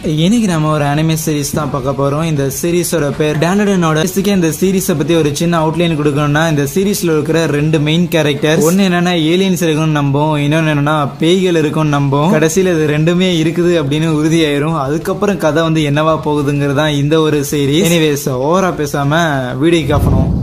இன்னைக்கு நம்ம ஒரு அனிமே சீரிஸ் தான் பார்க்க போறோம். இந்த சீரிஸோட பேர் டானடனோட. இந்த சீரிஸை பத்தி ஒரு சின்ன அவுட்லைன் கொடுக்கணும்னா, இந்த சீரிஸ்ல இருக்கிற ரெண்டு மெயின் கேரக்டர், ஒன்னு என்னன்னா ஏலியன்ஸ் இருக்கும்னு நம்பும், இன்னொன்னு என்னன்னா பேய்கள் இருக்கும்னு நம்பும். கடைசியில இது ரெண்டுமே இருக்குது அப்படின்னு உறுதியாயிரும். அதுக்கப்புறம் கதை வந்து என்னவா போகுதுங்கிறது தான் இந்த ஒரு சீரிஸ். எனிவேஸ் ஓவரா பேசாம வீடியோக்கு ஆஃபணும்.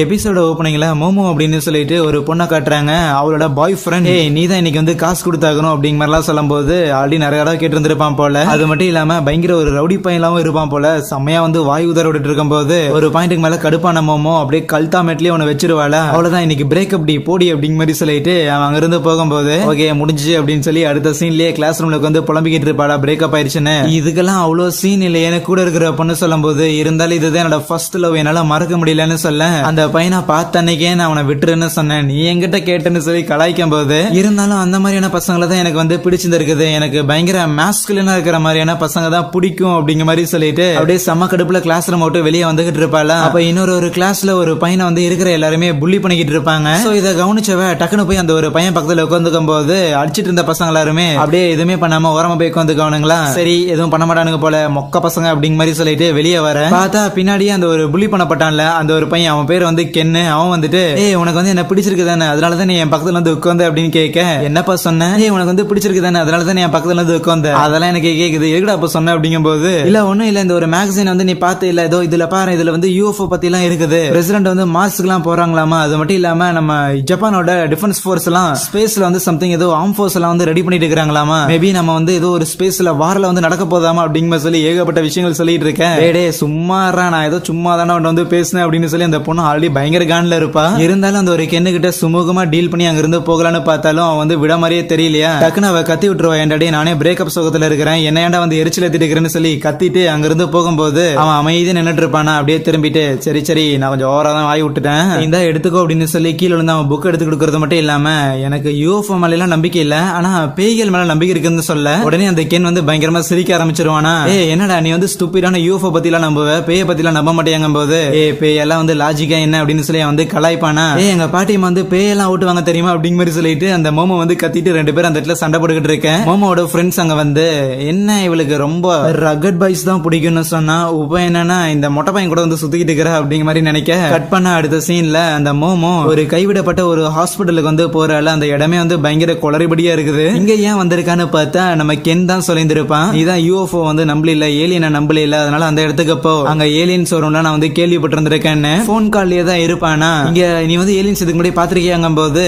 எபிசோட ஓப்பனிங்ல மோமோ அப்படின்னு சொல்லிட்டு ஒரு பொண்ணை காட்டுறாங்க. அவளோட பாய் ஃப்ரெண்ட் நீ தான் இன்னைக்கு வந்து காசு கொடுத்தாகணும் அப்படிங்கிற மாதிரிலாம் சொல்லும் போது ஆல்ரெடி நிறைய இடம் கேட்டு இருந்திருப்பான் போல. அது மட்டும் இல்லாம பயங்கர ஒரு ரவுடி பையனாவும் இருப்பான் போல. செம்மையா வந்து வாய் உதற விட்டு இருக்கும் போது ஒரு பாயிண்ட்டுக்கு மேல கடுப்பான மோமோ அப்படியே கல்தாமேட்லயே உன்னை வச்சிருவாள. அவ்வளவுதான் இன்னைக்கு பிரேக்கப் டி போடி அப்படிங்கிற மாதிரி சொல்லிட்டு அவன் அங்க இருந்து போகும்போது ஓகே முடிஞ்சு அப்படின்னு சொல்லி அடுத்த சீன்லயே கிளாஸ் ரூம்ல வந்து புலம்பிக்கிட்டு இருப்பாடா பிரேக்கப் ஆயிடுச்சுன்னு. இதுக்கெல்லாம் அவ்வளவு சீன் இல்லையே. எனக்கு கூட இருக்கிற பொண்ணு சொல்லும் போது இருந்தாலும் இதுதான் என்னோட ஃபர்ஸ்ட் லவ், என்னால மறக்க முடியலன்னு சொல்ல அந்த பையனை பார்த்த அன்னைக்கே நான் அவனை விட்டுருன்னு சொன்னேன், நீ என்கிட்ட கேட்டேன்னு சொல்லி கலாய்க்கும் போது இருந்தாலும் அந்த மாதிரியான பசங்களை தான் எனக்கு வந்து பிடிச்சிருக்குது. எனக்கு பயங்கர மாஸ்குலினா இருக்கிற மாதிரியான பசங்க தான் பிடிக்கும் அப்படிங்கிற மாதிரி சொல்லிட்டு அப்படியே செம்ம கடுப்புல கிளாஸ் ரூம் விட்டு வெளியே வந்துகிட்டு இருப்பாள. அப்ப இன்னொரு கிளாஸ்ல ஒரு பையனை வந்து இருக்கிற எல்லாருமே புள்ளி பண்ணிக்கிட்டு இருப்பாங்க. சோ இதை கவனிச்சவ டக்குனு போய் அந்த ஒரு பையன் பக்கத்துல உட்காந்துக்கும் போது அடிச்சிட்டு இருந்த பசங்க எல்லாருமே அப்படியே எதுவுமே பண்ணாம ஓரமா போய் உட்காந்துக்கவனுங்களா. சரி எதுவும் பண்ண மாட்டானுங்க போல மொக்க பசங்க அப்படிங்கிற மாதிரி சொல்லிட்டு வெளியே வர பார்த்தா பின்னாடியே அந்த ஒரு புள்ளி பண்ணப்பட்டான்ல அந்த ஒரு பையன், அவன் பேர் வந்து கென்னு. அவன் வந்துட்டு உனக்கு வந்து என்ன பிடிச்சிருக்கு தானே, அதனாலதான் நீ என் பக்கத்துல வந்து உட்காந்து அப்படின்னு கேட்க, என்னப்பா சொன்ன, உனக்கு வந்து பிடிச்சிருக்கு தானே அதனாலதான் நீ என் பக்கத்துல வந்து உட்காந்து, அதெல்லாம் எனக்கு கேக்குது எதுக்குடா அப்ப சொன்ன அப்படிங்கும் போது, இல்ல ஒண்ணும் இல்ல இந்த ஒரு மேகசின் வந்து நீ பார்த்து இல்ல ஏதோ இதுல பாரு இதுல வந்து யூஎஃப்ஓ பத்தி எல்லாம் இருக்குது, பிரசிடென்ட் வந்து மார்ஸ்க்கு எல்லாம் போறாங்களாமா, அது மட்டும் இல்லாம நம்ம ஜப்பானோட டிஃபென்ஸ் ஃபோர்ஸ் எல்லாம் ஸ்பேஸ்ல வந்து சம்திங் ஏதோ ஆர்ம் ஃபோர்ஸ் எல்லாம் வந்து ரெடி பண்ணிட்டு இருக்காங்களாமா, மேபி நம்ம வந்து ஏதோ ஒரு ஸ்பேஸ்ல வார்ல வந்து நடக்க போதாமா அப்படிங்கிற சொல்லி ஏகப்பட்ட விஷயங்கள் சொல்லிட்டு இருக்கேன். டேய் சும்மா நான் ஏதோ சும்மா தானே வந்து பேசுனேன் அப்படின்னு சொல்லி அந்த பொண்ணு ஆல்ரெடி பயங்கர கான்ல இருப்பா. இருந்தாலும் அந்த ஒரு கென்னு கிட்ட சுமூகமா டீல் பண்ணி அங்க இருந்து போகலான்னு பார்த்தாலும் அவன் வந்து விட மாதிரியே தெரியலையா. டக்குன்னு அவ கத்தி விட்டுருவா, ஏன்டாடி நானே பிரேக்கப் சோகத்துல இருக்கிறேன், என்ன ஏன்டா வந்து எரிச்சல் ஏத்திட்டு சொல்லி கத்திட்டு அங்க இருந்து போகும்போது அவன் அமைதியா நின்னுட்டு இருப்பானா. அப்படியே திரும்பிட்டு சரி சரி நான் கொஞ்சம் ஓவரா தான் வாய் விட்டுட்டேன், இந்த எடுத்துக்கோ அப்படின்னு சொல்லி கீழே விழுந்து அவன் புக் எடுத்து கொடுக்கறது மட்டும் இல்லாம எனக்கு யூஎஃப்ஓ மேல எல்லாம் நம்பிக்கை இல்ல, ஆனா பேய்கள் மேல நம்பிக்கை இருக்குன்னு சொல்ல உடனே அந்த கென் வந்து பயங்கரமா சிரிக்க ஆரம்பிச்சிருவானா. என்னடா நீ வந்து ஸ்டூபிடான யூஎஃப்ஓ பத்தி எல்லாம் நம்புவ, பேய பத்தி எல்லாம் நம்ப மாட்டேங்க போது பேய் எல்லாம் வந்து லாஜிக்கா என்ன அப்படின்னு சொல்லி வந்து கலாய்ப்பானா. எங்க பாட்டியம்மா வந்து பேயெல்லாம் ஓட்டுவாங்க தெரியுமா அப்படிங்கிற மாதிரி சொல்லிட்டு அந்த மோமோ வந்து கத்திட்டு ரெண்டு பேரும் அந்த இடத்துல சண்டை போட்டுக்கிட்டு இருக்கேன். மோமோட ஃப்ரெண்ட்ஸ் அங்க வந்து என்ன இவளுக்கு ரொம்ப ரகட் பாய்ஸ் தான் பிடிக்கும்னு சொன்னா உப என்னன்னா இந்த மொட்டை பையன் கூட வந்து சுத்திக்கிட்டு இருக்கிற அப்படிங்கிற மாதிரி நினைக்க கட் பண்ண அடுத்த சீன்ல அந்த மோமோ ஒரு கைவிடப்பட்ட ஒரு ஹாஸ்பிட்டலுக்கு வந்து போறாள். அந்த இடமே வந்து பயங்கர குளறுபடியா இருக்குது. இங்க ஏன் வந்திருக்கான்னு பார்த்தா நம்ம கென் தான் சொல்லியிருப்பான், இதான் யூஎஃப்ஓ வந்து நம்பல ஏலியனை நம்பல இல்ல, அதனால அந்த இடத்துக்கு போ, அங்க ஏலியன்ஸ் வரும்ல நான் வந்து கேள்விப்பட்டு இருந்திருக்கேன்னு போன் கால்லயே தான் இருப்பானா. இங்க நீ வந்து ஏலியன்ஸ் இதுக்கு முன்னாடி பாத்திருக்கியாங்க போது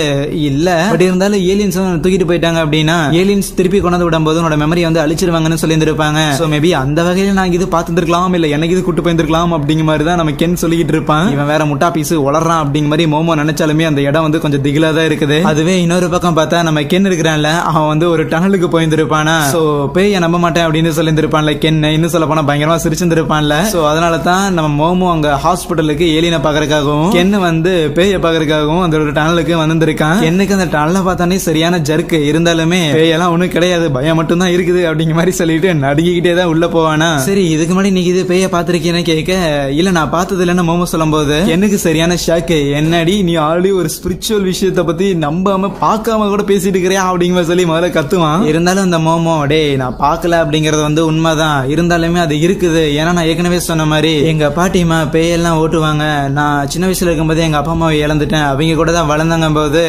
இல்ல, பட் இருந்தாலும் ஏலியன்ஸ் தூக்கிட்டு போயிட்டாங்க அப்படின்னா ஏலியன்ஸ் திருப்பி கொண்டு விடும் போது உன்னோட மெமரி வந்து அழிச்சிருவாங்கன்னு சொல்லி இருப்பாங்க. சோ மேபி அந்த வகையில நான் இது பார்த்துருக்கலாம் இல்ல எனக்கு இது கூட்டு போயிருக்கலாம் அப்படிங்கிற மாதிரி தான் நம்ம கென் சொல்லிட்டு இருப்பான். இவன் வேற முட்டா பீஸ் வளர்றான் அப்படிங்கிற மாதிரி மோமோ நினைச்சாலுமே அந்த இடம் வந்து கொஞ்சம் திகிலா தான் இருக்குது. அதுவே இன்னொரு பக்கம் பார்த்தா நம்ம கென் இருக்கிறான்ல அவன் வந்து ஒரு டனலுக்கு போயிருந்திருப்பானா. சோ பேய நம்ப மாட்டேன் அப்படின்னு சொல்லியிருப்பான்ல கென், இன்னும் சொல்ல போனா பயங்கரமா சிரிச்சிருந்திருப்பான்ல. சோ அதனால தான் நம்ம மோமோ அங்க ஹாஸ்பிட்டலுக்கு ஏலியனை பாக்குறதுக்காகவும் கென் வந்து பேய பாக்குறதுக்காகவும் அந்த ஒரு டனலுக்கு வந்திருக்கான். எனக்கு அந்த டனலை பார்த்தானே சரியான ஜர்க்கு, இருந்தாலுமே பேயெல்லாம் ஒண்ணும் கிடையாது பயம் மட்டும் தான் இருக்குது அப்படிங்கிற மாதிரி சொல்லிட்டு நடுங்கிக்கிட்டே தான் உள்ள போவானா. சரி இதுக்கு முன்னாடி நீ இது பேய பாத்திருக்கீன்னு கேட்க இல்ல நான் பார்த்தது இல்லன்னு மோமோ சொல்லும் போது எனக்கு சரியான ஷாக்கு, என்னடி நீ ஆல்ரெடி ஒரு ஸ்பிரிச்சுவல் விஷயத்த பத்தி நம்பாம பார்க்காம கூட பேசிட்டு இருக்கிறியா அப்படிங்கிற சொல்லி முதல்ல கத்துவான். இருந்தாலும் அந்த மோமோ டேய் நான் பார்க்கல அப்படிங்கறது வந்து உண்மைதான், இருந்தாலுமே அது இருக்குது. ஏன்னா நான் ஏற்கனவே சொன்ன மாதிரி எங்க பாட்டிமா பேயெல்லாம் ஓட்டுவாங்க, நான் சின்ன வயசுல இருக்கும்போது எங்க அப்பா அம்மாவை இழந்துட்டேன், அவங்க கூட தான் வளர்ந்தாங்க போது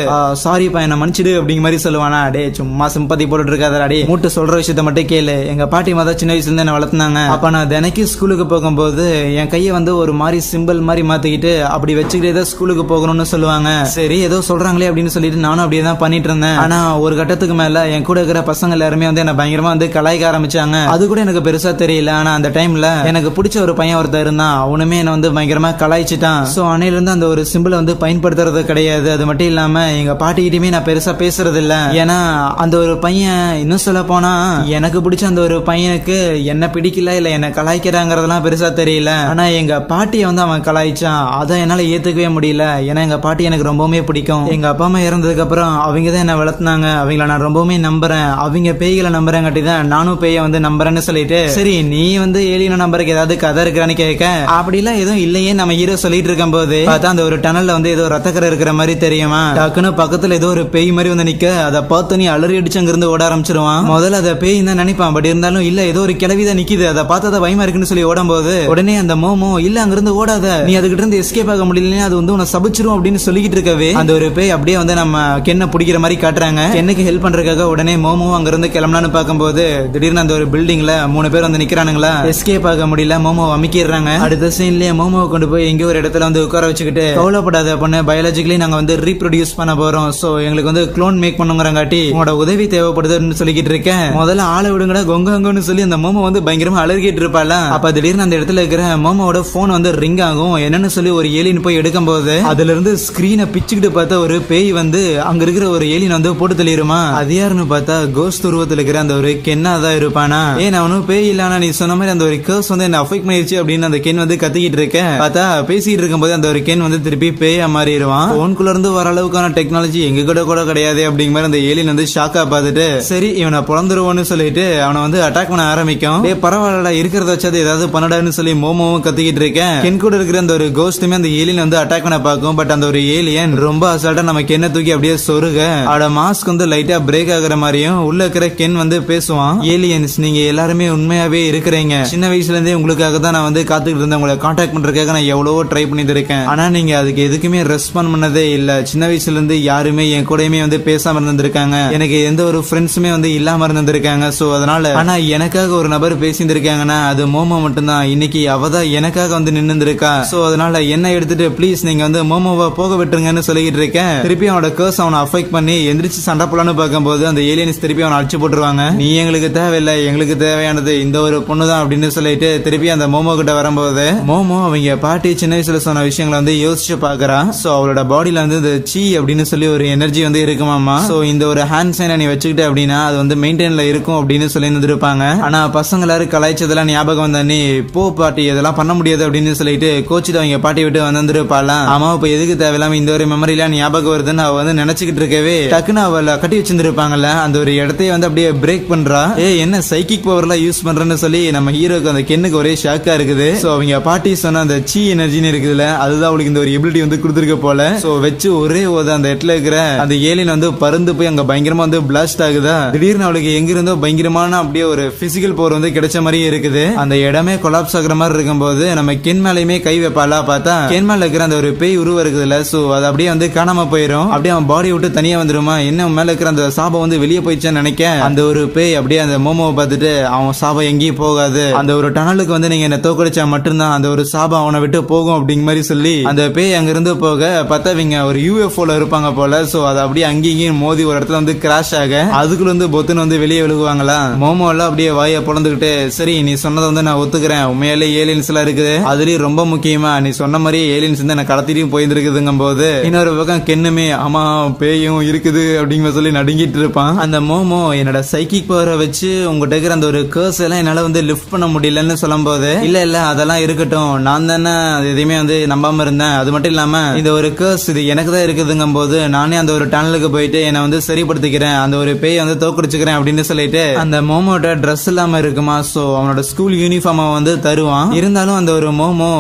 சாரிப்பா என்ன மன்னிச்சிடு அப்படிங்கிற மாதிரி சொல்லுவானா. டே சும்மா சிம்பத்தி போட்டு இருக்காதா டே, மூட்டு சொல்ற விஷயத்த மட்டும் கேளு, எங்க பாட்டி தான் சின்ன வயசுல இருந்து என்ன வளர்த்துனாங்க, அப்ப நான் தினைக்கும் ஸ்கூலுக்கு போகும்போது என் கையை வந்து ஒரு மாதிரி சிம்பிள் மாதிரி மாத்திக்கிட்டு அப்படி வச்சுக்கிட்டே ஸ்கூலுக்கு போகணும்னு சொல்லுவாங்க. சரி ஏதோ சொல்றாங்களே அப்படின்னு சொல்லிட்டு நானும் அப்படியே தான் பண்ணிட்டு இருந்தேன். ஆனா ஒரு கட்டத்துக்கு மேல என் கூட இருக்கிற பசங்க எல்லாருமே வந்து என்ன பயங்கரமா வந்து கலாய்க்க ஆரம்பிச்சாங்க. அது கூட எனக்கு பெருசா தெரியல, ஆனா அந்த டைம்ல எனக்கு பிடிச்ச ஒரு பையன் ஒருத்தர் இருந்தான், அவனுமே என்ன வந்து பயங்கரமா கலாய்ச்சிட்டான். சோ அன்னையில இருந்து அந்த ஒரு சிம்பிளை வந்து பயன்படுத்துறது கிடையாது. அது மட்டும் இல்லாம எங்க பாட்டிக்கிட்டயுமே நான் பெருசா பேசுறது இல்ல, ஏன்னா அந்த ஒரு பையன் இன்னும் சொல்ல போனா எனக்கு பிடிச்ச அந்த ஒரு பையனுக்கு என்ன பிடிக்கல இல்ல என்ன கலாய்க்கிறாங்கிறதெல்லாம் பெருசா தெரியல, ஆனா எங்க பாட்டியை வந்து அவன் கலாய்ச்சான், அதை என்னால ஏத்துக்கவே முடியல. ஏன்னா எங்க பாட்டி எனக்கு ரொம்பவுமே பிடிக்கும், எங்க அப்பா அம்மா இறந்ததுக்கு அப்புறம் அவங்க தான் என்ன வளர்த்துனாங்க, அவங்கள நான் ரொம்பவுமே நம்புறேன், அவங்க பேய்களை நம்புறேங்காட்டி தான் நானும் பேய வந்து நம்புறேன்னு சொல்லிட்டு சரி நீ வந்து ஏலியன நம்பருக்கு ஏதாவது கதை இருக்கிறான்னு கேட்க அப்படிலாம் எதுவும் இல்லையே நம்ம ஹீரோ சொல்லிட்டு இருக்கும் போது பார்த்தா அந்த ஒரு டனல்ல வந்து ஏதோ ரத்தக்கரை இருக்கிற மாதிரி தெரியுமா. டக்குன்னு பக்கத்துல ஏதோ ஒரு பேய் மாதிரி வந்து நிக்க, அதை பார்த்து நீ அலறி அடிச்சு அங்க இருந்து ஓட ஆரம்பிச்சிருவான். முதல்ல அதை பேய் தான் நினைப்பான், பட் இருந்தாலும் இல்ல ஏதோ ஒரு கிளவிதான் நிக்குது, அதை பார்த்தா பயமா இருக்குன்னு சொல்லி ஓடும் போது உடனே அந்த மோமோ இல்ல அங்க இருந்து ஓடாத, நீ அதுகிட்ட இருந்து எஸ்கேப் ஆக முடியல, அது வந்து உன்னை சபிச்சிரும் அப்படின்னு சொல்லிக்கிட்டு இருக்கவே அந்த ஒரு பேய் அப்படியே வந்து நம்ம கென்னை பிடிக்கிற மாதிரி காட்டுறாங்க. கென்னுக்கு ஹெல்ப் பண்றதுக்காக உடனே மோமோ அங்க இருந்து கிளம்பலான்னு பார்க்கும்போது திடீர்னு அந்த ஒரு பில்டிங்ல 3 பேர் வந்து நிக்கிறானுங்களா. எஸ்கேப் ஆக முடியல, மோமோ அமிக்கிறாங்க. அடுத்த சீன்லயே மோமோவை கொண்டு போய் எங்க ஒரு இடத்துல வந்து உட்கார வச்சுக்கிட்டு, கவலைப்படாத பொண்ணு, பயாலஜிக்கலி நாங்க வந்து ரீப்ரொடியூஸ் பண்ண போறோம், சோ எங்களுக்கு வந்து க்ளோன் மேக் பண்ணுங்கிறங்காட்டி உங்களோட உதவி தேவைப்படுதுன்னு சொல்லிக்கிட்டு இருக்கேன், முதல்ல ஆளை விடுங்கடா கொங்கன்னு சொல்லி அந்த மோமோ வந்து பயங்கரமா அலறிக்கிட்டு இருப்பாள். அப்ப திடீர்னு அந்த இடத்துல இருக்கிற மோமோட போன் வந்து ரிங் ஆகும். என்னன்னு சொல்லி ஒரு ஏலியன் போய் எடுக்கும் போது அதுல இருந்து ஸ்கிரீனை பிச்சுக்கிட்டு பார்த்தா ஒரு பேய் வந்து அங்க இருக்கிற ஒரு ஏலியன் வந்து போட்டு தள்ளிடுமா. அது யாருன்னு பார்த்தா கோஸ்ட் உருவத்துல இருக்கிற அந்த ஒரு கென்னா தான் இருப்பானா. நான் அவனும் பேய் இல்லானா நீ சொன்ன மாதிரி அந்த ஒரு கர்ஸ் வந்து என்ன அஃபெக்ட் பண்ணிருச்சு அப்படின்னு அந்த கென் வந்து கத்திக்கிட்டு இருக்கேன். பார்த்தா பேசிட்டு இருக்கும் போது அந்த ஒரு கென் வந்து திருப்பி பேயா மாறிடுவான். போன்குள்ள இருந்து வர அளவுக்கான டெக்னாலஜி எங்க கூட கிடையாது அப்படிங்கிற மாதிரி அந்த ஏலியன் வந்து ஷாக்கா பார்த்துட்டு சரி இவனை பிறந்துருவோன்னு சொல்லிட்டு அவனை வந்து அட்டாக் பண்ண ஆரம்பிக்கும். பரவாயில்லடா இருக்கிறத வச்சது ஏதாவது பண்ணடான்னு சொல்லி மோமோவும் கத்திக்கிட்டு இருக்கேன். கென் கூட இருக்கிற அந்த ஒரு கோஸ்ட்டுமே அந்த ஏலியன் வந்து அட்டாக் பண்ண பார்க்கும். பட் அந்த ஒரு ஏலியன் ரொம்ப அசால்ட்டா நம்ம கென்னை தூக்கி அப்படியே சொருக அவட மாஸ்க் வந்து லைட்டா பிரேக் ஆகுற மாதிரியும் உள்ள இருக்கிற கென் வந்து பேசுவான். ஏலியன்ஸ் நீங்க எல்லாருமே உண்மையாவே இருக்கிறீங்க, சின்ன வயசுல இருந்தே உங்களுக்காக தான் நான் வந்து காத்துக்கிட்டு இருந்தேன், உங்களை கான்டாக்ட் பண்றதுக்காக நான் எவ்வளவோ ட்ரை பண்ணிட்டு இருக்கேன், ஆனா நீங்க அதுக்கு எதுக்குமே ரெஸ்பாண்ட் பண்ணதே இல்ல. சின்ன வயசுல இருந்து யாருமே என் கூடயுமே வந்து பேசாம இருந்திருக்காங்க, எனக்கு எந்த ஒரு ஃப்ரெண்ட்ஸுமே வந்து இல்லாம இருந்திருக்காங்க. சோ அதனால ஆனா எனக்காக ஒரு நபர் பேசியிருக்காங்கன்னா அது மோமோ மட்டும்தான். இன்னைக்கு அவதான் எனக்காக வந்து நின்று இருக்கா. சோ அதனால என்ன எடுத்துட்டு ப்ளீஸ் நீங்க வந்து மோமோவை போக விட்டுருங்கன்னு சொல்லிட்டு இருக்கேன். திருப்பி அவனோட கர்ஸ் அவனை அஃபெக்ட் பண்ணி எந்திரிச்சு சண்டை போலான்னு பார்க்கும்போது அந்த ஏலியன்ஸ் திருப்பி அவனை அடிச்சு போட்டுருவாங்க. நீ எங்களுக்கு தேவையில்லை, எங்களுக்கு தேவையானது இந்த ஒரு பொண்ணு தான் அப்படின்னு சொல்லிட்டு திருப்பி அந்த மோமோ கிட்ட வரும்போது மோமோ அவங்க பாட்டி சின்ன வயசுல சொன்ன விஷயங்களை வந்து யோசிச்சு பாக்குறா. சோ அவளோட பாடியில வந்து இந்த சீ அப்படின்னு சொல்லி ஒரு எனர்ஜி வந்து இருக்குமாமா. சோ இந்த ஒரு ஹேண்ட் சைனை நீ வச்சுக்கிட்ட அப்படின்னா அது வந்து மெயின்டைன்ல இருக்கும் அப்படின்னு சொல்லி இருந்திருப்பாங்க. ஆனா பசங்க எல்லாரும் கலாய்ச்சதெல்லாம் ஞாபகம் வந்தா நீ போ பாட்டி இதெல்லாம் பண்ண முடியாது அப்படின்னு சொல்லிட்டு கோச்சிட்டு அவங்க பாட்டி விட்டு வந்திருப்பாளாம். ஆமா இப்ப எதுக்கு தேவையில்லாம இந்த ஒரு மெமரிலாம் ஞாபகம் வருதுன்னு அவ வந்து நினைச்சுக்கிட்டு இருக்கவே டக்குன்னு அவளை கட்டி வச்சிருப்பாங்கல்ல அந்த ஒரு இடத்தையே வந்து அப்படியே பிரேக் பண்றா. என்ன சைக்கிக் பவர் எல்லாம் யூஸ் பண்றேன்னு சொல்லி நம்ம ஹீரோக்கு அந்த கென்னுக்கு ஒரே ஷாக்கா இருக்குது. சோ அவங்க பாட்டி சொன்ன அந்த சீ எனர்ஜின்னு இருக்குதுல அதுதான் அவளுக்கு இந்த ஒரு எபிலிட்டி வந்து கொடுத்துருக்க போல. சோ வச்சு ஒரே அந்த இடத்துல இருக்கிற அந்த ஏலியன் வந்து பறந்து போய் அங்க பயங்கரமா வந்து பிளாஸ்ட் ஆகுதா. திடீர்னு அவளுக்கு எங்க இருந்தோ பயங்கரமான அப்படியே ஒரு பிசிக்கல் பவர் வந்து கிடைச்ச மாதிரியே இருக்குது. அந்த இடமே கொலாப்ஸ் ஆகுற மாதிரி இருக்கும்போது நம்ம கென் மேலயுமே கை வைப்பாளா பார்த்தா கென் மேல இருக்கிற அந்த ஒரு பேய் உருவம் இருக்குதுல்ல. சோ அது அப்படியே வந்து காணாம போயிடும். அப்படியே அவன் பாடி விட்டு தனியா வந்துருமா. என்ன மேல இருக்கிற அந்த சாபம் வந்து வெளியே போயிடுச்சுன்னு நினைக்க அந்த ஒரு பேய் அப்படியே அந்த மோமோவை பார்த்துட்டு அவன் சாபம் எங்கேயும் போகாது, அந்த ஒரு டனலுக்கு வந்து நீங்க என்ன தோக்கடிச்சா மட்டும்தான் அந்த ஒரு சாபம் அவனை விட்டு போகும் அப்படிங்க மாதிரி சொல்லி அந்த பேய் அங்க இருந்து போக பார்த்தவங்க ஒரு யூஎஃப்ஓல இருப்பாங்க போல. சோ அது அப்படியே அங்கேயும் மோதி ஒரு இடத்துல வந்து கிராஷ் ஆக அதுக்குள்ள வந்து பொத்துன்னு வந்து வெளியே விழுகுவாங்களா. மோமோ எல்லாம் அப்படியே வாயை பொழந்துகிட்டு சரி நீ சொன்னதை வந்து நான் ஒத்துக்கிறேன், உண்மையாலே ஏலியன்ஸ் எல்லாம் இருக்குது, அதுலயும் ரொம்ப முக்கியமா நீ சொன்ன மாதிரி ஏலியன்ஸ் வந்து என்ன கடத்திட்டும் போயிருக்குதுங்கும் போது இன்னொரு பக்கம் கென்னுமே ஆமா பேயும் இருக்குது அப்படிங்கிற சொல்லி நடுங்கிட்டு இருப்பான். அந்த மோமோ என்னோட சைக்கிக் பவரை வச்சு உங்ககிட்ட இருக்கிற அந்த ஒரு கர்ஸ் எல்லாம் என்னால வந்து லிஃப்ட் பண்ண முடியலன்னு சொல்லும் போது இல்ல அதெல்லாம் இருக்கட்டும், நான் தானே எதையுமே வந்து நம்பாம இருந்தேன், அது மட்டும் இல்லாம இந்த ஒரு கர்ஸ் இது எனக்கு தான் இருக்குதுங்கும் போது நானே அந்த ஒரு டனலுக்கு போயிட்டு என்னை வந்து சரிப்படுத்திக்கிறேன், அந்த ஒரு பேயை வந்து தோக்கடிச்சுக்கிறேன் அப்படின்னு சொல்லிட்டு அந்த மோமோட ட்ரெஸ் இல்லாம இருக்குமா. சோ அவனோட ஸ்கூல் யூனிஃபார்ம் வந்து தருவான். இருந்தாலும் அந்த ஒரு மோமோ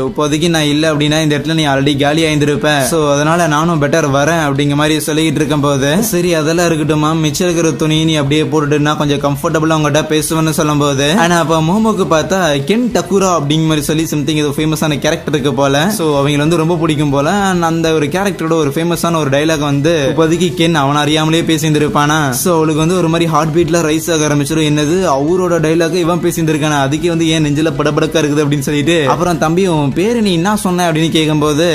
இப்போதைக்கு நான் இல்ல அப்படின்னா இந்த இடத்துல நீ ஆல்ரெடி காலி ஆயிருப்ப, சோ அதனால நானும் பெட்டர் வரேன் அப்படிங்கிற மாதிரி சொல்லிட்டு இருக்கும் போது சரி அதெல்லாம் இருக்கட்டுமா, மிச்சம் இருக்கிற துணி நீ அப்படியே போட்டுட்டுனா கொஞ்சம் கம்ஃபர்டபுளா உங்ககிட்ட பேசுவேன்னு சொல்லும் போது ஆனா அப்ப மோமோக்கு பார்த்தா கென் டக்குரா அப்படிங்கிற மாதிரி சொல்லி சம்திங் ஏதோ ஃபேமஸான கேரக்டர் இருக்கு போல. சோ அவங்க வந்து ரொம்ப பிடிக்கும் போல. அந்த ஒரு கேரக்டரோட ஒரு ஃபேமஸான ஒரு டைலாக் வந்து இப்போதைக்கு கென் அவன் அறியாமலே பேசியிருந்திருப்பானா. சோ அவளுக்கு வந்து ஒரு மாதிரி ஹார்ட் பீட்ல ரைஸ் ஆக ஆரம்பிச்சிடும். என்னது அவரோட டைலாக் இவன் பேசியிருந்திருக்கானா, அதுக்கு வந்து ஏன் நெஞ்சில படபடக்கா இருக்குது அப்படின்னு சொல்லிட்டு அப்புறம் தம்பி உன் பேரு நீ என்ன சொன்ன அப்படின்னு கேட்கும் போது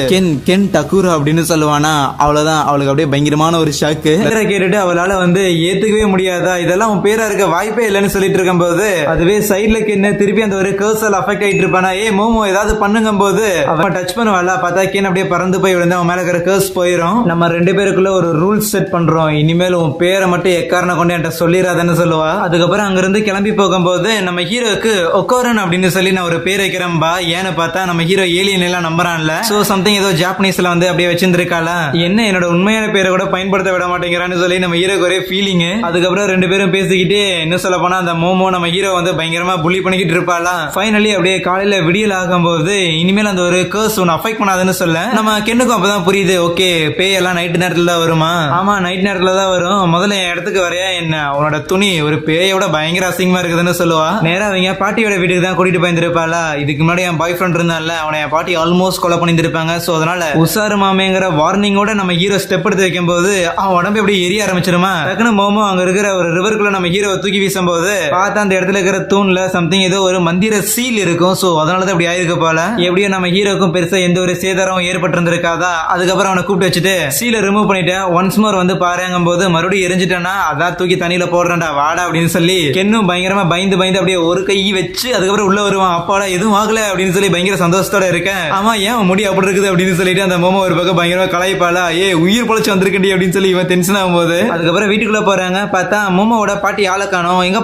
கென் டக்குரா அப்படின்னு சொல்லுவானா. அவ்வளவுதான் அவளுக்கு அப்படியே பயங்கரமான ஒரு ஷாக்கு கேட்டுட்டு அவளால வந்து ஏத்துக்கவே முடியாதா, இதெல்லாம் உன் பேரா இருக்க வாய்ப்பே இல்லைன்னு சொல்லிட்டு இருக்கும் போது அதுவே சைட்ல கென் திருப்பி அந்த ஒரு கர்சல் அஃபெக்ட் ஆயிட்டு இருப்பானா. மோமோ ஏதாவது பண்ணுங்கும் போது அவன் டச் பண்ணுவாளா பார்த்தா கென் அப்படியே பறந்து போய் விழுந்து அவன் மேல இருக்கிற கர்ஸ் போயிடும். நம்ம 2 பேருக்குள்ள ஒரு ரூல்ஸ் செட் பண்றோம், இனிமேல் உன் பேரை மட்டும் எக்காரணம் கொண்டு என்கிட்ட சொல்லிடாதன்னு சொல்லுவா. அதுக்கப்புறம் அங்க இருந்து கிளம்பி போகும்போது நம்ம ஹீரோக்கு ஒக்கோரன் அப்படின்னு சொல்லி நான் ஒரு பேர் வைக்கிறேன்பா. ஏன்னு பார்த்தா நம்ம ஹீரோ ஏலியன் எல்லாம் நம்புறான்ல. சோ சம்திங் ஏதோ ஜாப்பனீஸ்ல வந்து அப்படியே வச்சிருக்காள, என்ன என்னோட உண்மையான பேரை கூட பயன்படுத்த விட மாட்டேங்கிறான்னு சொல்லி நம்ம ஹீரோக்கு ஒரே ஃபீலிங். அதுக்கப்புறம் 2 பேரும் பேசிக்கிட்டு இன்னும் சொல்ல போனா அந்த மோமோ நம்ம ஹீரோ வந்து பயங்கரமா புள்ளி பண்ணிக்கிட்டு இருப்பாளா. ஃபைனலி அப்படியே காலையில விடியல் ஆகும்போது இனிமேல் அந்த ஒரு கர்ஸ் உன்னை அஃபெக்ட் பண்ணாதுன்னு சொல்ல நம்ம கென்னுக்கும் அப்பதான் புரியுது. ஓகே, பேய் எல்லாம் நைட் நேரத்துல தான் வருமா? ஆமா, நைட் நேரத்துல தான் வரும். முதல்ல என் இடத்துக்கு வரையா என்ன, உன்னோட துணி ஒரு பேயோட பயங்கர அசிங்கமா இருக்குதுன்னு சொல்லுவா. நேரா அவங்க பாட்டியோட வீட்டுக்கு தான் கூட்டிட்டு போயிருந்திருப்பாளா. இதுக்கு முன்னாடி என் பாய் ஃப்ரெண்ட் இருந்தால அவனை என் பாட்டி ஆல்மோஸ்ட் கொலை பண்ணிருப்பாங்க. சோ அதனால உசாரு மாமேங்கிற வார்னிங்கோட நம்ம ஹீரோ ஸ்டெப் எடுத்து வைக்கும் போது அவன் உடம்பு எப்படி எரிய ஆரம்பிச்சிருமா. டக்குனு மோமோ அங்க இருக்கிற ஒரு ரிவருக்குள்ள நம்ம ஹீரோ தூக்கி வீசும் போது பார்த்தா அந்த இடத்துல இருக்கிற தூண்ல சம்திங் ஏதோ ஒரு மந்திர சீல் இருக்கும். சோ அதனாலதான் அப்படி ஆயிருக்கு போல. எப்படியோ நம்ம ஹீரோக்கும் பெருசா எந்த ஒரு சேதாரம் ஏற்பட்டு இருந்திருக்காதா. அதுக்கப்புறம் அவனை கூப்பிட்டு வச்சுட்டு சீலை ரிமூவ் பண்ணிட்டேன், ஒன்ஸ் மோர் வந்து பாருங்கும் போது மறுபடியும் எரிஞ்சிட்டேன்னா அதான் தூக்கி தண்ணியில போடுறேன்டா வாடா அப்படின்னு சொல்லி கென்னும் பயங்கரமா பயந்து அப்படியே ஒரு கை வச்சு அதுக்கப்புறம் உள்ள வருவான். அப்பாடா எதுவும் ஆகல அப்படின்னு சொல்லி பயங்கர சந்தோஷத்தோட இருக்கேன். ஆமா, ஏன் முடி அப்படி இருக்குது அப்படின்னு சொல்லிட்டு அந்த மோமோ ஒரு பக்கம் பயங்கரமா கலாய்ப்பாளா. உயிர் பொழைச்சு வந்திருக்கண்டி அப்படின்னு சொல்லி இவன் டென்ஷன் ஆகும்போது அதுக்கப்புறம் வீட்டுக்குள்ள போறாங்க. பார்த்தா மோமோட பாட்டி ஆளை காணோம். எங்க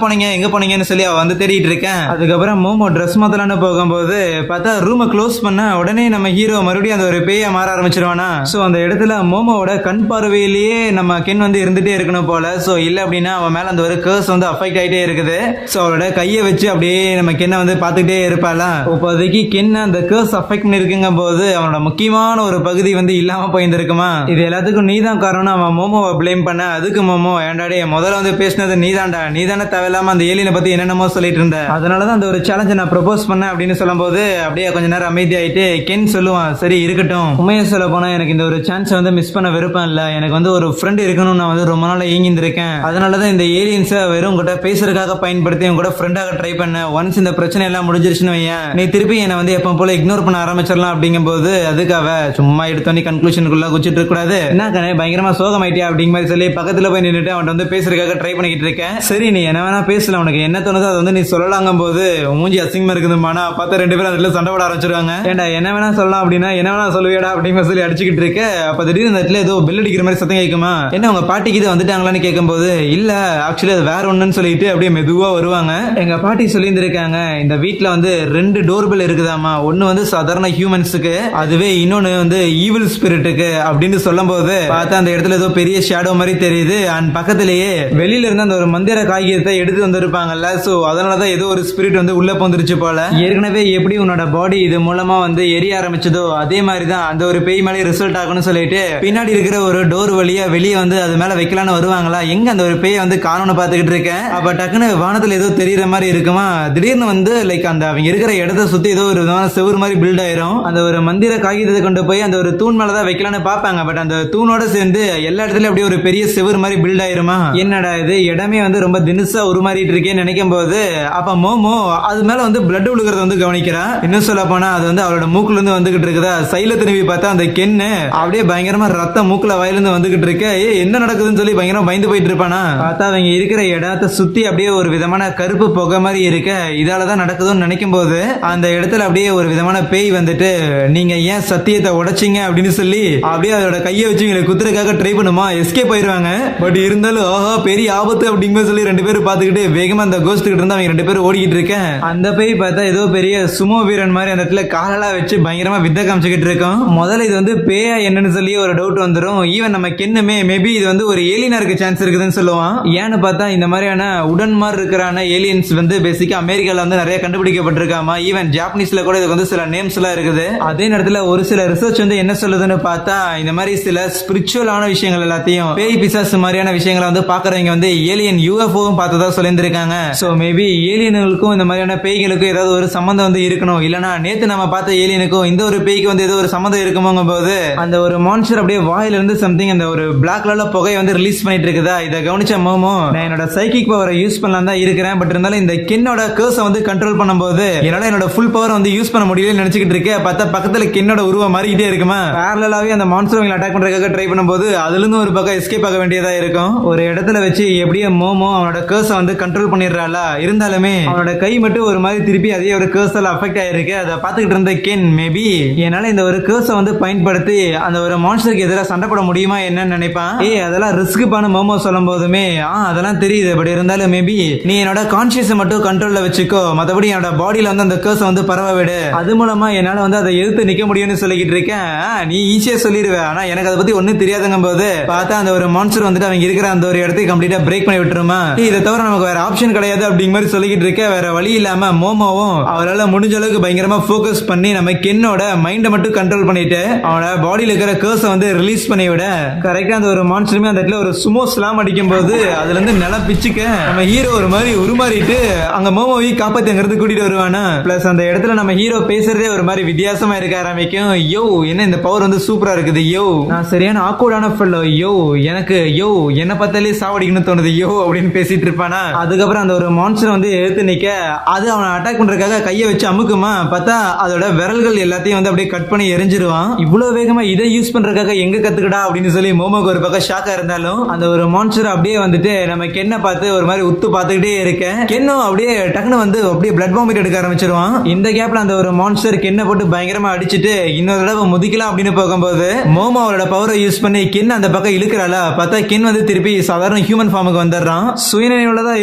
போனீங்கன்னு சொல்லி அவ வந்து தேடிட்டு இருக்கேன். அதுக்கப்புறம் மோமோ ட்ரெஸ் மாத்தலான்னு போகும்போது பார்த்தா ரூமை க்ளோஸ் பண்ண உடனே நம்ம ஹீரோ மறுபடியும் அந்த ஒரு பேயா மாற ஆரம்பிச்சிருவானா. சோ அந்த இடத்துல மோமோட கண் பார்வையிலேயே நம்ம கென் வந்து இருந்துட்டே இருக்கணும் போல. சோ இல்ல அப்படின்னா அவன் மேல அந்த ஒரு கர்ஸ் வந்து அஃபெக்ட் ஆயிட்டே இருக்குது. சோ அவளோட கையை வச்சு அப்படியே நம்ம கென்னை வந்து பாத்துக்கிட்டே இருப்பாளா. இப்போதைக்கு கென்ன அந்த கர்ஸ் அஃபெக்ட் பண்ணிருக்குங்க போது அவனோட முக்கியமான ஒரு பகுதி வந்து இல்லாம போயிருக்குமா. இது எல்லாத்துக்கும் நீதான் காரணம். அவன் மோமோவை பிளேம் பண்ண அதுக்கு மோமோ ஏண்டாடே முதல்ல வந்து பேசினது நீதான்டா, நீதானே தேவையில்லாம அந்த ஏலியனை பத்தி என்னென்னமோ சொல்லிட்டு இருந்த, அதனாலதான் அந்த ஒரு சேலஞ்சை நான் ப்ரொபோஸ் பண்ணேன் அப்படின்னு சொல்லும் போது அப்படியே கொஞ்ச நேரம் அமைதியாயிட்டு கென் சொல்லுவான், சரி இருக்கட்டும், உண்மையை சொல்ல போனா எனக்கு இந்த ஒரு சான்ஸ் வந்து மிஸ் பண்ண விருப்பம் இல்ல. எனக்கு வந்து ஒரு ஃப்ரெண்ட் இருக்கணும், நான் வந்து ரொம்ப நாள் ஏங்கிருக்கேன். அதனாலதான் இந்த ஏலியன்ஸை வெறும் கூட பேசுறதுக்காக பயன்படுத்தி உங்க கூட ஃப்ரெண்டாக ட்ரை பண்ண. ஒன்ஸ் இந்த பிரச்சனை எல்லாம் முடிஞ்சிருச்சுன்னு வையன், நீ திருப்பி என்னை வந்து எப்போ போல இக்னோர் பண்ண ஆரம்பிச்சிடலாம் அப்படிங்கும் போது அதுக்காக சும்மா எடுத்தோன்னே கன்க்ளூஷனுக்குள்ள குச்சிட்டு இருக்க கூடாது. என்ன கண்ணே பயங்கரமா சோகமாயிட்டியா அப்படிங்கிற மாதிரி சொல்லி பக்கத்துல போய் நின்றுட்டு அவன் வந்து பேசுறதுக்காக ட்ரை பண்ணிக்கிட்டு இருக்கேன். சரி நீ என்ன வேணா பேசல, உனக்கு என்ன தோணுதோ அதை வந்து நீ சொல்லலாங்கும் போது மூஞ்சி அசிங்கமா இருக்குதுமானா பார்த்தா ரெண்டு பேரும் அதுல சண்டை போட ஆரம்பிச்சிருவாங்க. ஏன்டா என்ன வேணா சொல்லலாம் அப்படின்னா என்ன வேணா சொல்லுவியடா அப்படிங்கிற சொல்லி அடிச்சுக்கிட்டு இருக்க. அப்ப திடீர்னு இந்த இடத்துல ஏதோ பெல் அடிக்கிற மாதிரி சத்தம் கேட்குமா. என்ன உங்க பாட்டிக்கு இது வந்துட்டாங்களான்னு கேட்கும்போது இல்ல ஆக்சுவலி அது வேற ஒண்ணுன்னு சொல்லிட்டு அப்படியே மெதுவா வருவாங்க. எங்க பாட்டி சொல்லியிருந்திருக்காங்க இந்த வீட்டுல வந்து 2 டோர் பெல் இருக்குதாமா. ஒன்னு வந்து சாதாரண ஹியூமன்ஸுக்கு, அதுவே இன்னொன்னு வந்து ஈவில் ஸ்பிரிட்டுக்கு அப்படின்னு சொல்லும் போது பார்த்தா அந்த இடத்துல ஏதோ பெரிய ஷேடோ மாதிரி தெரியுது. அண்ட் பக்கத்திலேயே வெளியில இருந்து அந்த ஒரு மந்திர காகிதத்தை எடுத்து வந்திருப்பாங்கல்ல. சோ அதனாலதான் ஏதோ ஒரு ஸ்பிரிட் வந்து உள்ள போந்துருச்சு போல. ஏற்கனவே எப்படி உன்னோட பாடி இது மூலமா வந்து எரிய ஆரம்பிச்சதோ அதே மாதிரிதான் அந்த ஒரு பேய் மேலே ரிசல்ட் ஆகும்னு சொல்லிட்டு பின்னாடி இருக்கிற ஒரு டோர் வழியா வெளியே வந்து அது மேல வைக்கலான்னு வருவாங்களா. எங்க அந்த ஒரு பேயை வந்து காணோன்னு பாத்துக்கிட்டு இருக்கேன். அப்ப டக்குன்னு வானத்துல ஏதோ தெரியற மாதிரி இருக்குமா. திடீர்னு வந்து லைக் அந்த அவங்க இருக்கிற இடத்த சுத்தி ஏதோ ஒரு விதமான செவுறு மாதிரி பில்ட் ஆயிரும். அந்த ஒரு மந்திர காகிதத்தை கொண்டு போய் அந்த ஒரு தூண் மேலதான் வைக்கலான்னு பாப்பாங்க. பட் அந்த தூணோட சேர்ந்து எல்லா இடத்துலயும் அப்படியே ஒரு பெரிய செவுறு மாதிரி பில்ட் ஆயிருமா. என்னடா இது இடமே வந்து ரொம்ப தினுசா உருமாறிட்டு இருக்கேன்னு நினைக்கும் போது அப்ப மோமோ அது மேல வந்து பிளட் விழுகிறத வந்து கவனிக்கிறா. இன்னும் சொல்ல போனா அது வந்து அவளோட மூக்குல இருந்து வந்துகிட்டு இருக்குதா. சைல திரும்பி பார்த்தா அந்த கென்னு அப்படியே பயங்கரமா ரத்த மூக்குல வாயிலிருந்து வந்துகிட்டு இருக்க. என்ன நடக்குதுன்னு சொல்லி பயங்கரமா பயந்து போயிட்டு இருப்பானா. பார்த்தா அவங்க இருக்கிற இடத்தை சுத்தி அப்படியே ஒரு விதமான கருப்பு புகை மாதிரி இருக்க. இதாலதான் நடக்குதுன்னு நினைக்கும் போது அந்த இடத்துல அப்படியே ஒரு விதமான பேய் வந்துட்டு நீங்க ஏன் சத்தியத்தை உடைச்சிங்க அப்படின்னு சொல்லி அப்படியே அதோட கையை வச்சு இவங்களை குத்துறதுக்காக ட்ரை பண்ணுமா. எஸ்கேப் ஆயிருவாங்க. பட் இருந்தாலும் ஆஹா பெரிய ஆபத்து அப்படிங்கிற சொல்லி 2 பேரும் பாத்துக்கிட்டு வேகமா அந்த கோஸ்ட் கிட்ட இருந்து அவங்க 2 பேரும் ஓடிக்கிட்டு இருக்கேன். அந்த பேய் பார்த்தா ஏதோ பெரிய சுமோ வீரன் மாதிரி அந்த இடத்துல காலெல்லாம் வச்சு பயங்கரமா வித்த காமிச்சுக்கிட்டு இருக்கோம். முதல்ல இது வந்து பேயா என்னன்னு சொல்லி ஒரு டவுட் வந்துடும். ஈவன் நம்ம கென்னுமே மேபி இது வந்து ஒரு ஏலியனா இருக்க சான்ஸ் இருக்குதுன்னு சொல்லுவான். ஏன்னு பார்த்தா இந்த மாதிரியான உடன் மாதிரி இருக்கிறான ஏலியன்ஸ் வந்து பேசிக்கா அமெரிக்கால வந்து நிறைய கண்டுபிடிக்கப்பட்டிருக்காமா. ஈவன் ஜாப்பனீஸ்ல கூட இதுக்கு வந்து சில நேம்ஸ் எல்லாம் இருக்குது. அதே நேரத்துல ஒரு சில ரிசர்ச் வந்து என்ன சொல்லுதுன்னு பார்த்தா இந்த மாதிரி சில ஸ்பிரிச்சுவலான விஷயங்கள் எல்லாத்தையும் பேய் பிசாசு மாதிரியான விஷயங்களை வந்து பாக்குறவங்க வந்து ஏலியன் யூஎஃப்ஓவும் பார்த்ததா சொல்லியிருந்திருக்காங்க. சோ மேபி ஏலியன்களுக்கும் இந்த மாதிரியான பேய்களுக்கும் ஏதாவது ஒரு சம்பந்தம் வந்து இருக்கணும். இல்லனா நேத்து நம்ம பார்த்த ஏலியனுக்கும் இந்த ஒரு பேய்க்கு வந்து ஏதோ ஒரு சம்பந்தம் இருக்குமோங்கும் போது அந்த ஒரு மான்ஸ்டர் அப்படியே வாயில இருந்து சம்திங் அந்த ஒரு பிளாக் கலர்ல புகையை வந்து ரிலீஸ் பண்ணிட்டு இருக்குதா. இதை கவனிச்ச மோமோ நான் என்னோட சைக்கிக் பவரை யூஸ் பண்ணலாம் தான் இருக்கிறேன். பட் இருந்தாலும் இந்த கென்னோட கர்ஸை வந்து கண்ட்ரோல் பண்ணும்போது என்னால என்னோட ஃபுல் பவர் வந்து யூஸ் பண்ண முடியலன்னு நினைச்சுக்கிட்டு இருக்கேன். பார்த்தா பக்கத்துல கென்னோட உருவம் மாறிக்கிட்டே இருக்குமா. பேரலாவே அந்த மான்ஸ்டர் அட்டாக் பண்றதுக்காக ட்ரை பண்ணும்போது அதுல இருந்து ஒரு பக்கம் எஸ்கேப் ஆக வேண்டியதா இருக்கும். ஒரு இடத்துல வச்சு எப்படியே மோமோ அவனோட கர்ஸை வந்து கண்ட்ரோல் பண்ணிடுறாளா. இருந்தாலுமே அவனோட கை மட்டும் ஒரு மாதிரி திருப்பி அதே ஒரு கர்ஸால அஃபெக்ட் ஆயிருக்கு. அதை பார்த்துக்கிட்டு இருந்த கென் மேபி என்னால இந்த ஒரு கர்ஸை வந்து பயன்படுத்தி அந்த ஒரு மான்ஸ்டருக்கு எதிராக சண்டை போட முடியுமா என்னன்னு நினைப்பான். அதெல்லாம் ரிஸ்க் பண்ண மோமோ சொல்லும் போதுமே அதெல்லாம் தெரியுது. பட் இருந்தாலும் மேபி நீ என்னோட கான்சியஸ் மட்டும் கண்ட்ரோல்ல வச்சுக்கோ, மத்தபடி என்னோட பாடியில வந்து அந்த கர்ஸை வந்து பரவ விடு, அது மூலமா என்னால வந்து அதை எதிர்த்து நிக்க முடியும்னு சொல்லிக்கிட்டு இருக்கேன். நீ ஈஸியா சொல்லிடுவேன், ஆனா எனக்கு அதை பத்தி ஒன்னும் தெரியாதுங்கும் போது பார்த்தா அந்த ஒரு மான்ஸ்டர் வந்துட்டு அவங்க இருக்கிற அந்த ஒரு இடத்தை கம்ப்ளீட்டா பிரேக் பண்ணி விட்டுருமா. இதை தவிர நமக்கு வேற ஆப்ஷன் கிடையாது அப்படிங்கிற மாதிரி சொல்லிக்கிட்டு இருக்க. வேற வழி இல்லாம மோமோவும் அவரால் முடிஞ்ச அளவுக்கு பயங்கரமா போக்கஸ் பண்ணி நம்ம கென்னோட மைண்டை மட்டும் கண்ட்ரோல் பண்ணிட்டு அவனோட பாடியில இருக்கிற கர்ஸ வந்து ரிலீஸ் பண்ணி விட கரெக்டா அந்த ஒரு மான்ஸ்டருமே அந்த இடத்துல ஒரு சுமோ ஸ்லாம் அடிக்கும் போது அதுல இருந்து நிலம் பிச்சுக்க நம்ம ஹீரோ ஒரு மாதிரி உருமாறிட்டு அங்க மோமோவை காப்பாத்திங்கிறது கூட்டிட்டு வருவானா. பிளஸ் அந்த இடத்துல நம்ம ஹீரோ பேசுறதே ஒரு மாதிரி வித்தியாசமா இருக்க ஆரம்பிக்கும். யோ என்ன இந்த பவர் வந்து சூப்பரா இருக்குது, யோ நான் சரியான ஆக்வர்டான ஃபெல்லோ, யோ எனக்கு யோ என்ன பார்த்தாலே சாவடிக்கணும்னு தோணுது யோ அப்படின்னு பேசிட்டு இருப்பானா. அதுக்கப்புறம் அந்த ஒரு மான்ஸ்டர் வந்து எடுத்து நிக்க அது அவனை அட்டாக் பண்றதுக்காக கையை வச்சு அமுக்குமா, பார்த்தா அதோட விரல்கள் எல்லாத்தையும் வந்து அப்படியே கட் பண்ணி எரிஞ்சிருவான். இவ்வளவு வேகமா இதை யூஸ் பண்றதுக்காக எங்க கத்துக்கடா அப்படின்னு சொல்லி மோமோக்கு ஒரு பக்கம் ஷாக்கா இருந்தாலும் அந்த ஒரு மான்ஸ்டர் அப்படியே வந்துட்டு நம்ம கென்னை பார்த்து ஒரு மாதிரி உத்து பார்த்துக்கிட்டே இருக்க கென்னும் அப்படியே டக்குன்னு வந்து அப்படியே பிளட் வாமிட் எடுக்க ஆரம்பிச்சிருவான். இந்த கேப்ல அந்த ஒரு மான்ஸ்டர் கென்னை போட்டு பயங்கரமா அடிச்சுட்டு இன்னொரு தடவை முதிக்கலாம் அப்படின்னு போகும்போது மோமோ அவரோட பவரை யூஸ் பண்ணி கென் அந்த பக்கம் இழுக்கிறாள, பார்த்தா கென் வந்து திருப்பி சாதாரண ஹியூமன் ஃபார்முக்கு வந்துடுறான். சுயநினைவுலதான்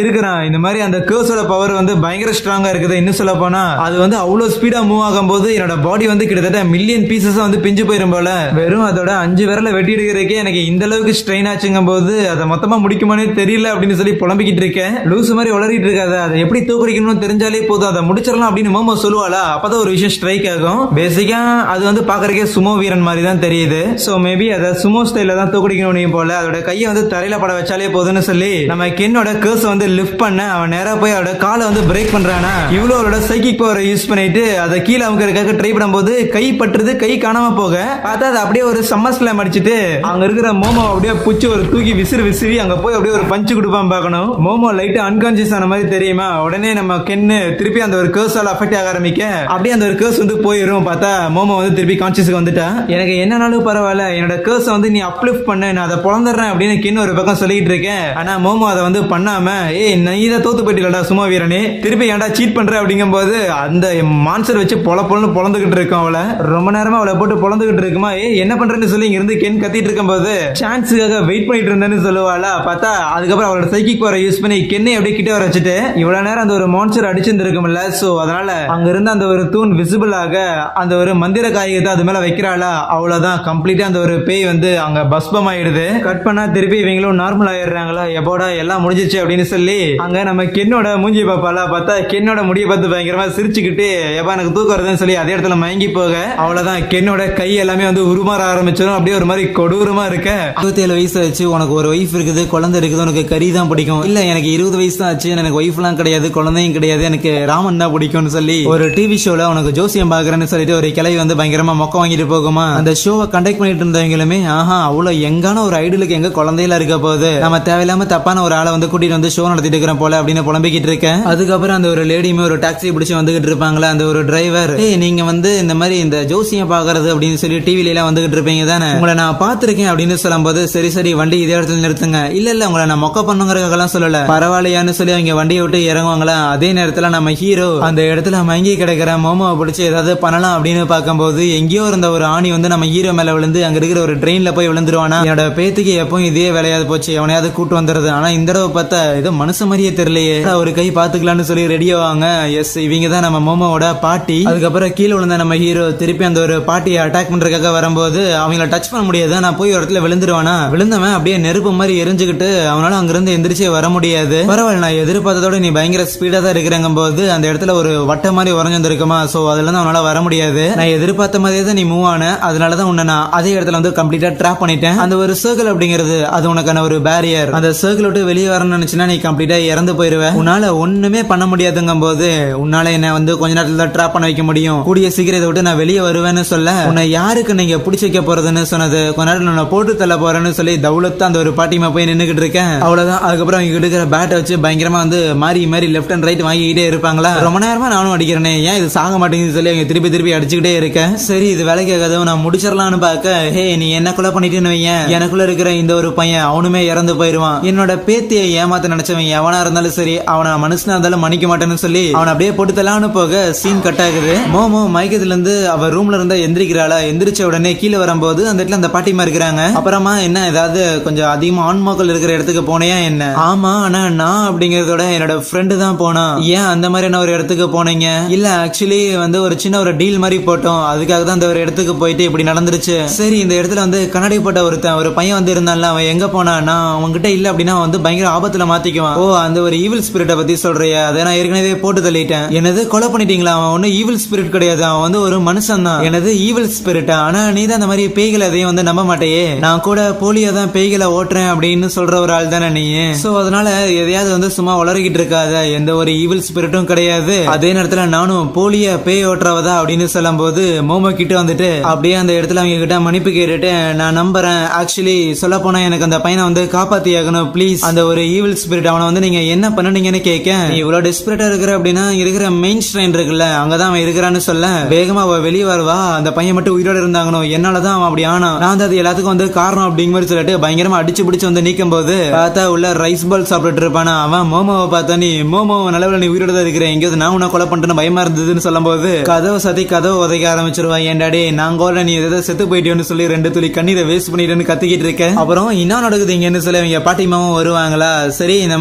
இருக்கிறான். இந்த மாதிரி அந்த கர்ஸோட பவர் வந்து பயங்கர ஸ்ட்ராங்கா இருக்குது. இன்னும் சொல்ல போனா அது வந்து அவ்வளவு ஸ்பீடா மூவ் ஆகும் போது என்னோட பாடி வந்து கிட்டத்தட்ட மில்லியன் பீசஸ் வந்து பிஞ்சு போயிரும் போல. வெறும் அதோட 5 விரல வெட்டி எடுக்கிறதுக்கே எனக்கு இந்த அளவுக்கு ஸ்ட்ரெயின் ஆச்சுங்கும் போது அதை மொத்தமா முடிக்குமானே தெரியல அப்படின்னு சொல்லி புலம்பிக்கிட்டு இருக்கேன். லூஸ் மாதிரி உளறிட்டு இருக்காத, அதை எப்படி தூக்கடிக்கணும்னு தெரிஞ்சாலே போதும், அதை முடிச்சிடலாம் அப்படின்னு மோமோ சொல்லுவாளா. அப்பதான் ஒரு விஷயம் ஸ்ட்ரைக் ஆகும். பேசிக்கா அது வந்து பாக்குறதுக்கே சுமோ வீரன் மாதிரி தான் தெரியுது. சோ மேபி அதை சுமோ ஸ்டைல தான் தூக்கடிக்கணும் போல. அதோட கையை வந்து தரையில பட வச்சாலே போதும்னு சொல்லி நம்ம கென்னோட கர்ஸ் வந்து லிஃப்ட் பண்ண அவன் நேரா போய் அவரோட காலை வந்து பிரேக் பண்றானா. இவ்வளவு அவரோட சைக்கிக் பவரை யூஸ் பண்ணிட்டு அதை கீழே அமுக்கிறதுக்காக ட்ரை பண்ணும்போது கை பட்டுறது, கை காணாம போக பார்த்தா அது அப்படியே ஒரு சம்மர் ஸ்லாம் அடிச்சுட்டு அங்க இருக்கிற மோமோ அப்படியே புச்சு ஒரு தூக்கி விசிறி அங்க போய் அப்படியே ஒரு பஞ்சு கொடுப்பான் பார்க்கணும். மோமோ லைட்டா அன்கான்சியஸ் ஆன மாதிரி தெரியுமா. உடனே நம்ம கென்னு திருப்பி அந்த ஒரு கர்ஸால அஃபெக்ட் ஆக ஆரம்பிக்க அப்படியே அந்த ஒரு கர்ஸ் வந்து போயிடும். பார்த்தா மோமோ வந்து திருப்பி கான்சியஸ்க்கு வந்துட்டா. எனக்கு என்னன்னாலும் பரவாயில்ல, என்னோட கர்ஸ் வந்து நீ அப்லிஃப்ட் பண்ண, நான் அதை பொழந்துடுறேன் அப்படின்னு கென்னு ஒரு பக்கம் சொல்லிட்டு இருக்கேன். ஆனா மோமோ அதை வந்து பண்ணாம ஏய் நீ தான் தோத்து போயிட்டா சும்மா வீரனே, திருப்பி ஏன்டா சீட் பண்ற அப்படிங்கும் போது அந்த மான்ஸ்டர் வச்சு பொழன்னு பொழந்துகிட்டு இருக்கும். அவளை ரொம்ப நேரமா அவளை போட்டு பொழந்துகிட்டு இருக்குமா. என்ன பண்றேன்னு சொல்லி இங்க இருந்து கென் கத்திட்டு இருக்கும் போது சான்ஸுக்காக வெயிட் பண்ணிட்டு இருந்தேன்னு சொல்லுவாளா. பார்த்தா அதுக்கப்புறம் அவளோட சைக்கிக் பவரை யூஸ் பண்ணி கென்னை அப்படியே கிட்ட வர வச்சுட்டு இவ்வளவு நேரம் அந்த ஒரு மான்ஸ்டர் அடிச்சிருந்திருக்கும்ல. சோ அதனால அங்க இருந்து அந்த ஒரு தூண் விசிபிள் ஆக அந்த ஒரு மந்திர காயத்தை அது மேல வைக்கிறாளா. அவ்வளவுதான் கம்ப்ளீட்டா அந்த ஒரு பேய் வந்து அங்க பஸ்பம் ஆயிடுது. கட் பண்ணா திருப்பி இவங்களும் நார்மல் ஆயிடுறாங்களா. எப்போடா எல்லாம் முடிஞ்சிச்சு அப்படின்னு சொல்லி அங்க நம்ம கென்னோட மூஞ்சி பாப்பாளா. பார்த்தா கென்னோட முடிய பார்த்து பயங்கரமா சிரிச்சுக்கிட்டு எப்ப எனக்கு தூக்கம் வருதுன்னு சொல்லி அதே இடத்துல மயங்கி போக அவ்வளவுதான் கென்னோட கை எல்லாமே வந்து உருமாற ஆரம்பிச்சிடும். அப்படியே ஒரு மாதிரி கொடூரமா இருக்க. 27 வயசு ஆச்சு, உனக்கு ஒரு ஒய்ஃப் இருக்குது, குழந்தை இருக்குது, உனக்கு கறி தான் பிடிக்கும். இல்ல எனக்கு 20 வயசு தான் ஆச்சு, எனக்கு ஒய்ஃப் எல்லாம் கிடையாது, குழந்தையும் கிடையாது, எனக்கு ராமன் தான் பிடிக்கும்னு சொல்லி ஒரு டிவி ஷோல உனக்கு ஜோசியம் பாக்குறேன்னு சொல்லிட்டு ஒரு கிளவி வந்து பயங்கரமா மொக்க வாங்கிட்டு போகுமா. அந்த ஷோவை கண்டக்ட் பண்ணிட்டு இருந்தவங்களுமே ஆஹா அவ்வளவு எங்கான ஒரு ஐடலுக்கு எங்க குழந்தையில இருக்க போது, நம்ம தேவையில்லாம தப்பான ஒரு ஆளை வந்து கூட்டிட்டு வந்து ஷோ நடத்திட்டு இருக்கிற போல அப்படின்னு புலம்பிக்கிட்டு இருக்கேன். அதுக்கப்புறம் அந்த ஒரு லேடியுமே ஒரு டாக்ஸி பிடிச்சி வந்துகிட்டு இருப்பாங்களா. அந்த ஒரு டிரைவர் நீங்க வந்து இந்த மாதிரி இந்த ஜோசியம் பாக்குறது அப்படின்னு சொல்லி டிவில எல்லாம் வந்துகிட்டு இருப்பீங்க தானே, உங்களை நான் பாத்திருக்கேன் அப்படின்னு சொல்லும் போது சரி வண்டி இதே இடத்துல நிறுத்துங்க. இல்ல உங்களை நான் மொக்க பண்ணுங்கிறதுக்கெல்லாம் சொல்லல, பரவாயில்லையான்னு சொல்லி அவங்க வண்டியை விட்டு இறங்குவாங்களா. அதே நேரத்துல நம்ம ஹீரோ அந்த இடத்துல மங்கி கிடைக்கிற மோமோவை பிடிச்சி ஏதாவது பண்ணலாம் அப்படின்னு பார்க்கும்போது எங்கேயோ இருந்த ஒரு ஆணி வந்து நம்ம ஹீரோ மேல விழுந்து அங்க இருக்கிற ஒரு ட்ரெயின்ல போய் விழுந்துருவானா. என்னோட பேத்துக்கு எப்பவும் இதே வேலையாவது போச்சு, அவனையாவது கூட்டு வந்துருது. ஆனா இந்த தடவை பார்த்தா ஏதோ மனுஷ மாதிரியே தெரியலையே. ஒரு கை பாத்துக்கலாம்னு சொல்லி ரெடியாவாங்க. எஸ் இவங்க தான் நம்ம மோமோவோட பாட்டி. அதுக்கப்புறம் கீழே விழுந்த நம்ம ஹீரோ திருப்பி அந்த ஒரு பாட்டியை அட்டாக் பண்றதுக்காக வரும்போது அவங்கள டச் பண்ண முடியாது. நான் போய் ஒரு இடத்துல விழுந்துருவானா. விழுந்தவன் அப்படியே நெருப்பு மாதிரி எரிஞ்சுக்கிட்டு அவனால அங்கிருந்து எந்திரிச்சே வர முடியாது. பரவாயில்ல, நான் எதிர்பார்த்ததோட நீ பயங்கர ஸ்பீடா தான் இருக்கிறங்க போது அந்த இடத்துல ஒரு வட்ட மாதிரி உறைஞ்சிருக்குமா. சோ அதுல இருந்து அவனால வர முடியாது. நான் எதிர்பார்த்த மாதிரியே தான் நீ மூவ் ஆன, அதனாலதான் உன்னை நான் அதே இடத்துல வந்து கம்ப்ளீட்டா ட்ராப் பண்ணிட்டேன். அந்த ஒரு சர்க்கிள் அப்படிங்கிறது அது உனக்கான ஒரு பேரியர். அந்த சர்க்கிள் விட்டு வெளியே வரணும்னு நினைச்சுன்னா நீ கம்ப்ளீட்டா இறந்து போயிருவேன். உன்னால ஒண்ணுமே பண்ண முடியாதுங்கும் போது உன்னால என்ன வந்து கொஞ்ச நேரத்துல தான் ட்ராப் பண்ண வைக்க முடியும். கூடிய சீக்கிரம் இதை விட்டு நான் வெளியே வருவேன்னு சொல்ல உன்னை யாருக்கு நீங்க பிடிச்சி வைக்க போறதுன்னு சொன்னது, கொஞ்ச நேரம் நான் போட்டு தள்ள போறேன்னு சொல்லி தவுலத்து அந்த ஒரு பாட்டிமா போய் நின்னுகிட்டு இருக்கேன். அவ்வளவுதான். அதுக்கப்புறம் அவங்க இருக்கிற பேட்டை வச்சு பயங்கரமா வந்து மாறி லெஃப்ட் அண்ட் ரைட் வாங்கிக்கிட்டே இருப்பாங்களா. ரொம்ப நேரமா நானும் அடிக்கிறேனே, ஏன் இது சாக மாட்டேங்குதுன்னு சொல்லி அவங்க திருப்பி அடிச்சுக்கிட்டே இருக்கேன். சரி இது வேலைக்கு ஆகாது, நான் முடிச்சிடலாம்னு பார்க்க ஹே நீ என்ன கொலை பண்ணிட்டுன்னு வையன், எனக்குள்ள இருக்கிற இந்த ஒரு பையன் அவனுமே இறந்து போயிருவான். என்னோட பேத்தியை ஏமாத்த நினைச்சவன் எவனா இருந்தாலும் சரி அவனை மனுஷனா இருந்தாலும் மன்னிக்க மாட்டேன்னு சொல்லி அவனை அப்படியே போட்டுத்தலான்னு போக சீன் கட் ஆகுது. மோமோ மயக்கத்துல இருந்து அவ ரூம்ல இருந்தா எந்திரிக்கிறாளா. எந்திரிச்ச உடனே கீழே வரும்போது அந்த இடத்துல அந்த பாட்டிமா இருக்கிறாங்க. அப்புறமா என்ன ஏதாவது கொஞ்சம் அதிகமா ஆன்மாக்கள் இருக்கிற இடத்துக்கு போனையா என்ன? ஆமா, ஆனா நான் அப்படிங்கறதோட என்னோட ஃப்ரெண்டு தான் போனா. ஏன் அந்த மாதிரி ஒரு இடத்துக்கு போனீங்க? இல்ல ஆக்சுவலி வந்து ஒரு சின்ன ஒரு டீல் மாதிரி போட்டோம், அதுக்காக தான் அந்த ஒரு இடத்துக்கு போயிட்டு இப்படி நடந்துருச்சு. சரி இந்த இடத்துல வந்து கண்ணாடி போட்ட ஒரு பையன் வந்து இருந்தான்ல, அவன் எங்க போனா? நான் அவன்கிட்ட இல்ல அப்படின்னா வந்து பயங்கர ஆபத்துல மாத்திக்குவான். ஓ அந்த ஒரு ஈவில் ஸ்பிரிட்டை பத்தி சொல்றியா? அதை நான் ஏற்கனவே போட்டு தள்ளிட்டேன். என்னது கொலை பண்ணிட்டீங்களா? அவன் ஒன்னும் ஈவில் ஸ்பிரிட் கிடையாது, அவன் வந்து ஒரு மனுஷன் தான். எனது ஈவில் ஸ்பிரிட்டா? ஆனா நீ தான் அந்த மாதிரி பேய்களை எதையும் வந்து நம்ப மாட்டேயே. நான் கூட போலியா தான் பேய்களை ஓட்டுறேன் அப்படின்னு சொல்ற ஒரு ஆள் தானே நீ. சோ அதனால எதையாவது வந்து சும்மா வளர்கிட்டு இருக்காத. எந்த ஒரு ஈவில் ஸ்பிரிட்டும் கிடையாது. அதே நேரத்துல நானும் போலியா பேய் ஓட்டுறவதா அப்படின்னு சொல்லும் போது மோமோ கிட்ட வந்துட்டு அப்படியே அந்த இடத்துல அவங்க கிட்ட மன்னிப்பு கேட்டுட்டு, நான் நம்புறேன், ஆக்சுவலி சொல்ல போனா எனக்கு அந்த பையனை வந்து காப்பாத்தி ஆகணும் ப்ளீஸ். அந்த ஒரு ஈவில் ஸ்பிரிட் அவனை வந்து நீங்க என்ன பண்ணுனீங்கன்னு கேட்க, நீ இவ்வளவு டெஸ்பரேட்டா இருக்கிற அப்படின்னா இருக்கிற மெயின் ஸ்ட்ரெயின் இருக்குல்ல அங்கதான் அவன் இருக்கிறான்னு சொல்ல, வேகமா அவ வெளியே வருவா. அந்த பையன் மட்டும் உயிரோட இருந்தாங்கனோ, என்னாலதான் அவன் அப்படி ஆனா, நான் தான் அது எல்லாத்துக்கும் வந்து காரணம் அப்படிங்கிற மாதிரி சொல்லிட்டு பயங்கரமா அடிச்சு பிடிச்சு வந்து நீக்கும் போது பார்த்தா உள்ள ரைஸ் பால் சாப்பிட்டு இருப்பானா. அவன் மோமோவை பார்த்தா, நீ மோமோ நல்லவள நீ உயிரோட தான் இருக்கிறேன், எங்கேயாவது நான் உன்னை கொலை பண்ணிட்டு பயமா இருந்ததுன்னு சொல்லும் போது கதவை சதி கதவை உதைக்க ஆரம்பிச்சிருவா. ஏன்டாடே நான் கோல நீ எதை செத்து போயிட்டேன்னு சொல்லி 2 துளி கண்ணீரை வேஸ்ட் பண்ணிட்டு கத்திக்கிட்டு இருக்கேன். அப்புறம் என்ன நடக்குது இங்கன்னு சொல்லி அவங்க பாட்டிமாவும் வருவாங்களா. சரி இந்த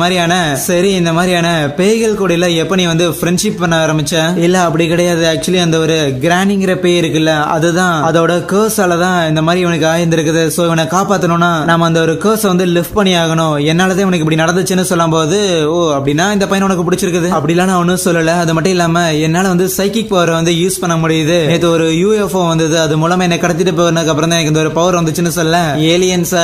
மாதிரியான பேய்கள் கூட இல்ல எப்ப நீ வந்து ஃப்ரெண்ட்ஷிப் பண்ண ஆரம்பிச்ச? இல்ல அப்படி கிடையாது, ஆக்சுவலி அந்த ஒரு கிரானிங்கிற பேய் இருக்குல்ல அதுதான், அதோட கர்ஸால தான் இந்த மாதிரி இவனுக்கு ஆயிருந்திருக்குது. சோ இவனை காப்பாத்தணும்னா நாம அந்த ஒரு கர்ஸை வந்து லிஃப்ட் பண்ணி ஆகணும், என்னாலதான் இவனுக்கு இப்படி நடந்துச்சுன்னு சொல்லும் போது, ஓ அப்படின்னா இந்த பையன் உனக்கு பிடிச்சிருக்குது அப்படிலாம் நான் ஒன்னும் சொல்லல. அது மட்டும் இல்லாம என்னால வந்து சைக்கிக் பவர் வந்து யூஸ் பண்ண முடியுது. நேற்று ஒரு UFO வந்தது, அது மூலமா என்ன கடத்திட்டு போனதுக்கு அப்புறம் தான் எனக்கு இந்த ஒரு பவர் வந்துச்சுன்னு சொல்ல, ஏலியன்ஸ்ல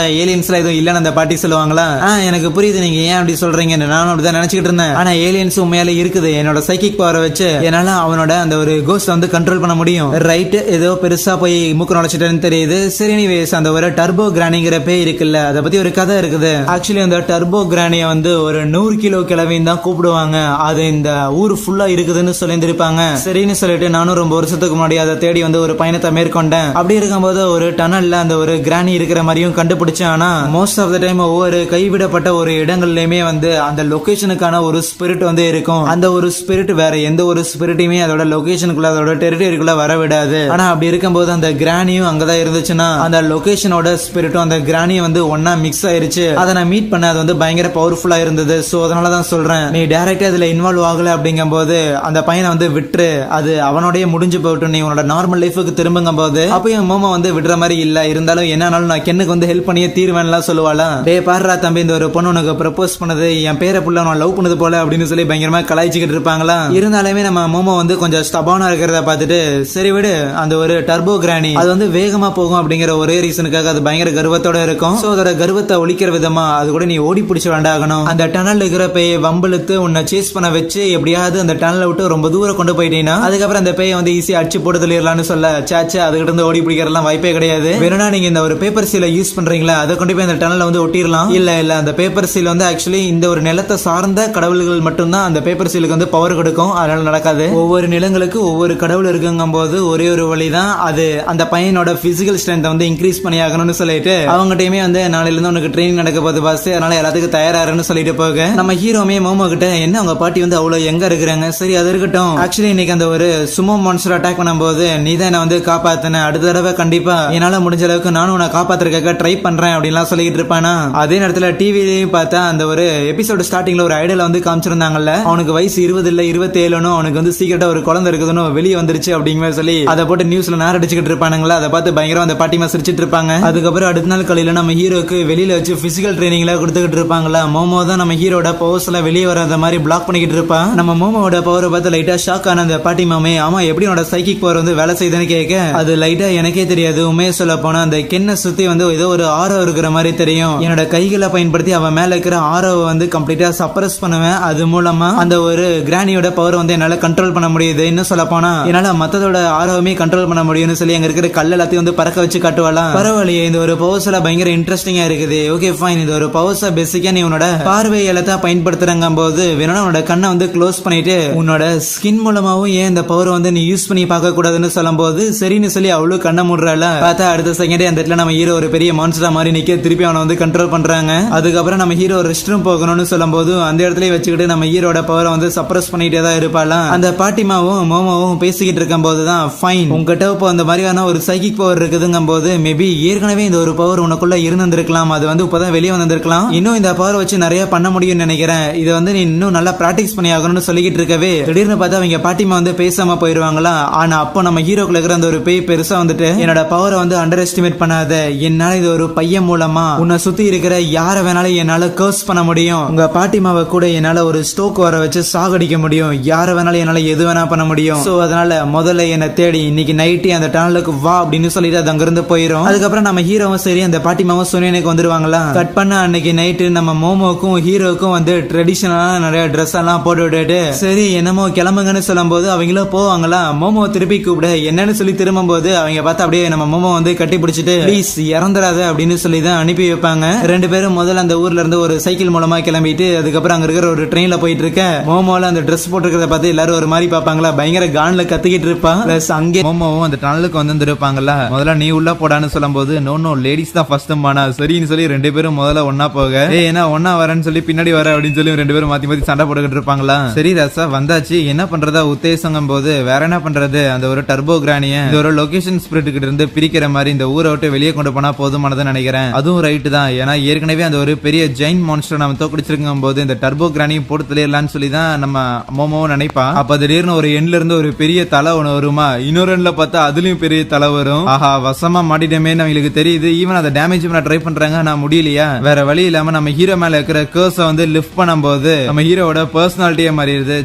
எதுவும் இல்லன்னு அந்த பாட்டி சொல்லுவாங்களா. எனக்கு புரியுது நீங்க ஏன் அப்படி சொல்றீங்க, நானும் அப்படிதான் நினைச்சுக்கிட்டு இருந்தேன். ஆனா ஏலியன்ஸ் உண்மையால இருக்குது. என்னோட சைக்கிக் பவரை வச்சு என்னால அவனோட அந்த ஒரு கோஸ்ட் வந்து கண்ட்ரோல் பண்ண முடியும். ரைட், ஏதோ பெருசா போய் மூக்கு நுழைச்சிட்டேன்னு தெரியுது. சரி எனிவேஸ், அந்த ஒரு டர்போ கிரானிங்கிற பேய் இருக்குல்ல அதை பத்தி ஒரு கதை இருக்குது. ஆக்சுவலி அந்த டர்போ கிரானிய வந்து ஒரு 100 கிலோ கிழவின்னு தான் கூப்பிடுவாங்க. அது இந்த ஊர் ஃபுல்லா இருக்குதுன்னு சொல்லியிருந்திருப்பாங்க. சரின்னு சொல்லிட்டு நானும் ரொம்ப வருஷத்துக்கு முன்னாடி அதை தேடி வந்து ஒரு பயணத்தை மேற்கொண்டேன். அப்படி இருக்கும்போது ஒரு டனல்ல அந்த ஒரு கிரானி இருக்கிற மாதிரியும் கண்டுபிடிச்சேன். ஆனா மோஸ்ட் ஆஃப் த டைம் ஒவ்வொரு கைவிடப்பட்ட ஒரு இடங்கள்லயுமே வந்து அந்த லொகேஷனுக்கான ஒரு ஸ்பிரிட் வந்து இருக்கும். அந்த ஒரு ஸ்பிரிட் வேற எந்த ஒரு ஸ்பிரிட்டையுமே அதோட லொகேஷனுக்குள்ள அதோட டெரிட்டரிக்குள்ள வர விடாது. ஆனா அப்படி இருக்கும்போது அந்த கிரானியும் அங்கதான் இருந்துச்சுன்னா அந்த லொகேஷனோட ஸ்பிரிட்டும் அந்த கிரானியும் வந்து ஒன்னா மிக்ஸ் ஆயிருச்சு. அதை நான் மீட் பண்ண அது வந்து பயங்கர பவர்ஃபுல்லா இருந்தது. சோ அதனாலதான் சொல்றேன், நீ டைரக்டா இதுல இன்வால்வ் ஆகல அப்படிங்கும் போது அந்த பையனை வந்து விட்டுரு, அது அவனோடய முடிஞ்சு போயிட்டு நீ உன்னோட நார்மல் லைஃபுக்கு திரும்புங்க போது அப்பயும் மோமோ வந்து விடுற மாதிரி இல்ல. இருந்தாலும் என்னாலும் நான் கென்னுக்கு வந்து ஹெல்ப் பண்ணியே தீர்வேன்லாம் சொல்லுவாளா. டே பாடுறா தம்பி, இந்த ஒரு பொண்ணு உனக்கு ப்ரப்போஸ் பண்ணது என் பேரை புள்ள நான் லவ் பண்ணது போல அப்படின்னு சொல்லி பயங்கரமா கலாய்ச்சிக்கிட்டு இருப்பாங்களா. இருந்தாலுமே நம்ம மோமோ வந்து கொஞ்சம் ஸ்டபானா இருக்கிறத பார்த்துட்டு சரி விடு, அந்த ஒரு டர்போ கிரானி அது வந்து வேகமா போகும் அப்படிங்கிற ஒரே ரீசனுக்காக அது பயங்கர கர்வத்தோட இருக்கும். சோ அதோட கர்வத்தை ஒழிக்கிற விதமா அது கூட நீ ஓடி பிடிச்சு வேண்டாகணும். அந்த டனல் இருக்கிற பேயை வம்பளுத்து உன்னை சேஸ் பண்ண வச்சு எப்படியாவது அந்த டனலை விட்டு ரொம்ப தூரம் கொண்டு போயிட்டீங்கன்னா அதுக்கப்புறம் அந்த பேயை வந்து ஈஸியா அடிச்சு போட்டு தள்ளிடலாம்னு சொல்ல, சாச்சா அதுகிட்ட இருந்து ஓடி பிடிக்கிறதுலாம் வாய்ப்பே கிடையாது. வேணும்னா நீங்க இந்த ஒரு பேப்பர் சீலை யூஸ் பண்றீங்களா அதை கொண்டு போய் அந்த டனல்ல வந்து ஒட்டிடலாம். இல்ல அந்த பேப்பர் சீல் வந்து ஆக்சுவலி இந்த ஒரு நிலத்தை சார்ந்த கடவுள்கள் மட்டும்தான் அந்த பேப்பர் சீலுக்கு வந்து பவர் கொடுக்கும். அதனால நடக்காது. ஒவ்வொரு நிலங்களுக்கு ஒவ்வொரு கடவுள் இருக்குங்கும் போது ஒரே ஒரு வழிதான், அது அந்த பையனோட பிசிக்கல் ஸ்ட்ரென்த் வந்து இன்க்ரீஸ் பண்ணி ஆகணும்னு சொல்லிட்டு அவங்ககிட்டயுமே வந்து நாளையில இருந்து உனக்கு ட்ரெயினிங் நடக்க போகுது பாஸ், அதனால எல்லாத்துக்கும் தயாராருன்னு சொல்லிட்டு போக நம்ம ஹீரோமே மோமோ கிட்ட, என்ன அவங்க பாட்டி வந்து அவ்வளவு எங்க இருக்கிறாங்க, சரி அது இருக்கட்டும், ஆக்சுவலி இன்னைக்கு அந்த ஒரு சுமோ மான்ஸ்டர் அட்டாக் பண்ணும்போது நீ தான் என்ன வந்து காப்பாத்தின, அடுத்த தடவை கண்டிப்பா என்னால முடிஞ்ச அளவுக்கு நானும் உன்னை காப்பாத்துறதுக்காக ட்ரை பண்றேன் அப்படின்லாம் சொல்லிட்டு இருப்பானா. அதே நேரத்துல டிவிலையும் பார்த்தா அந்த ஒரு எபிசோடு ஸ்டார்டிங்ல ஒரு ஐடியால வந்து காமிச்சிருந்தாங்கல்ல, அவனுக்கு வயசு 20 இல்ல 27 அவனுக்கு வந்து சீக்கிரட்டா ஒரு குழந்தை இருக்குதுன்னு வெளியே வந்துருச்சு அப்படிங்கிற சொல்லி அதை போட்டு நியூஸ்ல நேரம் அடிச்சுக்கிட்டு இருப்பானுங்களா. அதை பார்த்து பயங்கரம் அந்த பாட்டிமா சிரிச்சிட்டு இருப்பாங்க. அதுக்கப்புறம் அடுத்த நாள் காலையில நம்ம ஹீரோக்கு வெளியில வச்சு பிசிக்கல் ட்ரைனிங்ல கொடுத்துக்கிட்டு இருப்பாங்களா. மோமோ தான் நம்ம ஹீரோட பவர்ஸ் எல்லாம் வெளியே வராத மாதிரி பிளாக் பண்ணிக்கிட்டு இருப்பான். நம்ம மோமோட பவரை பார்த்து லைட்டா ஷாக் ஆன அந்த பாட்டிமாமே, ஆமா எப்படி உன்னோட சைக்கிக் பவர் வந்து வேலை செய்யுதுன்னு கேட்க, அது லைட்டா எனக்கே தெரியாது, உண்மையை சொல்ல போனா அந்த கென்னை சுத்தி வந்து ஏதோ ஒரு ஆரோ இருக்கிற மாதிரி தெரியும். என்னோட கைகளை பயன்படுத்தி அவன் மேல இருக்கிற ஆரோவை வந்து கம்ப்ளீட்டா சப்ரஸ் பண்ணுவேன். அது மூலமா அந்த ஒரு கிரானியோட பவர் வந்து என்னால கண்ட்ரோல் பண்ண முடியுது. இன்னும் சொல்ல போனா என்னால மத்ததோட ஆரோவுமே கண்ட்ரோல் பண்ண முடியும்னு சொல்லி அங்க இருக்கிற கல் எல்லாத்தையும் வந்து பறக்க வச்சு காட்டுவாளாம். பரவாயில்லையே, இந்த ஒரு பவர்ஸ்ல பயங்கர இன்ட்ரெஸ்டிங்கா இருக்குது. ஓகே ஃபைன், இந்த ஒரு பவர்ஸா பேசிக்கா நீ உன்னோட பார்வை எல்லாத்தையும் பயன்படுத்துறங்க போது வேணும்னா உன்னோட கண்ணை வந்து க்ளோஸ் பண்ணிட்டு உன்னோட ஸ்கின் மூலமாவும் ஏன் இந்த பவர் வந்து நீ யூஸ் பண்ணி பார்க்க கூடாதுன்னு சொல்லும் போது சரின்னு சொல்லி அவ்வளவு கண்ணை மூடுறாள். பார்த்தா அடுத்த செகண்டே அந்த இடத்துல நம்ம ஹீரோ ஒரு பெரிய மான்ஸ்டரா மாதிரி நிக்க திருப்பி அவனை வந்து கண்ட்ரோல் பண்றாங்க. அதுக்கப்புறம் நம்ம ஹீரோ ரெஸ்ட் ரூம் போகணும்னு சொல்லும் போது அந்த இடத்துல வச்சுக்கிட்டு நம்ம ஹீரோட பவரை வந்து சப்ரஸ் பண்ணிட்டே தான் இருப்பாளாம். அந்த பாட்டிமாவும் மோமோவும் பேசிக்கிட்டு இருக்கும் போதுதான், ஃபைன் உங்ககிட்ட இப்போ அந்த மாதிரியான ஒரு சைக்கிக் பவர் இருக்குதுங்கும் போது மேபி ஏற்கனவே இந்த ஒரு பவர் உனக்குள்ள இருந்திருக்கலாம், அது வந்து இப்பதான் வெளியே வந்திருக்கலாம், இன்னும் இந்த பவர் வச்சு நிறைய பண்ண முடியும்னு நினைக்கிறேன், இதை வந்து நீ இன்னும் நல்லா பிராக்டிஸ் பண்ணி ஆகணும்னு சொல்லிக்கிட்டு இருக்கவே திடீர்னு பார்த்தா அவங்க பாட்டிமா வந்து பேசாம போயிருவாங்களா. ஆனா அப்போ நம்ம ஹீரோக்குள்ள இருக்கிற அந்த ஒரு பேய் பெருசா வந்துட்டு, என்னோட பவரை வந்து அண்டர் எஸ்டிமேட் பண்ணாத, என்னால இது ஒரு பையன் மூலமா உன்னை சுத்தி இருக்கிற யார வேணாலும் என்னால கர்ஸ் பண்ண முடியும், உங்க பாட்டிமாவை கூட என்னால ஒரு ஸ்டோக் வர வச்சு சாகடிக்க முடியும், யார வேணாலும் என்னால எது வேணா பண்ண முடியும். சோ அதனால அதனால முதல்ல என்ன தேடி இன்னைக்கு நைட்டு அந்த டனலுக்கு வா அப்படின்னு சொல்லிட்டு அது அங்கிருந்து போயிடும். அதுக்கப்புறம் நம்ம ஹீரோவும் சரி அந்த பாட்டிமாவும் சுனியனுக்கு வந்துருவாங்களா. கட் பண்ண அன்னைக்கு நைட்டு நம்ம மோமோக்கும் ஹீரோக்கும் வந்து ட்ரெடிஷனலான நிறைய ட்ரெஸ் எல்லாம் போட்டு விட்டுட்டு சரி என்னமோ கிளம்புங்கன்னு சொல்லும் போது அவங்களும் போவாங்களா. மோமோ திருப்பி கூப்பிட என்னன்னு சொல்லி திரும்பும் போது அவங்க பார்த்தா அப்படியே நம்ம மோமோ வந்து கட்டி பிடிச்சிட்டு ப்ளீஸ் இறந்துடாத அப்படின்னு சொல்லி தான் அனுப்பி வைப்பாங்க. ரெண்டு பேரும் முதல்ல அந்த ஊர்ல இருந்து ஒரு சைக்கிள் மூலமா கிளம்பிட்டு அதுக்கப்புறம் அங்க இருக்கிற ஒரு ட்ரெயின்ல போயிட்டு இருக்க மோமோல அந்த ட்ரெஸ் போட்டுக்கிறத பார்த்து எல்லாரும் ஒரு மாதிரி பாப்பாங்களா. பயங்கர கான்ல கத்திக்கிட்டு இருப்பா. பிளஸ் அங்கே மோமோவும் அந்த டனலுக்கு வந்து இருப்பாங்களா. முதல்ல நீ உள்ள போடான்னு சொல்லும் போது நோ லேடிஸ் தான் ஃபர்ஸ்ட் மானா சரின்னு சொல்லி ரெண்டு பேரும் முதல்ல ஒன்னா போக ஏன்னா ஒன்னா வரேன்னு சொல்லி பின்னாடி வர அப்படின்னு சொல்லி ரெண்டு பேரும் மாத்தி மாத்தி சண்டை போட்டுக்கிட்டு இருப்பாங்களா. சரி ரசா வந்தாச்சு என்ன பண்றதா உத்தேசங்கும் போது வேற என்ன பண்றது அந்த ஒரு டர்போ கிரானிய இந்த ஒரு லொகேஷன் ஸ்பிரிட் கிட்ட இருந்து பிரிக்கிற மாதிரி இந்த ஊரை விட்டு வெளியே கொண்டு போனா போதுமானது நினைக்கிறேன். அதுவும் ரைட்டு தான். ஏன்னா ஏற்கனவே அந்த ஒரு பெரிய ஜெயின் மான்ஸ்டர் நம்ம தோக்கடிச்சிருக்கும் போது இந்த டர்போ கிரானியும் போட்டு தெளியலான்னு சொல்லி தான் நம்ம மோமோவும் நினைப்பா. அப்ப திடீர்னு ஒரு எண்ட்ல இருந்து ஒரு பெரிய தலை ஒண்ணு வருமா. இன்னொரு எண்ட்ல பார்த்தா அதுலயும் பெரிய தலை வரும். ஆஹா வசமா மாட்டிட்டமே அவங்களுக்கு தெரியுது. ஈவன் அதை டேமேஜ் பண்ண ட்ரை பண்றாங்க. நான் முடியலையா வேற வழி இல்லாம நம்ம ஹீரோ மேல இருக்கிற கர்ஸ வந்து லிஃப்ட் பண்ணும்போது நம்ம ஹீரோவோட பர்சனாலிட்டியே மாறிடுது.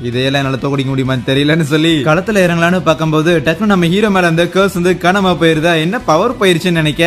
இதையெல்லாம் என்னால தோக்கடிக்க முடியுமான்னு தெரியலன்னு சொல்லி களத்துல இறங்கலான்னு பார்க்கும்போது டக்குனு நம்ம ஹீரோ மேல அந்த கர்ஸ் வந்து காணாம போயிருதா. என்ன பவர் போயிருச்சுன்னு நினைக்க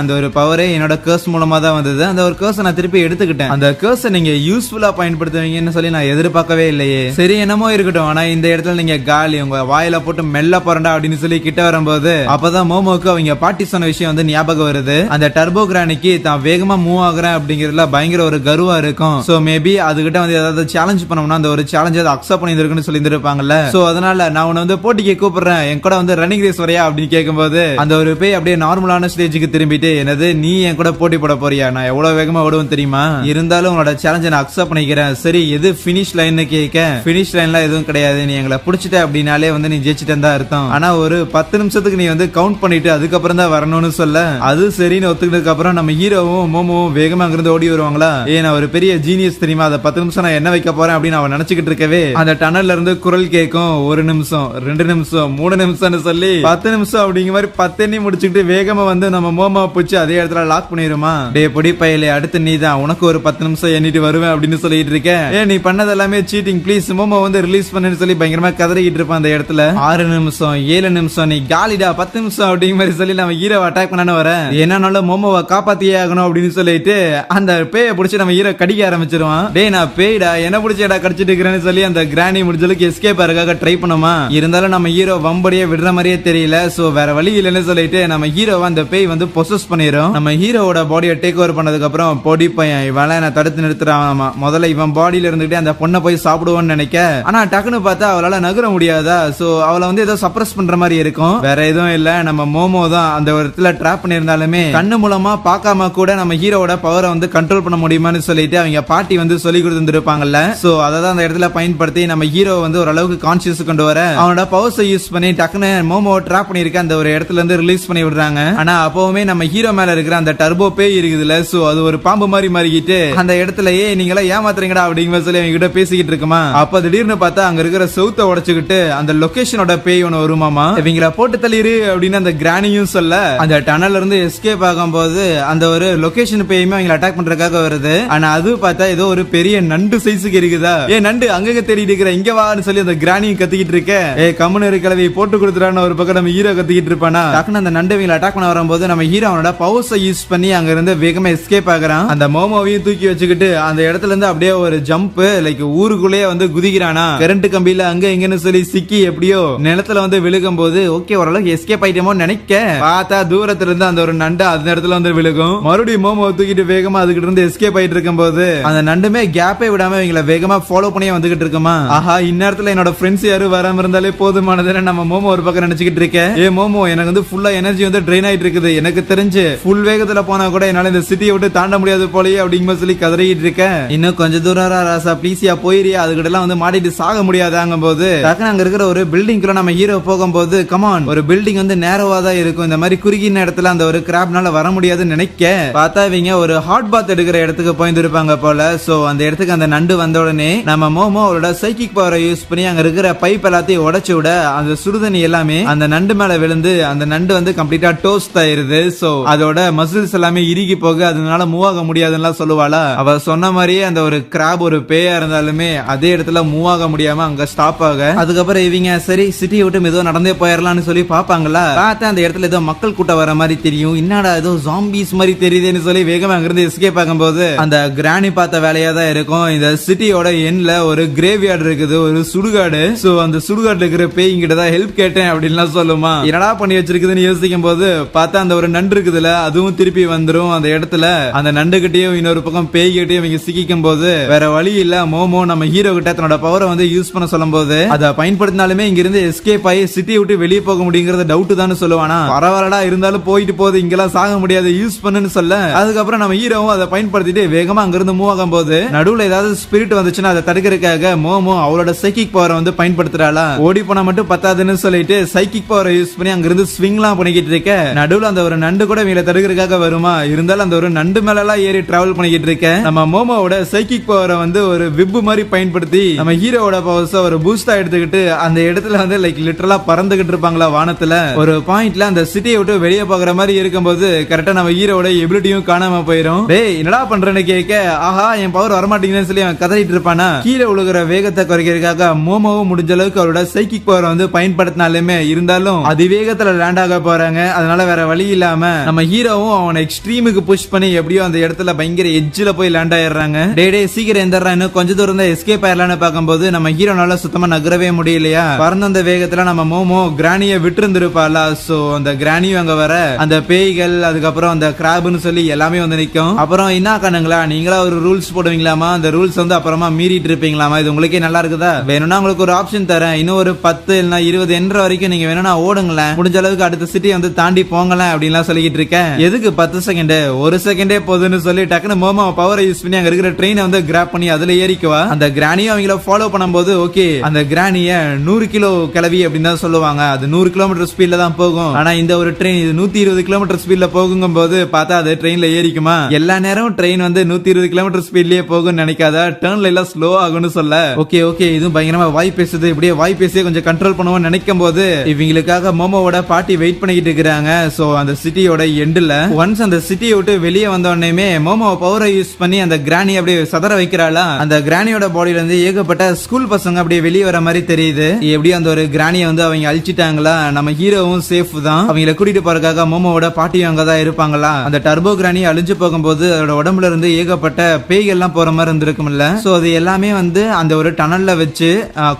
அந்த ஒரு பவரே என்னோட கர்ஸ் மூலமா தான் வந்தது. அந்த ஒரு கர்ஸ் நான் திருப்பி எடுத்துக்கிட்டேன். அந்த கர்ஸ் நீங்க யூஸ்ஃபுல்லா பயன்படுத்துவீங்கன்னு சொல்லி நான் எதிர்பார்க்கவே இல்லையே. சரி என்னமோ இருக்கட்டும். ஆனா இந்த இடத்துல நீங்க காலி உங்க வாயில போட்டு மெல்ல போறண்டா அப்படின்னு சொல்லி கிட்ட வரும்போது அப்பதான் மோமோக்கு அவங்க பாட்டி சொன்ன விஷயம் வந்து ஞாபகம் வருது. அந்த டர்போ கிரானிக்கு தான் வேகமா மூவ் ஆகுறேன் அப்படிங்கறதுல பயங்கர ஒரு கருவா இருக்கும். சோ மேபி அதுகிட்ட வந்து ஏதாவது சேலஞ்ச் பண்ணோம்னா அந்த ஒரு சேலஞ்ச் அதை அக்செப்ட் பண்ணிருக்குன்னு சொல்லி இருப்பாங்கல்ல. சோ அதனால நான் உன்னை வந்து போட்டிக்கு கூப்பிடுறேன் என் கூட வந்து ரன்னிங் ரேஸ் வரையா அப்படின்னு கேட்கும்போது அந்த ஒரு பேய் அப்படியே நார்மலான ஸ்டேஜுக்கு திரும்பிட்டு என்னது நீ என் கூட போட்டி போட போறியா நான் எவ்வளவு வேகமா ஓடுவேன் தெரியுமா. இருந்தாலும் உன்னோட சேலஞ்சை நான் அக்செப்ட் பண்ணிக்கிறேன். சரி எது பினிஷ் லைன் கேட்க பினிஷ் லைன்ல எதுவும் கிடையாது. நீ எங்களை பிடிச்சிட்ட அப்படின்னாலே வந்து நீ ஜெயிச்சிட்டேன் தான் அர்த்தம். ஆனா ஒரு 10 நிமிஷத்துக்கு நீ வந்து கவுண்ட் பண்ணிட்டு அதுக்கப்புறம் தான் வரணும்னு சொல்ல அது சரின்னு ஒத்துக்கிட்டதுக்கு அப்புறம் நம்ம ஹீரோவும் மோமோவும் வேகமா அங்கிருந்து ஓடி வருவாங்களா. நான் ஒரு பெரிய ஜீனியஸ் தெரியுமா. அதை 10 நிமிஷம் நான் என்ன வைக்க போறேன் அப்படின்னு அவன் நினைச்சுக்கிட்டு இருக்கவே அந்த டனல்ல இருந்து குரல் கேட்கும். 1 நிமிஷம் 2 நிமிஷம் 3 நிமிஷம்னு சொல்லி 10 நிமிஷம் அப்படிங்கிற மாதிரி 10 எண்ணி முடிச்சுக்கிட்டு வேகமா வந்து நம்ம மோமா பிடிச்சி அதே இடத்துல லாக் பண்ணிருமா. டே பொடி பையலே அடுத்து நீ தான் உனக்கு ஒரு 10 நிமிஷம் எண்ணிட்டு வருவேன் அப்படின்னு சொல்லிட்டு இருக்கேன். நீ பண்ணது எல்லாமே சீட்டிங் ப்ளீஸ் மோமா வந்து ரிலீஸ் பண்ணுன்னு சொல்லி பயங்கரமா கதறிக்கிட்டு இருப்பான் அந்த இடத்துல. 6 நிமிஷம் 7 நிமிஷம் நீ காலிடா 10 நிமிஷம் அப்படிங்கிற மாதிரி சொல்லி நம்ம ஹீரோ அட்டாக் பண்ணானு வர என்னன்னாலும் மோமோவை காப்பாத்தியே ஆகணும் அப்படின்னு சொல்லிட்டு அந்த பேயை பிடிச்சி நம்ம ஹீரோ கடிக்க ஆரம்பிச்சிருவான். டே நான் பேய்டா என்ன பிடிச்சடா கடிச்சிட்டு இருக்கிறேன்னு சொல்லி அந்த கிரானி முடிஞ்சளவுக்கு எஸ்கேப் ஆகிறதுக்காக ட்ரை பண்ணுமா. இருந்தாலும் நம்ம ஹீரோ வம்படியே விடுற மாதிரியே தெரியல. சோ வேற வழி இல்லைன்னு சொல்லிட்டு நம்ம ஹீரோவை அந்த பேய் வந்து பொசஸ் பண்ணிரும். நம்ம ஹீரோவோட பாடியை டேக் ஓவர் பண்ணதுக்கு அப்புறம் பொடி பையன் இவன் என்ன தடுத்து நிறுத்துறான். முதல்ல இவன் பாடியில இருந்துட்டு அந்த பொண்ணை போய் சாப்பிடுவோன்னு நினைக்க ஆனா டக்குன்னு பார்த்தா அவளால நகர முடியாதா. சோ அவளை வந்து ஏதோ சப்ரஸ் பண்ற மாதிரி இருக்கும். வேற எதுவும் இல்ல நம்ம மோமோ தான் அந்த இடத்துல ட்ராப் பண்ணிருந்தாலுமே கண்ணு மூலமா பார்க்காம கூட நம்ம ஹீரோவோட பவரை வந்து கண்ட்ரோல் பண்ண முடியுமான்னு சொல்லிட்டு அவங்க பாட்டி வந்து சொல்லி கொடுத்துருப்பாங்கல்ல. சோ அதான் அந்த இடத்துல பயன்படுத்தி நம்ம ஹீரோ வந்து ஓரளவுக்கு கான்சியஸ் கொண்டு வர அவனோட பவர்ஸை யூஸ் பண்ணி டக்குன்னு மோமோ ட்ராப் பண்ணிருக்க அந்த ஒரு இடத்துல இருந்து ரிலீஸ் பண்ணி விடுறாங்க. ஆனா அப்பவுமே நம்ம ஹீரோ மேல இருக்கிற அந்த டர்போ பேய் இருக்குதுல. சோ அது ஒரு பாம்பு மாதிரி மாறிக்கிட்டு அந்த இடத்துலயே நீங்களா ஏமாத்துறீங்கடா அப்படிங்கிற சொல்லி அவங்க கிட்ட பேசிக்கிட்டு இருக்குமா. அப்ப திடீர்னு பார்த்தா அங்க இருக்கிற செவுத்த உடைச்சுக்கிட்டு அந்த லொகேஷனோட பேய் ஒன்னு வருமாமா. இவங்கள போட்டு தள்ளிரு அப்படின்னு அந்த கிரானியும் சொல்ல அந்த டனல்ல இருந்து எஸ்கேப் ஆகும்போது அந்த ஒரு லொகேஷன் பேயுமே அவங்க அட்டாக் பண்றதுக்காக வருது. ஆனா அது பார்த்தா ஏதோ ஒரு பெரிய நண்டு சைஸுக்கு இருக்குதா. நண்டு அங்க தேடிட்டு இருக்கிற இங்க வான்னு சொல்லி அந்த கிரானியும் கத்திக்கிட்டு இருக்க கம்முனு கிளவி போட்டு கொடுத்துறான்னு ஒரு பக்கம் நம்ம ஹீரோ கத்திக்கிட்டு இருப்பானா. டக்குனு அந்த நண்டு இவங்களை அட்டாக் பண்ண வரும்போது நம்ம ஹீரோ அவனோட பவர்ஸை யூஸ் பண்ணி அங்க இருந்து வேகமா எஸ்கேப் ஆகுறான். அந்த மோமோவையும் தூக்கி வச்சுக்கிட்டு அந்த இடத்துல இருந்து அப்படியே ஒரு ஜம்ப் லைக் ஊருக்குள்ளேயே வந்து குதிக்கிறானா. கரண்ட் கம்பியில அங்க இங்கன்னு சொல்லி சிக்கி எப்படியோ நிலத்துல வந்து விழுகும் போது ஓகே ஓரளவுக்கு எஸ்கேப் ஆயிட்டமோ நினைக்க பார்த்தா தூரத்துல இருந்து அந்த ஒரு நண்டு அந்த இடத்துல வந்து விழுகும். மறுபடியும் மோமோ தூக்கிட்டு வேகமா அதுகிட்ட இருந்து எஸ்கேப் ஆயிட்டு இருக்கும் போது அந்த நண்டுமே கேப்பே விடாம இவங்களை வேகமா ஃபாலோ பண்ணியே வந்துகிட்டு இருக்குமா. ஆஹா இந்நேரத்துல என்னோட ஃப்ரெண்ட்ஸ் யாரும் வராம இருந்தாலே போதுமானதுன்னு நம்ம மோமோ ஒரு பக்கம் நினைச்சுக்கிட்டு இருக்கேன். மோமோ எனக்கு வந்து ஃபுல்லா எனர்ஜி வந்து ட்ரெயின் ஆயிட்டு இருக்குது. எனக்கு தெரிஞ்சு ஃபுல் வேகத்துல போனா கூட என்னால இந்த சிட்டியை விட்டு தாண்ட முடியாது போலயே அப்படிங்கிற சொல்லி கதறிட்டு இருக்கேன். இன்னும் கொஞ்சம் தூரம் ராசா ப்ளீஸியா போயிரியா அதுகிட்ட எல்லாம் வந்து மாட்டிட்டு சாக முடியாதாங்கும் போது டக்குனு அங்க இருக்கிற ஒரு பில்டிங்குள்ள நம்ம ஹீரோ போகும்போது கமான் ஒரு பில்டிங் வந்து நேரோவா தான் இருக்கும். இந்த மாதிரி குறுகின இடத்துல அந்த ஒரு கிராப்னால வர முடியாதுன்னு நினைக்க பார்த்தா இவங்க ஒரு ஹாட் பாத் எடுக்கிற இடத்துக்கு போயிருப்பாங்க போல. சோ அந்த இடத்துக்கு அந்த நண்டு வந்த உடனே நம்ம மோமோ அவரோட சைக்கிக் பவரை யூஸ் பண்ணி அங்க இருக்கிற பைப் எல்லாத்தையும் உடைச்சு விட அந்த சுடுதண்ணி எல்லாமே அந்த நண்டு மேல விழுந்து அந்த நண்டு வந்து கம்ப்ளீட்டா டோஸ்ட் ஆயிருது. சோ அதோட மசில்ஸ் எல்லாமே இறுகி போக அதனால மூவ் ஆக முடியாதுன்னு சொல்லுவாளா. அவ சொன்ன மாதிரியே அந்த ஒரு கிராப் ஒரு பேயா இருந்தாலுமே அதே இடத்துல மூவ் ஆக முடியாம அங்க ஸ்டாப் ஆக அதுக்கப்புறம் இவங்க சரி சிட்டியை விட்டு மெதுவா நடந்தே போயிடலாம்னு சொல்லி பாப்பாங்களா பார்த்தா அந்த இடத்துல ஏதோ மக்கள் கூட்டம் வர மாதிரி தெரியும். என்னடா ஏதோ ஜாம்பிஸ் மாதிரி தெரியுதுன்னு சொல்லி வேகமா அங்கிருந்து எஸ்கேப் ஆகும்போது அந்த கிராணி பார்த்த வேலையா தான் இருக்கும். இந்த சிட்டியோட எண்ட்ல ஒரு கிரேவ்யார்டு இருக்குது, ஒரு சுடுகாடு. சோ அந்த சுடுகாடுல இருக்கிற பேய்கிட்ட தான் ஹெல்ப் கேட்டேன் அப்படின்லாம் சொல்லுமா. என்னடா பண்ணி வச்சிருக்குதுன்னு யோசிக்கும் போது பார்த்தா அந்த ஒரு நண்டு இருக்குதுல அதுவும் திருப்பி வந்துரும் அந்த இடத்துல. அந்த நண்டு கிட்டயும் இன்னொரு பக்கம் பேய் கிட்டயும் இவங்க சிக்கிக்கும் போது வேற வழி இல்ல மோமோ நம்ம ஹீரோ கிட்ட தன்னோட பவரை வந்து யூஸ் பண்ண சொல்லும் போது அதை பயன்படுத்தினாலுமே இங்க இருந்து எஸ்கேப் ஆகி சிட்டியை விட்டு வெளியே போக முடியுங்கிறது டவுட் தான் சொல்லுவானா. பரவாயில்லடா இருந்தாலும் போயிட்டு போகுது இங்கெல்லாம் சாக முடியாது யூஸ் பண்ணுன்னு சொல்ல அதுக்கப்புறம் நம்ம ஹீரோவும் அதை பயன்படுத்திட்டு வேகமா அங்கிருந்து மூவ் ஆகும் போது நடுவுல ஏதாவது ஸ்பிரிட் வந்துச்சுன்னா அதை தடுக்கிறதுக்காக மோமோ அவளோட சைக்கிக் பவரை வந்து பயன்படுத்துறாளா. ஓடி போனா மட்டும் பத்தாதுன்னு சொல்லிட்டு சைக்கிக் பவரை யூஸ் பண்ணி அங்கிருந்து ஸ்விங்லாம் பண்ணிக்கிட்டு இருக்க நடுவுல அந்த ஒரு நண்டு கூட இவங்களை தடுக்கிறதுக்காக வருமா. இருந்தாலும் அந்த ஒரு நண்டு மேல எல்லாம் ஏறி டிராவல் பண்ணிக்கிட்டு இருக்க நம்ம மோமோவோட சைக்கிக் பவரை வந்து ஒரு விப்பு மாதிரி பயன்படுத்தி நம்ம ஹீரோவோட பவர்ஸ் ஒரு பூஸ்டா எடுத்துக்கிட்டு அந்த இடத்துல வந்து லைக் லிட்டரலா பறந்துகிட்டு இருப்பாங்களா வானத்துல. ஒரு பாயிண்ட்ல அந்த சிட்டியை விட்டு வெளியே போகிற மாதிரி இருக்கும்போது கரெக்டா நம்ம ஹீரோட எபிலிட்டியும் காணாம போயிரும். டேய் என்னடா பண்றேன்னு கேட்க ஆஹா என் பவர் வரமாட்டேங்குதுன்னு சொல்லி அவன் கதறிட்டு இருப்பானா. கீழே உழுகிற வேகத்தை குறைக்கிறதுக்காக மோமோவும் முடிஞ்ச அளவுக்கு அவரோட சைக்கிக் பவர் வந்து பயன்படுத்தினாலுமே இருந்தாலும் அதிவேகத்துல லேண்ட் ஆக போறாங்க. அதனால வேற வழி இல்லாம நம்ம ஹீரோவும் அவனை எக்ஸ்ட்ரீமுக்கு புஷ் பண்ணி எப்படியோ அந்த இடத்துல பயங்கர எட்ஜ்ல போய் லேண்ட் ஆயிடுறாங்க. டே சீக்கிரம் எந்திரான்னு கொஞ்ச தூரம் தான் எஸ்கேப் ஆயிடலான்னு பார்க்கும்போது நம்ம ஹீரோனால சுத்தமா நகரவே முடியலையா. பறந்த அந்த வேகத்துல நம்ம மோமோ கிராணிய விட்டு இருந்திருப்பாளா. சோ அந்த கிராணியும் அங்க வர அந்த பேய்கள் அதுக்கப்புறம் அந்த கிராப்னு சொல்லி எல்லாமே வந்து நிக்கும். அப்புறம் என்ன கண்ணுங்களா நீங்களா ஒரு ரூல்ஸ் போடுவீங்களாமா, அந்த ரூல்ஸ் வந்து அப்புறமா மீறிட்டு இருப்பீங்களாமா, இது உங்களுக்கே நல்லா இருக்குதா, வேணும்னா உங்களுக்கு ஒரு ஆப்ஷன் தரேன், இன்னும் ஒரு 10 இல்ல 20 என்ற வரைக்கும் நீங்க வேணும்னா ஓடுங்களேன், முடிஞ்ச அளவுக்கு அடுத்த சிட்டி வந்து தாண்டி போங்களேன் அப்படின்லாம் சொல்லிட்டு இருக்கேன். எதுக்கு 10 செகண்ட், ஒரு செகண்டே போதுன்னு சொல்லி டக்குனு மோமோ பவரை யூஸ் பண்ணி அங்க இருக்கிற ட்ரெயினை வந்து கிராப் பண்ணி அதுல ஏறிக்குவா. அந்த கிராணியும் அவங்கள ஃபாலோ பண்ணும்போது ஓகே அந்த கிராணிய 100 கிலோ கிளவி அப்படின்னு தான் சொல்லுவாங்க, அது 100 கிலோமீட்டர் ஸ்பீட்ல தான் போகும். ஆனா இந்த ஒரு ட்ரெயின் இது 120 கிலோமீட்டர் ஸ்பீட்ல போகும் போது பார்த்தா அது ட்ரெயின்ல ஏறிக்குமா. எல்லா நேரம் ட்ரெயின் வந்து 120 கிலோமீட்டர் ஸ்பீட்லயே போகும் நினைக்காத, டர்ன்ல எல்லாம் ஸ்லோ ஆகும்னு சொல்ல ஓகே ஓகே இதுவும் பயங்கரமா வாய் பேசுது, இப்படியே வாய் பேசியே கொஞ்சம் கண்ட்ரோல் பண்ணுவோம் நினைக்கும் போது இவங்களுக்காக மோமோவோட பாட்டி வெயிட் பண்ணிக்கிட்டு இருக்காங்க. சோ அந்த சிட்டியோட எண்ட்ல ஒன்ஸ் அந்த சிட்டியை விட்டு வெளியே வந்த உடனே மோமோ பவரை யூஸ் பண்ணி அந்த கிராணி அப்படியே சதற வைக்கிறாளா. அந்த கிராணியோட பாடியில இருந்து ஏகப்பட்ட ஸ்கூல் பசங்க அப்படியே வெளியே வர மாதிரி தெரியுது. எப்படியும் அந்த ஒரு கிராணியை வந்து அவங்க அழிச்சிட்டாங்களா. நம்ம ஹீரோவும் சேஃப் தான், அவங்கள கூட்டிட்டு போறதுக்காக மோமோவோட பாட்டியும் அங்கதான் இருப்பாங்களா. அந்த டர்போ கிராணி அழிஞ்சு போகும்போது அதோட உடம்புல இருந்து ஏகப்பட்ட பேய்கள் எல்லாம் போற மாதிரி இருந்திருக்கும்ல. சோ அது எல்லாமே வந்து அந்த ஒரு டனல்ல வச்சு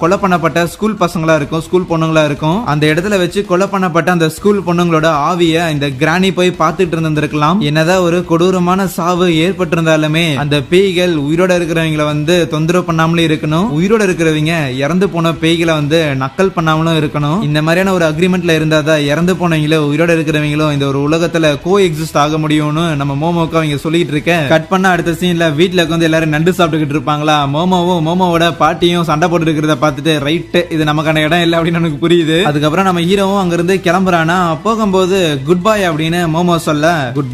கொலை பண்ணப்பட்ட ஸ்கூல் பசங்களா இருக்கும், ஸ்கூல் பொண்ணுங்களா இருக்கும். அந்த இடத்துல வச்சு கொலை பண்ணப்பட்ட அந்த ஸ்கூல் பொண்ணுங்களோட ஆவிய இந்த கிராணி போய் பார்த்துட்டு இருந்திருக்கலாம். என்னதான் ஒரு கொடூரமான சாவு ஏற்பட்டிருந்தாலுமே அந்த பேய்கள் உயிரோட இருக்கிறவங்களை வந்து தொந்தரவு பண்ணாமலே இருக்கணும், உயிரோட இருக்கிறவங்க இறந்து போன பேய்களை வந்து நக்கல் பண்ணாமலும் இருக்கணும். இந்த மாதிரியான ஒரு அக்ரிமெண்ட்ல இருந்தாதான் இறந்து போனவங்களோ உயிரோட இருக்கிறவங்களும் இந்த ஒரு உலகத்துல கோ எக்ஸிஸ்ட் ஆக முடியும்னு நம்ம மோமோக்கு அவங்க சொல்லிட்டு இருக்க. கட் பண்ண அடுத்த சீன்ல வீட்டுல வந்து எல்லாரும் நண்டு சாப்பிட்டுக்கிட்டு இருப்பாங்களா. மோமோவும் மோமோவோட பாட்டியும் சண்டை போட்டு இருக்கிறத பார்த்துட்டு ரைட் இது நமக்கான இடம் இல்லை அப்படின்னு எனக்கு புரியுது. அதுக்கப்புறம் நம்ம ஹீரோவும் அங்க இருந்து கிளம்புறானா. போகும்போது குட் பை அப்படின்னு மோமோ சொல்ல குட்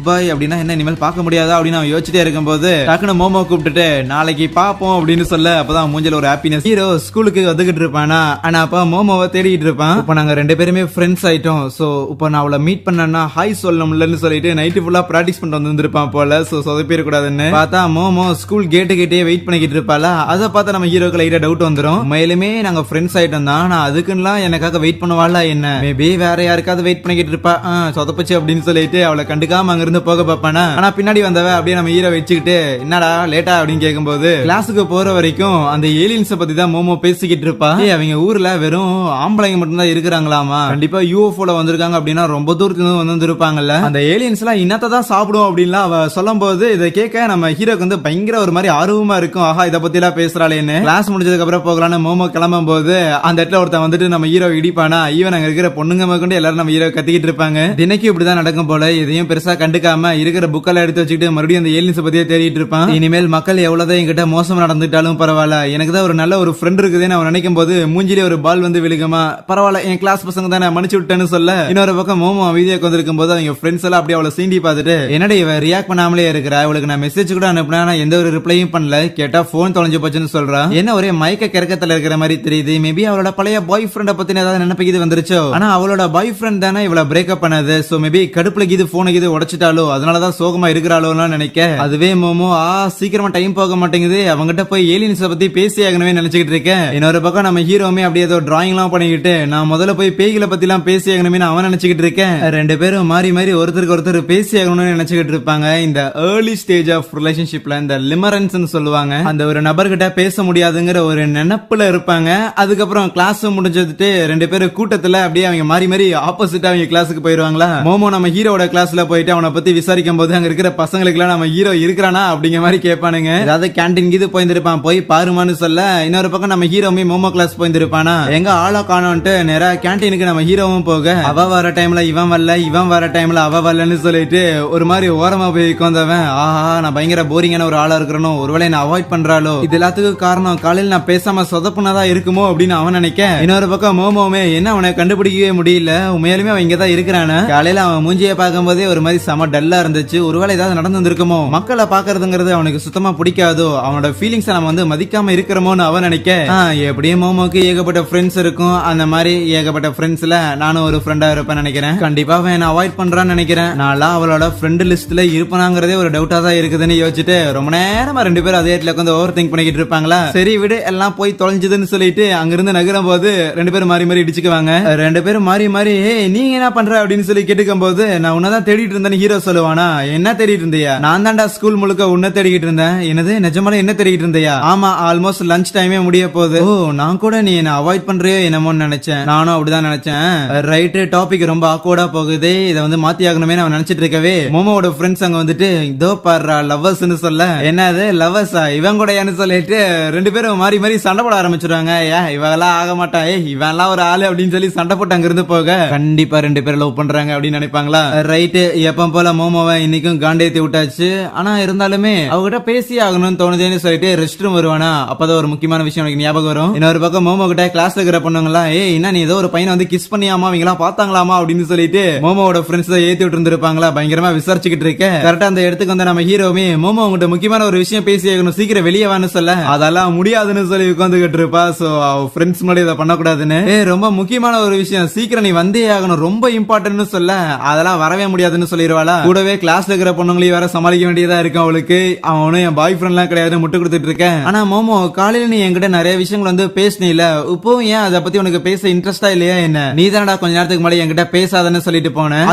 பை அப்படின்னா என்ன இனிமேல் பார்க்க முடியாதா அப்படின்னு அவன் யோசிச்சுட்டே இருக்கும்போது டக்குனு மோமோ கூப்பிட்டுட்டு நாளைக்கு பாப்போம் அப்படின்னு சொல்ல அப்பதான் மூஞ்சில ஒரு ஹாப்பினஸ். ஹீரோ ஸ்கூலுக்கு வந்துகிட்டு இருப்பானா. ஆனா அப்ப மோமோவை தேடிட்டு இருப்பான். இப்ப நாங்க 2 பேருமே ஃப்ரெண்ட்ஸ் ஆயிட்டோம். சோ இப்ப நான் அவளை மீட் பண்ணனா ஹாய் சொல்லணும்லன்னு சொல்லிட்டு நைட்டு ஃபுல்லா பிராக்டிஸ் பண்ணிட்டு வந்திருப்பான் போல. சோ சொதப்பிட கூடாதுன்னு பார்த்தா மோமோ ஸ்கூல் கேட்டு கிட்டே வெயிட் பண்ணிக்கிட்டு இருப்பாளா. அதை பார்த்தா நம்ம ஹீரோக்கு லைட்டா டவுட் வந்துரும். மேலுமே நாங்க ஃப்ரெண்ட்ஸ் ஆயிட்டோம் தான், நான் அதுக்குலாம் எனக்காக வெயிட் பண்ணுவாளா என்ன, மேபி வேற யாருக்காவது வெயிட் பண்ணிக்கிட்டு இருப்பா சொதப்பச்சு அப்படின்னு சொல்லிட்டு அவளை கண்டுக்காம அங்க இருந்து போக பாப்பானா. ஆனா பின்னாடி வந்தவ அப்படியே நம்ம ஹீரோ வச்சுக்கிட்டு என்னடா லேட்டா அப்படின்னு கேட்கும்போது கிளாஸுக்கு போற வரைக்கும் அந்த ஏலியன்ஸ் பத்தி தான் மோமோ பேசிக்கிட்டு இருப்பா. அவங்க ஊர்ல வெறும் ஆம்பளைங்க மட்டும் தான் இருக்கிறாங்களாமா, கண்டிப்பா யூஎஃப்ஓல வந்திருக்காங்க அப்படின்னா ரொம்ப தூரத்துல வந்து இருப்பாங்கல்ல, அந்த ஏலியன்ஸ் எல்லாம் இன்னத்தை தான் சாப்பிடும் அப்படின்லாம் அவ சொல்லும் போது இதை கேட்க நம்ம ஹீரோக்கு வந்து பயங்கர ஒரு மாதிரி ஆர்வமா இருக்கும். ஆஹா இதை பத்தி எல்லாம் பேசுறாளேன்னு. கிளாஸ் முடிஞ்சதுக்கு அப்புறம் போகலான்னு மோமோ கிளம்பும் போது அந்த இடத்துல ஒருத்தன் வந்துட்டு நம்ம ஹீரோ இடிப்பானா. ஈவன் அங்க இருக்கிற பொண்ணுங்க கொண்டு எல்லாரும் நம்ம ஹீரோ கத்திக்கிட்டு இருப்பாங்க. தினைக்கும் இப்படிதான் நடக்கும் போல. எதையும் பெருசா கண்டுக்காம இருக்கிற புக்கெல்லாம் எடுத்து வச்சுக்கிட்டு மறுபடியும் அந்த ஏலியன்ஸ் பத்தியே தேடிட்டு இருப்பான். இனிமேல் மக்கள் எவ்வளவுதான் என்கிட்ட மோசம் நடந்துட்டாலும் பரவாயில்ல, எனக்கு தான் ஒரு நல்ல ஒரு ஃப்ரெண்ட் இருக்குதுன்னு அவன் நினைக்கும் போது மூஞ்சிலே ஒரு பால் வந்து விழுகுமா. பரவாயில்ல என் கிளாஸ் பசங்க தானே மன்னிச்சு விட்டேன்னு சொல்ல இன்னொரு பக்கம் மோமோ வீதியா கொண்டிருக்கும் போது அவங்க ஃப்ரெண்ட்ஸ் எல்லாம் அப்படியே அவளை சீண்டி பார்த்துட்டு என்னடா இவ ரியாக்ட் பண்ணாமலே இருக்கிறா, அவளுக்கு நான் மெசேஜ் கூட அனுப்பினா எந்த ஒரு ரிப்ளையும் பண்ணல, கேட்டா போன் தொலைஞ்சு போச்சுன்னு சொல்றா. என்ன ஒரே மயக்க கிறக்கத்துல இருக்கிற மாதிரி தெரியுது. மேபி அவளோட பழைய பாய் ஃப்ரெண்ட பத்தி ஏதாவது நினைப்புக்கு வந்துருச்சோ. ஆனா அவளோட பாய் ஃப்ரெண்ட் தானே இவள பிரேக்அப் பண்ணது. சோ மேபி கடுப்புல இது போன இது உடைச்சிட்டாலோ அதனாலதான் சோகமா இருக்கிறாளோன்னு நினைக்க அதுவே மோமோ சீக்கிரமா டைம் போக மாட்டேங்குது, அவங்ககிட்ட போய் ஏலியன்ஸ் பத்தி பேசி ஆகணுமே நினைச்சுக்கிட்டு இருக்க. இருக்கேன். இன்னொரு பக்கம் நம்ம ஹீரோமே அப்படியே ஏதோ டிராயிங் எல்லாம் பண்ணிக்கிட்டு நான் முதல்ல போய் பேய்களை பத்தி எல்லாம் பேசி ஆகணுமே அவன் நினைச்சுக்கிட்டு இருக்கேன். ரெண்டு பேரும் மாறி மாறி ஒருத்தருக்கு ஒருத்தர் பேசி ஆகணும்னு நினைச்சுக்கிட்டு இருப்பாங்க. இந்த ஏர்லி ஸ்டேஜ் ஆஃப் ரிலேஷன்ஷிப்ல இந்த லிமரன்ஸ் சொல்லுவாங்க. அந்த ஒரு நபர்கிட்ட பேச முடியாதுங்கிற ஒரு நினைப்புல இருப்பாங்க. அதுக்கப்புறம் கிளாஸ் முடிஞ்சதுட்டு ரெண்டு பேரும் கூட்டத்துல அப்படியே அவங்க மாறி மாறி ஆப்போசிட்டா அவங்க கிளாஸுக்கு போயிருவாங்களா. மோமோ நம்ம ஹீரோட கிளாஸ்ல போயிட்டு அவனை பத்தி விசாரிக்கும் போது அங்க இருக்கிற பசங்களுக்கு எல்லாம் நம்ம ஹீரோ இருக்கிறானா அப்படிங்கிற மாதிரி கேட்பானுங்க. அதாவது கேண்டீன் கீது போயிருப்பான், போய் பாருமான்னு சொல்ல இன்னொரு பக்கம் நம்ம ஹீரோமே மோமோ கிளாஸ் போயிருப்பானா எங்க ஆளோ காணோன்ட்டு நேரா கேண்டீனுக்கு நம்ம ஹீரோவும் போக அவ வர டைம்ல இவன் வரல, இவன் வர டைம்ல அவ வரலன்னு சொல்லிட்டு ஒரு மாதிரி ஓரமா போய் உட்கார்ந்தவன் ஆஹா நான் பயங்கர போரிங்கான ஒரு ஆளா இருக்கிறனும், ஒருவேளை நான் அவாய்ட் பண்றாளோ, இது எல்லாத்துக்கும் காரணம் காலையில் நான் பேசாம சொதப்புனதா இருக்குமோ அப்படின்னு அவன் நினைக்க. இன்னொரு பக்கம் மோமோமே என்ன அவனை கண்டுபிடிக்கவே முடியல, உண்மையாலுமே அவன் இங்கதான் இருக்கிறானு. காலையில அவன் மூஞ்சியை பார்க்கும் போதே ஒரு மாதிரி செம டல்லா இருந்துச்சு, ஒருவேளை ஏதாவது நடந்துருக்குமோ, மக்களை பாக்குறதுங்கிறது அவனுக்கு சுத்தமா பிடிக்காதோ, அவனோட ஃபீலிங்ஸ் நம்ம வந்து மதிக்காம இருக்கிறோமோன்னு அவன் நினைக்க. எப்படியும் மோமோக்கு ஏகப்பட்ட ஃப்ரெண்ட்ஸ் இருக்கும், அந்த மாதிரி ஏகப்பட்ட ஃப்ரெண்ட்ஸ்ல நானும் ஒரு ஃப்ரெண்டா இருப்பேன் நினைக்கிறேன். கண்டிப்பா அவன் அவாய்ட் பண்றான்னு நினைக்கிறேன். நான் அவளோட ஃப்ரெண்ட் லிஸ்ட்ல இருப்பாங்கிறதே ஒரு டவுட்டா தான் இருக்குதுன்னு யோசிச்சுட்டு ரொம்ப நேரமா ரெண்டு பேரும் அதே இடத்துல உட்காந்து ஓவர் திங்க் பண்ணிக்கிட்டு இருப்பாங்களா. சரி விடு எல்லாம் போய் தொலைஞ்சதுன்னு சொல்லிட்டு அங்கிருந்து நகரும் போது ரெண்டு பேரும் மாறி மாறி இடிச்சுக்குவாங்க. ரெண்டு பேரும் மாறி மாறி நீங்க என்ன பண்ற அப்படின்னு சொல்லி கேட்டுக்கும் போது நான் உன்னதான் தேடிட்டு இருந்தேன்னு ஹீரோ சொல்லுவானா. என்ன தேடிட்டு இருந்தியா? நான் தான்டா ஸ்கூல் முழுக்க உன்ன தேடிக்கிட்டு இருந்தேன். என்னது நிஜமால என்ன தேடிட்டு இருந்தியா? ஆமா ஆல்மோஸ்ட் லஞ்ச் டைமே முடிய போகுது. ஓ நான் கூட நீ என்ன அவாய்ட் பண்றியோ என்னமோன்னு நினைச்சேன். நானும் அப்படிதான் நினைச்சேன். ரைட் டாபிக் ரொம்ப ஆக்வர்டா போகுது, இதை வந்து மாத்தி ஆகணுமே நான் நினைச்சிட்டு இருக்கவே மோமோட ஃப்ரெண்ட்ஸ் அங்க வந்துட்டு இதோ பாரு லவ்வர்ஸ்னு சொல்ல என்னது லவ்வர்ஸா இவன் கூட சொல்லிட்டு ரெண்டு பேரும் மாறி மாறி சண்டை போட ஆரம்பிச்சிருவாங்க. இவெல்லாம் ஆக மாட்டான், இவன் எல்லாம் ஒரு ஆளு அப்படின்னு சொல்லி சண்டை போட்டு அங்க இருந்து போக கண்டிப்பா ரெண்டு பேரும் லவ் பண்றாங்க அப்படின்னு நினைப்பாங்களா. ரைட்டு எப்ப போல மோமோவை இன்னைக்கும் காண்டேத்தி விட்டாச்சு. ஆனா இருந்தாலுமே அவகிட்ட பேசி ஆகணும்னு தோணுதேன்னு சொல்லிட்டு ரெஸ்ட் ரூம் வருவானா. அப்பதான் ஒரு முக்கியமான விஷயம் எனக்கு ஞாபகம் வரும். இன்னொரு பக்கம் மோமோ கிட்ட கிளாஸ்ல இருக்கிற பொண்ணுங்களா என்ன நீ ஏதோ ஒரு பையனை வந்து கிஸ் பண்ணியாமா அவங்க எல்லாம் பாத்தாங்களாமா அப்படின்னு சொல்லிட்டு மோமோட ஃப்ரெண்ட்ஸ் தான் ஏத்தி விட்டு இருந்திருப்பாங்களா. பயங்கரமா விசாரிச்சுக்கிட்டு இருக்கேன். கரெக்டா அந்த இடத்துக்கு வந்து நம்ம ஹீரோமே மோமோ உங்ககிட்ட முக்கியமான ஒரு விஷயம் பேசி ஆகணும், சீக்கிரம் வெளியே வான்னு சொல்ல அதெல்லாம் முடியாதுன்னு சொல்லி உட்காந்துக்கிட்டு இருப்பா. சோ ஃப்ரெண்ட்ஸ் முன்னாடி இதை பண்ணக்கூடாதுன்னு ரொம்ப முக்கியமான ஒரு விஷயம் சீக்கிரம் நீ வந்தே ஆகணும் ரொம்ப இம்பார்ட்டன்ட்னு சொல்ல அதெல்லாம் வரவே முடியாதுன்னு சொல்லிடுவாளா. கூடவே கிளாஸ்ல இருக்கிற பொண்ணுங்களையும் வேற சமாளிக்க வேண்டியதா இருக்கும் அவளுக்கு. அவனும் என் பாய் ஃப்ரெண்ட் எல்லாம் கிடையாது முட்டு கொடுத்துட்டு இருக்கேன். ஆனா மோமோ காலையில நீ என்கிட்ட நிறைய விஷயங்கள் வந்து பேசினீல, இப்போ ஏன் அதை பத்தி உனக்கு பேச இன்ட்ரெஸ்டா இல்லையா என்ன? நீ தானடா கொஞ்ச நேரத்துக்கு முன்னாடி என்கிட்ட பேசாதன்னு சொல்லிட்டு போனேன்.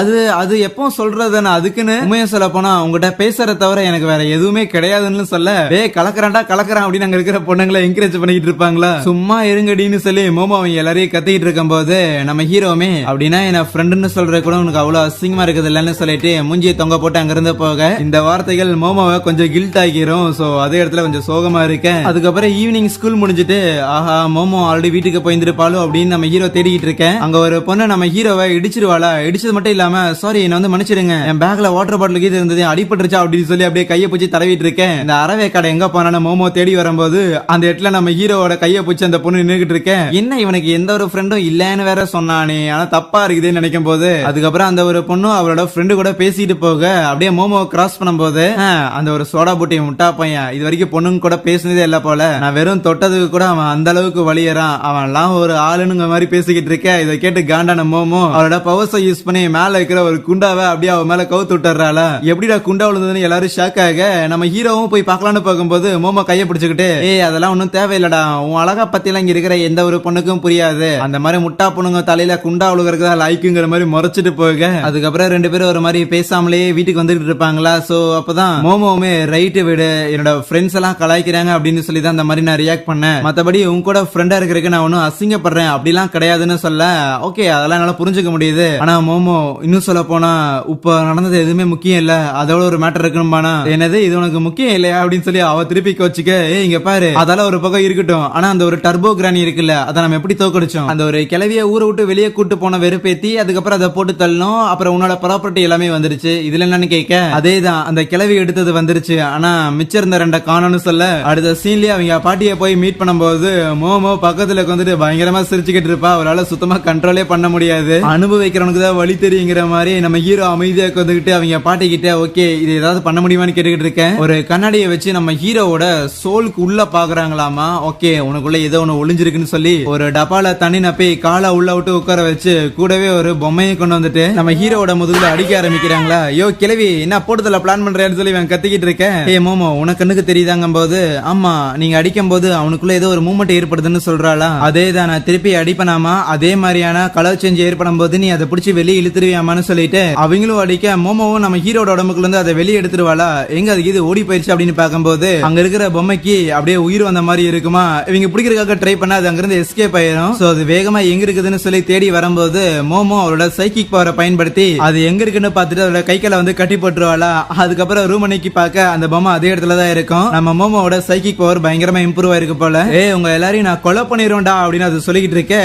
அது எப்போ சொல்றதுன்னு அதுக்குன்னு உண்மையை சொல்ல போனா உங்ககிட்ட பேசுறத தவிர எனக்கு வேற எதுவுமே கிடையாதுன்னு சொல்ல கலக்கறான்டா கலக்கறான் அப்படின்னு அங்க இருக்கிற பொண்ணுங்களை என்கரேஜ் பண்ணிட்டு இருப்பாங்களா. சும்மா இருங்கடின்னு சொல்லி மோமோ அவங்க எல்லாரையும் கத்திக்கிட்டு இருக்கும் போது நம்ம ஹீரோமே அப்படின்னா என்ன ஃப்ரெண்டுன்னு சொல்ற கூட உனக்கு அவ்வளவு அசிங்கமா இருக்குது இல்லன்னு சொல்லிட்டு மூஞ்சியை தொங்க போட்டு அங்க இருந்து போக இந்த வார்த்தைகள் மோமோவை கொஞ்சம் கில்ட் ஆகிரும். சோ அதே இடத்துல கொஞ்சம் சோகமா இருக்கேன். அதுக்கப்புறம் ஈவினிங் ஸ்கூல் முடிஞ்சிட்டு ஆஹா மோமோ ஆல்ரெடி வீட்டுக்கு போயிருப்பாளோ அப்படின்னு நம்ம ஹீரோ தேடிக்கிட்டு இருக்கேன். அங்க ஒரு பொண்ணு நம்ம ஹீரோவை இடிச்சிருவாளா. இடிச்சது மட்டும் இல்லாம சாரி என்ன வந்து மன்னிச்சிடுங்க, என் பேக்ல வாட்டர் பாட்டில் கீது இருந்தது அடிபட்டுருச்சா அப்படின்னு சொல்லி அப்படியே கையை பிடிச்சி தடவிட்டு இருக்கேன். இந்த அரவே கடை எங்க போனான்னு மோமோ தேடி வரும்போது அந்த இடத்துல நம்ம ஹீரோவோட கையை பிடிச்சி அந்த பொண்ணு நின்னுகிட்டு இருக்கேன். என்ன இவனுக்கு எந்த ஒரு ஃப்ரெண்டும் இல்லன்னு வேற சொன்னானே, ஆனா தப்பா இருக்குதுன்னு நினைக்கும் போது அதுக்கப்புறம் அந்த ஒரு பொண்ணு அவளோட ஃப்ரெண்டு கூட பேசிட்டு போக அப்படியே மோமோ கிராஸ் பண்ணும்போது அந்த ஒரு சோடா புட்டி முட்டா பையன் இது வரைக்கும் பொண்ணுங்க கூட பேசினதே இல்ல போல, நான் வெறும் தொட்டதுக்கு கூட அவன் அந்த அளவுக்கு வலியறான், அவன் எல்லாம் ஒரு ஆளுனுங்க மாதிரி பேசிக்கிட்டு இருக்கேன். இதை கேட்டு காண்டான மோமோ அவளோட பவர்ஸை யூஸ் பண்ணி மேல இருக்கிற ஒரு குண்டாவை அப்படியே அவன் மேல கவுத்து விட்டுறாள. எப்படிடா குண்டா விழுந்ததுன்னு எல்லாரும் ஷாக் ஆக நம்ம ஹீரோவும் போய் பார்க்கலான்னு போகும்போது மோமோ கையை பிடிச்சுக்கிட்டு அதெல்லாம் ஒன்னும் தேவையில்லடா, உன் அழகா பத்தி எல்லாம் இங்க இருக்கிற எந்த ஒரு பொண்ணுக்கும் புரியாது, அந்த மாதிரி முட்டா பொண்ணுங்க தலையில குண்டா விழுகிறதா லைக்குங்கிற மாதிரி முறைச்சிட்டு போக அதுக்கப்புறம் ரெண்டு பேரும் ஒரு மாதிரி பேசாமலே வீட்டுக்கு வந்துட்டு இருப்பாங்களா. சோ அப்பதான் மோமோவுமே ரைட்டு விடு என்னோட ஃப்ரெண்ட்ஸ் எல்லாம் கலாய்க்கிறாங்க அப்படின்னு சொல்லி தான் அந்த மாதிரி நான் ரியாக்ட் பண்ணேன், மத்தபடி உங்க கூட ஃப்ரெண்டா இருக்கிறதுக்கு நான் ஒன்னும் அசிங்கப்படுறேன் அப்படிலாம் கிடையாதுன்னு சொல்ல ஓகே அதெல்லாம் என்னால புரிஞ்சுக்க முடியுது. ஆனா மோமோ இன்னும் சொல்ல போனா இப்ப நடந்தது எதுவுமே முக்கியம் இல்ல, அதோட ஒரு மேட்டர் இருக்கணும்பானா. என்னது இது உனக்கு முக்கியம் இல்லையா அப்படின்னு சொல்லி அவ திருப்பி கோச்சுக்க இங்க பாரு அதெல்லாம் ஒரு பக்கம் இருக்கட்டும், ஆனா அந்த ஒரு டர்போ கிரானி இருக்குல்ல அதை நம்ம எப்படி தோக்கடிச்சோம், அந்த ஒரு கிளவிய ஊரை விட்டு வெளியே கூட்டு போன வெறுப்பேத்தி அதுக்கப்புறம் அதை போட்டு தள்ளணும், அப்புறம் உன்னோட ப்ராப்பர்ட்டி எல்லாமே வந்துருச்சு, இதுல என்னன்னு கேட்க அதேதான் அந்த கிளவி எடுத்தது வந்துருச்சு, ஆனா மிச்சம் இருந்த ரெண்ட காணோம்னு சொல்ல அடுத்த சீன்லயே அவங்க பாட்டியை போய் மீட் பண்ணும்போது மோமோ பக்கத்துல வந்துட்டு பயங்கரமா சிரிச்சுக்கிட்டு இருப்பா, அவரால் சுத்தமா கண்ட்ரோலே பண்ண முடியாது, அனுபவிக்கிறவனுக்கு தான் வழி தெரியுங்கிற மாதிரி நம்ம ஹீரோ அமைதியா வந்துகிட்டு அவங்க பாட்டி கிட்ட ஓகே இது ஏதாவது பண்ண முடியுமான்னு கேட்டுக்கிட்டு இருக்கேன். ஒரு கண்ணாடியை வச்சு நம்ம ஹீரோவோட சோலுக்கு உள்ள பாக்குறாங்களாமா. ஓகே உனக்குள்ள ஏதோ ஒண்ணு ஒளிஞ்சிருக்குன்னு சொல்லி ஒரு டப்பால தண்ணி நப்பி காலை உள்ள விட்டு உட்கார வச்சு கூடவே ஒரு பொம்மையை கொண்டு வந்துட்டு நம்ம ஹீரோவோட முதுகுல அடிக்க ஆரம்பிக்கிறாங்களா. யோ கிளவி என்ன போட்டதுல பிளான் பண்றேன்னு சொல்லி இவன் கத்திக்கிட்டு இருக்கேன். ஏ மோமோ உனக்கு கண்ணுக்கு தெரியுதாங்க போது ஆமா நீங்க அடிக்கும் போது அவனுக்குள்ள ஏதோ ஏதோ ஒரு மூமெண்ட் ஏற்படுதுன்னு சொல்றாளா. அதே தான் நான் திருப்பி அடிப்பனாமா, அதே மாதிரியான கலர் சேஞ்ச் ஏற்படும் போது நீ அதை பிடிச்சி வெளியே இழுத்துருவியாமான்னு சொல்லிட்டு அவங்களும் அடிக்க மோமோவும் நம்ம ஹீரோட உடம்புக்குள்ள இருந்து அதை வெளியே எடுத்துருவாளா. எங்க அதுக்கு இது ஓடி போயிருச்சு அப்படின்னு பார்க்கும்போது அங்க இருக்கிற பொம்மைக்கு அப்படியே உயிர் வந்த மாதிரி இருக்குமா. இவங்க பிடிக்கிறதுக்காக ட்ரை பண்ணா அது அங்கிருந்து எஸ்கேப் ஆயிரும். சோ அது வேகமா எங்க இருக்குதுன்னு சொல்லி தேடி வரும்போது மோமோ அவரோட சைக்கிக் பவரை பயன்படுத்தி அது எங்க இருக்குன்னு பார்த்துட்டு அதோட கைகளை வந்து கட்டி போட்டுருவாளா. அதுக்கப்புறம் ரூம் அன்னைக்கு பார்க்க அந்த பொம்மை அதே இடத்துல தான் இருக்கும். நம்ம மோமோட சைக்கிக் பவர் பயங்கரமா இம்ப்ரூவ் ஆயிருக்கு போல. உங்க எல்லாரையும் நான் கொலை பண்ணிடுவேன்டா அப்படின்னு அது சொல்லிக்கிட்டு இருக்க.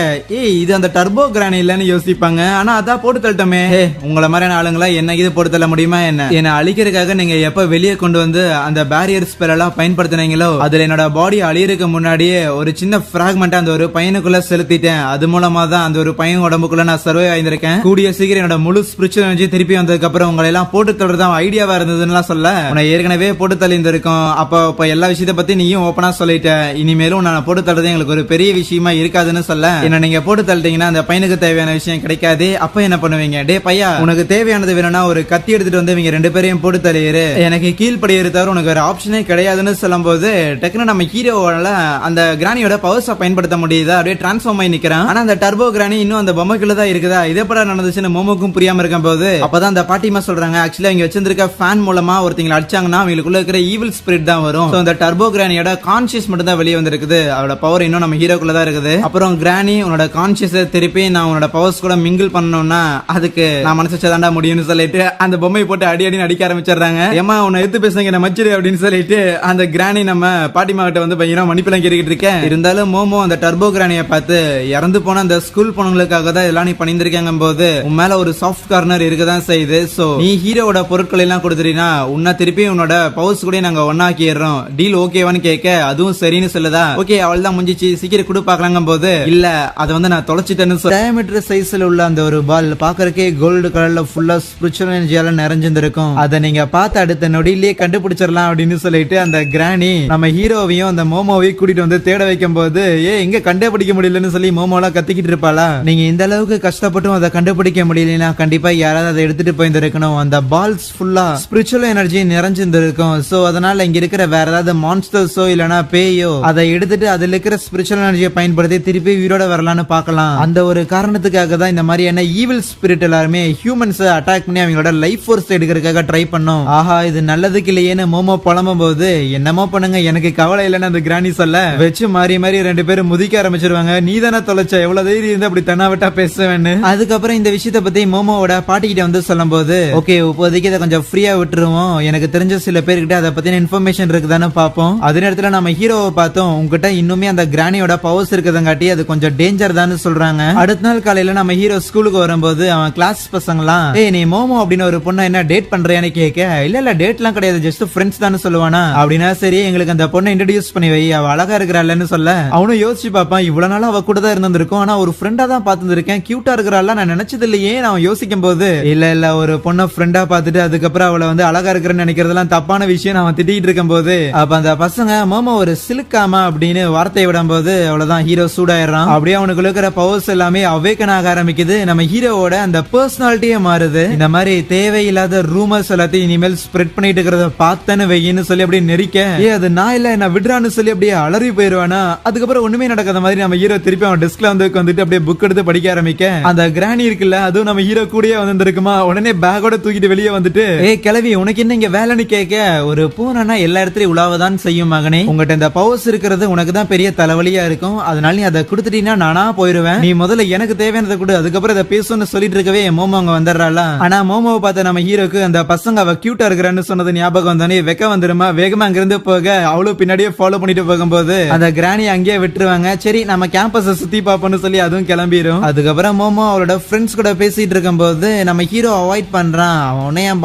இது அந்த டர்போ கிரானி இல்லன்னு யோசிப்பாங்க. ஆனா அதான் போட்டு தள்ளட்டமே. உங்களை மாதிரியான ஆளுங்களா என்ன இது போட்டு தள்ள முடியுமா என்ன அழிக்கிறதுக்காக நீங்க எப்ப வெளியே கொண்டு வந்து அந்த பேரியர் ஸ்பெல் எல்லாம் பயன்படுத்தினீங்களோ அதுல என்னோட பாடி அழியறதுக்கு முன்னாடியே ஒரு சின்ன பிராக்மெண்ட் அந்த ஒரு பையனுக்குள்ள செலுத்திட்டேன். அது மூலமா தான் அந்த ஒரு பையன் உடம்புக்குள்ள நான் சர்வே ஆயிருக்கேன். கூடிய சீக்கிரம் என்னோட முழு ஸ்பிரிச்சுவல் எனர்ஜி திருப்பி வந்ததுக்கு அப்புறம் உங்களை எல்லாம் போட்டு தள்ளுறதா ஐடியாவா இருந்ததுன்னு சொல்ல உன்னை ஏற்கனவே போட்டு தள்ளி இருந்திருக்கும். அப்ப எல்லா விஷயத்த பத்தி நீயும் ஓப்பனா சொல்லிட்ட. இனிமேலும் நான் போட்டு தள்ளுறது எங்களுக்கு ஒரு பெரிய விஷயமா இருக்காதுன்னு சொல்ல என்ன நீங்க போட்டு தள்ளிட்டீங்கன்னா அந்த பையனுக்கு தேவையான விஷயம் கிடைக்காது. அப்ப என்ன பண்ணுவீங்க? டே பையா, உனக்கு தேவையானது வேணும்னா ஒரு கத்தி எடுத்துட்டு வந்து இவங்க ரெண்டு பேரையும் போட்டு தள்ளிடு. எனக்கு கீழ்படியது தவிர உனக்கு ஒரு ஆப்ஷனே கிடையாதுன்னு சொல்லும் போது டக்குனு நம்ம ஹீரோவால அந்த கிரானியோட பவர்ஸை பயன்படுத்த முடியுதா. அப்படியே டிரான்ஸ்ஃபார்ம் ஆகி நிக்கிறான். ஆனா அந்த டர்போ கிரானி இன்னும் அந்த பொம்மைக்குள்ள தான் இருக்குதா. இதே பட நடந்துச்சுன்னு மோமோக்கும் புரியாம இருக்கும் போது அப்பதான் அந்த பாட்டிமா சொல்றாங்க, ஆக்சுவலா இங்க வச்சிருக்க ஃபேன் மூலமா ஒருத்தங்களை அடிச்சாங்கன்னா அவங்களுக்குள்ள இருக்கிற ஈவில் ஸ்பிரிட் தான் வரும். அந்த டர்போ கிரானியோட கான்சியஸ் மட்டும் தான் வெளியே வந்திருக்குது. அவளோட பவர் இன்னும் நம்ம ஹீரோக்குள்ள தான் இருக்குது. அப்புறம் கிரானி உன்னோட கான்சியஸ் திருப்பி நான் உன்னோட பவர்ஸ் கூட மிங்கிள் பண்ணணும்னா அதுக்கு நான் மனசு வச்சாதாண்டா முடியும்னு சொல்லிட்டு அந்த பொம்மையை போட்டு அடி அடி அடிக்க ஆரம்பிச்சிடுறாங்க. ஏமா உன்னை எடுத்து பேசுங்க என்ன மச்சிடு அப்படின்னு சொல்லிட்டு அந்த கிரானி நம்ம பாட்டிமா கிட்ட வந்து பையனா மன்னிப்பெல்லாம் கேட்டுக்கிட்டு இருக்கேன். இருந்தாலும் மோமோ அந்த டர்போ கிரானியை பார்த்து இறந்து போன அந்த ஸ்கூல் பொண்ணுங்களுக்காக தான் இதெல்லாம் நீ பண்ணிருக்காங்க போது உன் மேல ஒரு சாஃப்ட் கார்னர் இருக்கதான் செய்யுது. சோ நீ ஹீரோட பொருட்கள் எல்லாம் கொடுத்துட்டீங்கன்னா உன்னை திருப்பி உன்னோட பவர்ஸ் கூட நாங்க ஒன்னாக்கிடுறோம். டீல் ஓகேவான்னு கேட்க அதுவும் சரின்னு சொல்லுதா. ஓகே அவள் தான் முடிஞ்சிச்சு, சீக்கிரம் கொடு பாக்கலாங்க போது இல்ல அதை வந்து நான் தொலைச்சிட்டேன்னு டயமீட்டர் சைஸ்ல உள்ள அந்த ஒரு பால் பாக்குறதுக்கே கோல்டு கலர்ல ஃபுல்லா ஸ்பிரிச்சுவல் எனர்ஜியால நிறைஞ்சிருக்கும். அதை நீங்க பார்த்து அடுத்த நொடியிலேயே கண்டுபிடிச்சிடலாம் அப்படின்னு சொல்லிட்டு அந்த கிரானி நம்ம ஹீரோவையும் அந்த மோமோவையும் கூட்டிட்டு வந்து தேட வைக்கும் போது எங்க கண்டுபிடிக்க முடியலன்னு சொல்லி மோமோலாம் கத்திக்கிட்டு இருப்பாளா. நீங்க இந்த அளவுக்கு கஷ்டப்பட்டும் அதை கண்டுபிடிக்க முடியலன்னா கண்டிப்பா யாராவது அதை எடுத்துட்டு போயிருந்திருக்கணும். அந்த பால்ஸ் ஃபுல்லா ஸ்பிரிச்சுவல் எனர்ஜி நிறைஞ்சிருக்கும். சோ அதனால இங்க இருக்கிற வேற ஏதாவது மான்ஸ்டர்ஸோ இல்லனா பேயோ அதை எடுத்துட்டு அதுல இருக்கிற ஸ்பிரிச்சுவல் எனர்ஜியை பயன்படுத்தி திருப்பி உயிரோட வரலான்னு பார்க்கலாம். அந்த ஒரு காரணத்துக்காக தான் இந்த மாதிரியான ஈவில் ஸ்பிரிட் எல்லாருமே ஹியூமன்ஸ் அட்டாக் பண்ணி அவங்களோட லைஃப் ஃபோர்ஸ் எடுக்கிறதுக்காக ட்ரை பண்ணோம். ஆஹா இது நல்லதுக்கு இல்லையேன்னு மோமோ புலம்பும் போது என்னமோ பண்ணுங்க எனக்கு கவலை இல்லைன்னு அந்த கிரானி சொல்ல வச்சு மாறி மாறி ரெண்டு பேரும் முதிக்க ஆரம்பிச்சிருவாங்க. நீ தானே தொலைச்ச, எவ்வளவு தைரியம் இருந்து அப்படி தன்னாவிட்டா பேசுவேன்னு. அதுக்கப்புறம் இந்த விஷயத்தை பத்தி மோமோவோட பாட்டிக்கிட்ட வந்து சொல்லும் போது ஓகே இப்போதைக்கு இதை கொஞ்சம் ஃப்ரீயா விட்டுருவோம். எனக்கு தெரிஞ்ச சில பேர்கிட்ட அதை பத்தின இன்ஃபர்மேஷன் இருக்குதான்னு பார்ப்போம். அதே நேரத்துல நம்ம ஹீரோவை பார்த்தோம், உங்ககிட்ட இன்னுமே அந்த கிரானியோட பவர்ஸ் இருக்குதுங்காட்டி அது கொஞ்சம் டேஞ்சர் தான் சொல்றாங்க. அடுத்த நாள் காலையில நம்ம ஹீரோ ஸ்கூலுக்கு வரும்போது அவன் கிளாஸ் பசங்களாம் நீ மோமோ அப்படின்னு ஒரு பொண்ணை என்ன டேட் பண்றியான்னு கேட்க இல்ல டேட்லாம் கிடையாது ஜஸ்ட் ஃப்ரெண்ட்ஸ் தான் சொல்லுவானா. அப்படின்னா சரி எங்களுக்கு அந்த பொண்ணை இன்ட்ரோடியூஸ் பண்ணி வை, அவ அழகா இருக்கிறாள்னு சொல்ல அவனும் யோசிச்சு பாப்பான் இவ்வளவு நாள் அவ கூட தான் இருந்திருக்கும். ஆனா ஒரு ஃப்ரெண்டா தான் பார்த்துருக்கேன், கியூட்டா இருக்கிறாள் நான் நினைச்சது இல்லையே. நான் யோசிக்கும் போது இல்ல ஒரு பொண்ணை ஃப்ரெண்டா பார்த்துட்டு அதுக்கப்புறம் அவளை வந்து அழகா இருக்கிறேன்னு நினைக்கிறதெல்லாம் தப்பான விஷயம் நான் திட்டிட்டு இருக்கும் போது அப்ப அந்த பசங்க மோமோ ஒரு சிலுக்காமா அப்படின்னு வார்த்தையை விடும் போது அவ்வளவுதான் ஹீரோ சூடாயிடுறான். அப்படியே அவனுக்கு இருக்கிற பவர்ஸ் எல்லாமே அவேக்கன் ஆக ஆரம்பிக்குது. நம்ம ஹீரோவோட அந்த பர்சனாலிட்டியே மாறுது. இந்த மாதிரி தேவையில்லாத ரூமர்ஸ் எல்லாத்தையும் இனிமேல் ஸ்ப்ரெட் பண்ணிட்டு இருக்கிறத பார்த்தேன்னு வெயின்னு சொல்லி அப்படியே நெரிக்க அது நான் இல்ல என்ன விடுறான்னு சொல்லி அப்படியே அலறி போயிருவானா. அதுக்கப்புறம் ஒண்ணுமே நடக்காத மாதிரி நம்ம ஹீரோ திருப்பி அவன் டெஸ்க்ல வந்து வந்துட்டு அப்படியே புக் எடுத்து படிக்க ஆரம்பிக்க அந்த கிரானி இருக்குல்ல அதுவும் நம்ம ஹீரோ கூடயே வந்திருக்குமா. உடனே பேக்கோட தூக்கிட்டு வெளியே வந்துட்டு கிளவி உனக்கு என்ன இங்க வேலைன்னு கேட்க ஒரு பூனா எல்லா இடத்துலயும் உலாவதான் செய்யும் மகனே, உங்ககிட்ட இந்த பவர்ஸ் இருக்கிறது உனக்கு தான் பெரிய தலைவலியா இருக்கும், அதனால நீ அதை கொடுத்துட்டீங்கன்னா நானா போயிருவேன், நீ முதல்ல எனக்கு தேவையானதை கொடு அதுக்கப்புறம் இதை பேசுன்னு சொல்லிட்டு இருக்கவே மோமோ அங்க வந்துடுறாளா. ஆனா மோமோவை பார்த்த நம்ம ஹீரோக்கு அந்த பசங்க அவ கியூட்டா இருக்கிறான்னு சொன்னது ஞாபகம் வந்தானே வெக்க வந்துருமா. வேகமா அங்கிருந்து போக அவ்வளவு பின்னாடியே ஃபாலோ பண்ணிட்டு போகும்போது அந்த கிரானி அங்கேயே விட்டுருவாங்க. சரி நம்ம கேம்பஸை சுத்தி பாப்போம்னு சொல்லி அதுவும் கிளம்பிடும். அதுக்கப்புறம் மோமோ அவளோட ஃப்ரெண்ட்ஸ் கூட பேசிட்டு இருக்கும் போது நம்ம ஹீரோ அவாய்ட் பண்றான். அவனே என்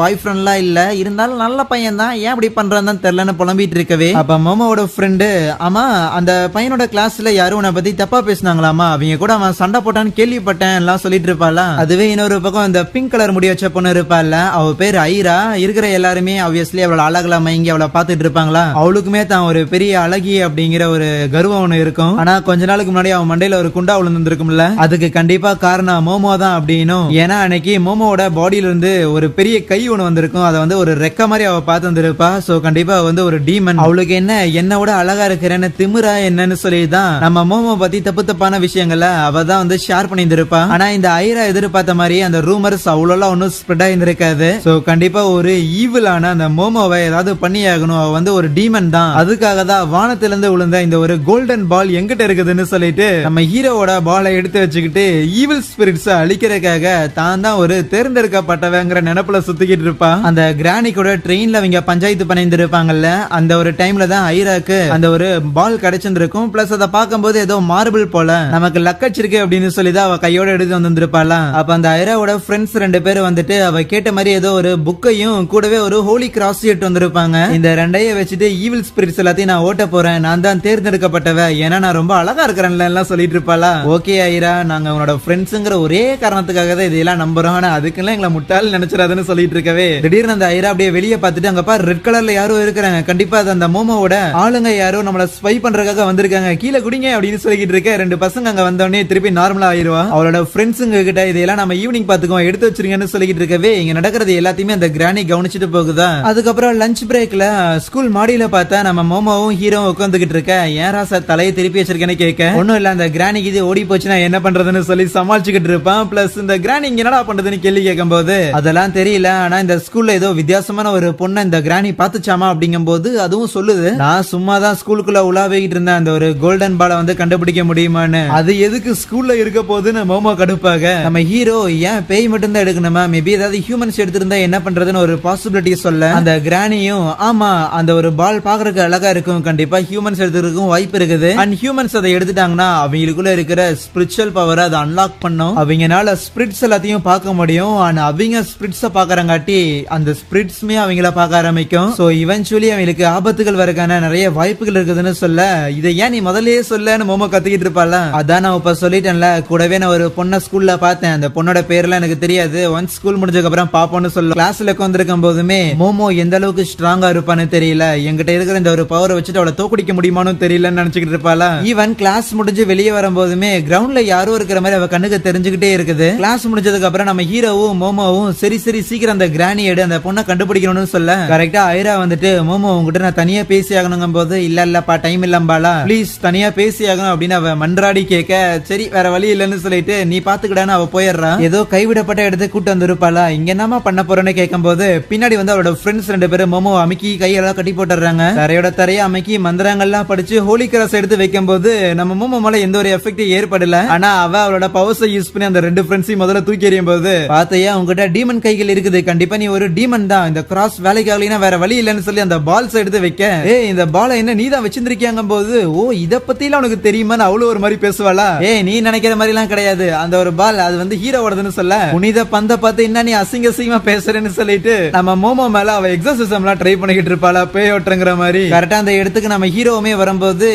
பாய் ஃப்ரெண்ட்லாம் இல்ல, இருந்தாலும் நல்ல பையன் தான், ஏன் அப்படி பண்றான்னு தெரியலன்னு புலம்பிட்டு இருக்கவே அப்ப மோமோவோட ஃப்ரெண்டு ஆமா அந்த பையனோட கிளாஸ்ல யாரும் உன்னை பத்தி தப்பா பேசினாங்களாமா, அவங்க கூட அவன் சண்டை போட்டான்னு கேள்விப்பட்டேன் எல்லாம் சொல்லிட்டு இருப்பாளா. அதுவே இன்னொரு பக்கம் இந்த பிங்க் கலர் முடி வச்ச பொண்ணு இருப்பாள், அவ பேர் ஐரா. இருக்கிற எல்லாருமே ஆப்வியஸ்லி அவளோட அழகுல மயங்கி அவளை பாத்துட்டு இருப்பாங்களா. அவளுக்குமே தான் ஒரு பெரிய அழகி அப்படிங்கிற ஒரு கர்வம் ஒண்ணு இருக்கும். ஆனா கொஞ்ச நாளுக்கு முன்னாடி அவன் மண்டையில ஒரு குண்டா விழுந்திருக்கும்ல, அதுக்கு கண்டிப்பா காரணம் மோமோ தான் அப்படின்னும். ஏன்னா அன்னைக்கு மோமோட பாடியில இருந்து ஒரு பெரிய கை ஒண்ணு வந்திருக்கும், அதை ஒரு ரெக்க மாதிரி அவ பார்த்து வந்திருப்பா. சோ கண்டிப்பா வந்து ஒரு டீமன். அவளுக்கு என்ன என்னோட அழகா இருக்கிறேன்னு திமிரா என்னன்னு சொல்லிதான் நம்ம மோமோ பத்தி தப்பு தப்பான விஷயங்களை அவ தான் வந்து ஷேர் பண்ணியிருந்திருப்பா. ஆனா இந்த ஐரா எதிர்பார்த்த மாதிரி அந்த ரூமர்ஸ் அவ்வளவு ஒன்னும் ஸ்ப்ரெட் ஆயிருந்திருக்காது. சோ கண்டிப்பா ஒரு ஈவிலான அந்த மோமோவை ஏதாவது பண்ணி ஆகணும். அவ வந்து ஒரு டீமன் தான். அதுக்காக தான் வானத்திலிருந்து விழுந்த இந்த ஒரு கோல்டன் பால் எங்கிட்ட இருக்குதுன்னு சொல்லிட்டு நம்ம ஹீரோவோட பாலை எடுத்து வச்சுக்கிட்டு ஈவில் ஸ்பிரிட்ஸ் அழிக்கிறதுக்காக தான் தான் ஒரு தேர்ந்தெடுக்கப்பட்டவங்கிற நினைப்புல சுத்திக்கிட்டு இருப்பா. அந்த கிரானி கூட ட்ரெயின்ல அவங்க பஞ்சாயத்து பண்ணிருப்பாங்கல்ல, அந்த ஒரு டைம்ல தான் ஐராக்கு அந்த ஒரு பால் கிடைச்சிருக்கும். பிளஸ் அதை பார்க்கும்போது ஏதோ மார்பிள் போல நமக்கு லக்கச்சிருக்கு அப்படின்னு சொல்லிதான் அவ கையோட எடுத்து வந்திருப்பாளா. அப்ப அந்த ஐராவோட ஃப்ரெண்ட்ஸ் 2 பேர் வந்துட்டு அவ கேட்ட மாதிரி ஏதோ ஒரு புக்கையும் கூடவே ஒரு ஹோலி கிராஸ் எடுத்து வந்திருப்பாங்க. இந்த ரெண்டையும் வச்சுட்டு ஈவில் ஸ்பிரிட்ஸ் எல்லாத்தையும் நான் ஓட்ட போறேன், நான் தான் தேர்ந்தெடுக்கப்பட்டவ, ஏன்னா நான் ரொம்ப அழகா இருக்கிறேன்ல எல்லாம் சொல்லிட்டு இருப்பாளா. ஓகே ஐரா, நாங்க உன்னோட ஃப்ரெண்ட்ஸ்ங்கிற ஒரே காரணத்துக்காக தான் இதெல்லாம் நம்புறோம், ஆனா அதுக்கெல்லாம் எங்களை முட்டாள் நினைச்சிடாதுன்னு சொல்லிட்டு இருக்கவே திடீர்னு அந்த ஐரா அப்படியே வெளியே பார்த்துட்டு அங்க பாரு ரெட் கலர்ல யாரோ இருக்கிறாங்க, கண்டிப்பா அது அந்த மோமோவோட ஆளுங்க யாரோ நம்மள ஸ்பை பண்றதுக்காக வந்திருக்காங்க, கீழே குடிங்க அப்படின்னு சொல்லிட்டு இருக்க. 2 பசங்க அங்க வந்தோடனே திருப்பி நார்மலா ஆயிருவா. அவளோட ஃப்ரெண்ட்ஸுங்க கிட்ட இதெல்லாம் நம்ம ஈவினிங் பாத்துக்கோம் எடுத்து வச்சிருங்கன்னு சொல்லிட்டு இருக்கவே இங்க நடக்கிறது எல்லாத்தையுமே அந்த கிரானி கவனிச்சுட்டு போகுதா. அதுக்கப்புறம் லஞ்ச் பிரேக்ல ஸ்கூல் மாடியில பார்த்தா நம்ம மோமோவும் ஹீரோவும் உட்காந்துக்கிட்டு இருக்க. ஏன் ராசா தலையை திருப்பி வச்சிருக்கேன்னு கேட்க, ஒண்ணும் இல்ல அந்த கிரானிக்கு இது ஓடி போச்சுன்னா என்ன பண்றதுன்னு சொல்லி சமாளிச்சுக்கிட்டு இருப்பான். பிளஸ் இந்த கிரானி இங்க என்னடா பண்றதுன்னு கேள்வி கேட்கும் போது அதெல்லாம் தெரியல, ஆனா இந்த ஸ்கூல்ல ஏதோ வித்தியாசமான ஒரு பொண்ணை இந்த கிரானி பாத்துச்சாமா அப்படிங்கும் போது அதுவும் சொல்லுது, நான் சும்மா தான் ஸ்கூலுக்குள்ள உலாவிக்கிட்டு இருந்தேன், அந்த ஒரு கோல்டன் பாலை வந்து கண்டுபிடிக்க முடியுமான்னு. அது எதுக்கு ஸ்கூல்ல இருக்க போதுன்னு மோமோ கடுப்பாக நம்ம ஹீரோ ஏன் பேய் மட்டும் தான் எடுக்கணுமா, மேபி ஏதாவது ஹியூமன்ஸ் எடுத்திருந்தா என்ன பண்றதுன்னு ஒரு பாசிபிலிட்டி சொல்ல அந்த கிரானியும் ஆமா அந்த ஒரு பால் பாக்குறதுக்கு அழகா இருக்கும், கண்டிப்பா ஹியூமன்ஸ் எடுத்துருக்கும் வாய்ப்பு இருக்குது. அண்ட் ஹியூமன்ஸ் அதை எடுத்துட்டாங்கன்னா அவங்களுக்குள்ள இருக்கிற ஸ்பிரிச்சுவல் பவர் அதை அன்லாக் பண்ணும், அவங்கனால ஸ்பிரிட்ஸ் எல்லாத்தையும் பார்க்க முடியும். அண்ட் அவங்க ஸ்பிரிட்ஸ பாக்குறங்காட்டி அந்த ஸ்பிரிட்ஸ்மே அவங்கள பார்க்க ஆரம்பிக்கும். சோ இவென்ச்சுவலி அவங்களுக்கு ஆபத்துகள் வரக்கான நிறைய வாய்ப்புகள் இருக்குதுன்னு சொல்ல, இதை ஏன் நீ முதல்லயே சொல்லன்னு மோமோ கத்திக்கிட்டு இருப்பாள. அதான் நான் இப்ப சொல்லிட்டேன்ல, கூடவே நான் ஒரு பொண்ணை ஸ்கூல்ல பார்த்தேன், அந்த பொண்ணோட பேர்லாம் எனக்கு தெரியாது, ஒன்ஸ் ஸ்கூல் முடிஞ்சதுக்கு அப்புறம் பாப்போம்னு சொல்ல கிளாஸ்ல உட்காந்துருக்கும் போதுமே மோமோ எந்த அளவுக்கு ஸ்ட்ராங்கா இருப்பான்னு தெரியல, என்கிட்ட இருக்கிற இந்த ஒரு பவரை வச்சுட்டு அவளை தோக்கடிக்க முடியுமான்னு தெரியலன்னு நினைச்சுக்கிட்டு இருப்பாளா. ஈவன் கிளாஸ் முடிஞ்சு வெளியே வரும்போதுமே கிரவுண்ட்ல யாரோ இருக்கிற மாதிரி அவ கண்ணுக்கு தெரிஞ்சுக்கிட்டே இருக்குது. கிளாஸ் முடிஞ்சதுக்கு அப்புறம் நம்ம ஹீரோவும் மோமோவும் சரி சரி சீக்கிரம் அந்த கிரானி எடு, அந்த பொண்ணை கண்டுபிடிக்கணும்னு சொல்ல கரெக்டா ஐரா வந்துட்டு மோமோ உங்ககிட்ட நான் தனியா பேசி ஆகணுங்கும் போது இல்ல இல்லப்பா டைம் இல்லம்பாளா, ப்ளீஸ் தனியா பேசி ஆகணும் அப்படின்னு அவ மன்றாடி கேட்க சரி வேற வழி இல்லன்னு சொல்லிட்டு நீ பாத்துக்கிடான்னு அவ போயிடுறா. ஏதோ கைவிடப்பட்ட இடத்துக்கு கூட்டு வந்திருப்பாளா. இங்க என்னமா பண்ண போறேன்னு கேட்கும் போது பின்னாடி வந்து அவளோட ஃப்ரெண்ட்ஸ் 2 பேரும் மோமோ அமுக்கி கையெல்லாம் கட்டி போட்டுறாங்க. தரையோட தரைய அமுக்கி மந்திரங்கள்லாம் படிச்சு ஹோலி கிராஸ் எடுத்து வைக்கும் போது நம்ம மோமோ மேல எந்த ஒரு எஃபெக்ட் ஏற்படல. ஆனா அவளோட பவர்ஸை யூஸ் பண்ணி அந்த 2 ஃப்ரெண்ட்ஸையும் முதல்ல தூக்கி எறியும் போது பாத்தையா உங்ககிட்ட டீமன் கைகள் இருக்குது, கண்டிப்பா நீ ஒரு டீமன் தான், இந்த கிராஸ் வேலைக்கு ஆகலைன்னா வேற வழி இல்லைன்னு சொல்லி அந்த பால்ஸ் எடுத்து வைக்க இந்த பாலை என்ன நீ தான் வச்சிருந்திருக்கியாங்க போது ஓ இத பத்தி எல்லாம் உனக்கு தெரியுமா அவ்வளவு ஒரு மாதிரி பேசுவாளா. நீ நினைக்கிற மாதிரி எல்லாம் கிடையாது, அந்த ஒரு பால் அது வந்து ஹீரோவோடதுன்னு சொல்ல புனித பந்த பார்த்து என்ன நீ அசிங்க அசிங்கமா பேசுறேன்னு சொல்லிட்டு நம்ம மோமோ மேல அவ எக்ஸர்சைஸ் எல்லாம் ட்ரை பண்ணிக்கிட்டு இருப்பாளா பேய் ஓட்டுங்கிற மாதிரி. கரெக்டா அந்த இடத்துக்கு நம்ம ஹீரோவுமே வரும்போது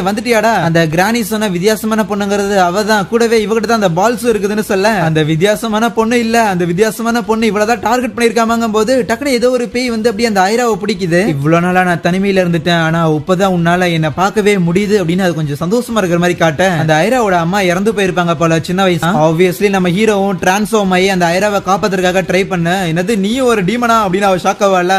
வந்துட்டியாடா, அந்த கிரானி சொன்ன வித்தியாசமான பொண்ணுங்கிறது அவதான், கூடவே இவகிட்ட தான் அந்த பால்ஸும் இருக்குதுன்னு சொல்ல அந்த வித்தியாசமான பொண்ணு இல்ல, அந்த வித்தியாசமான பொண்ணு இவ்வளவுதான் டார்கெட் பண்ணிருக்காங்க போது டக்குனு ஏதோ ஒரு பேய் வந்து அப்படியே அந்த ஐராவை பிடிக்குது. இவ்வளவு நாளா நான் தனிமையில இருந்துட்டேன், ஆனா இப்பதான் உன்னால என்ன பார்க்கவே முடியுது அப்படின்னு அது கொஞ்சம் சந்தோஷமா இருக்கிற மாதிரி காட்ட அந்த ஐராவோட அம்மா இறந்து போயிருப்பாங்க போல சின்ன வயசு. ஆப்வியஸ்லி நம்ம ஹீரோவும் டிரான்ஸ்ஃபார்ம் ஆகி அந்த ஐராவை காப்பாத்துறதுக்காக ட்ரை பண்ண என்னது நீ ஒரு டீமனா அப்படின்னு அவ ஷாக் ஆவாள.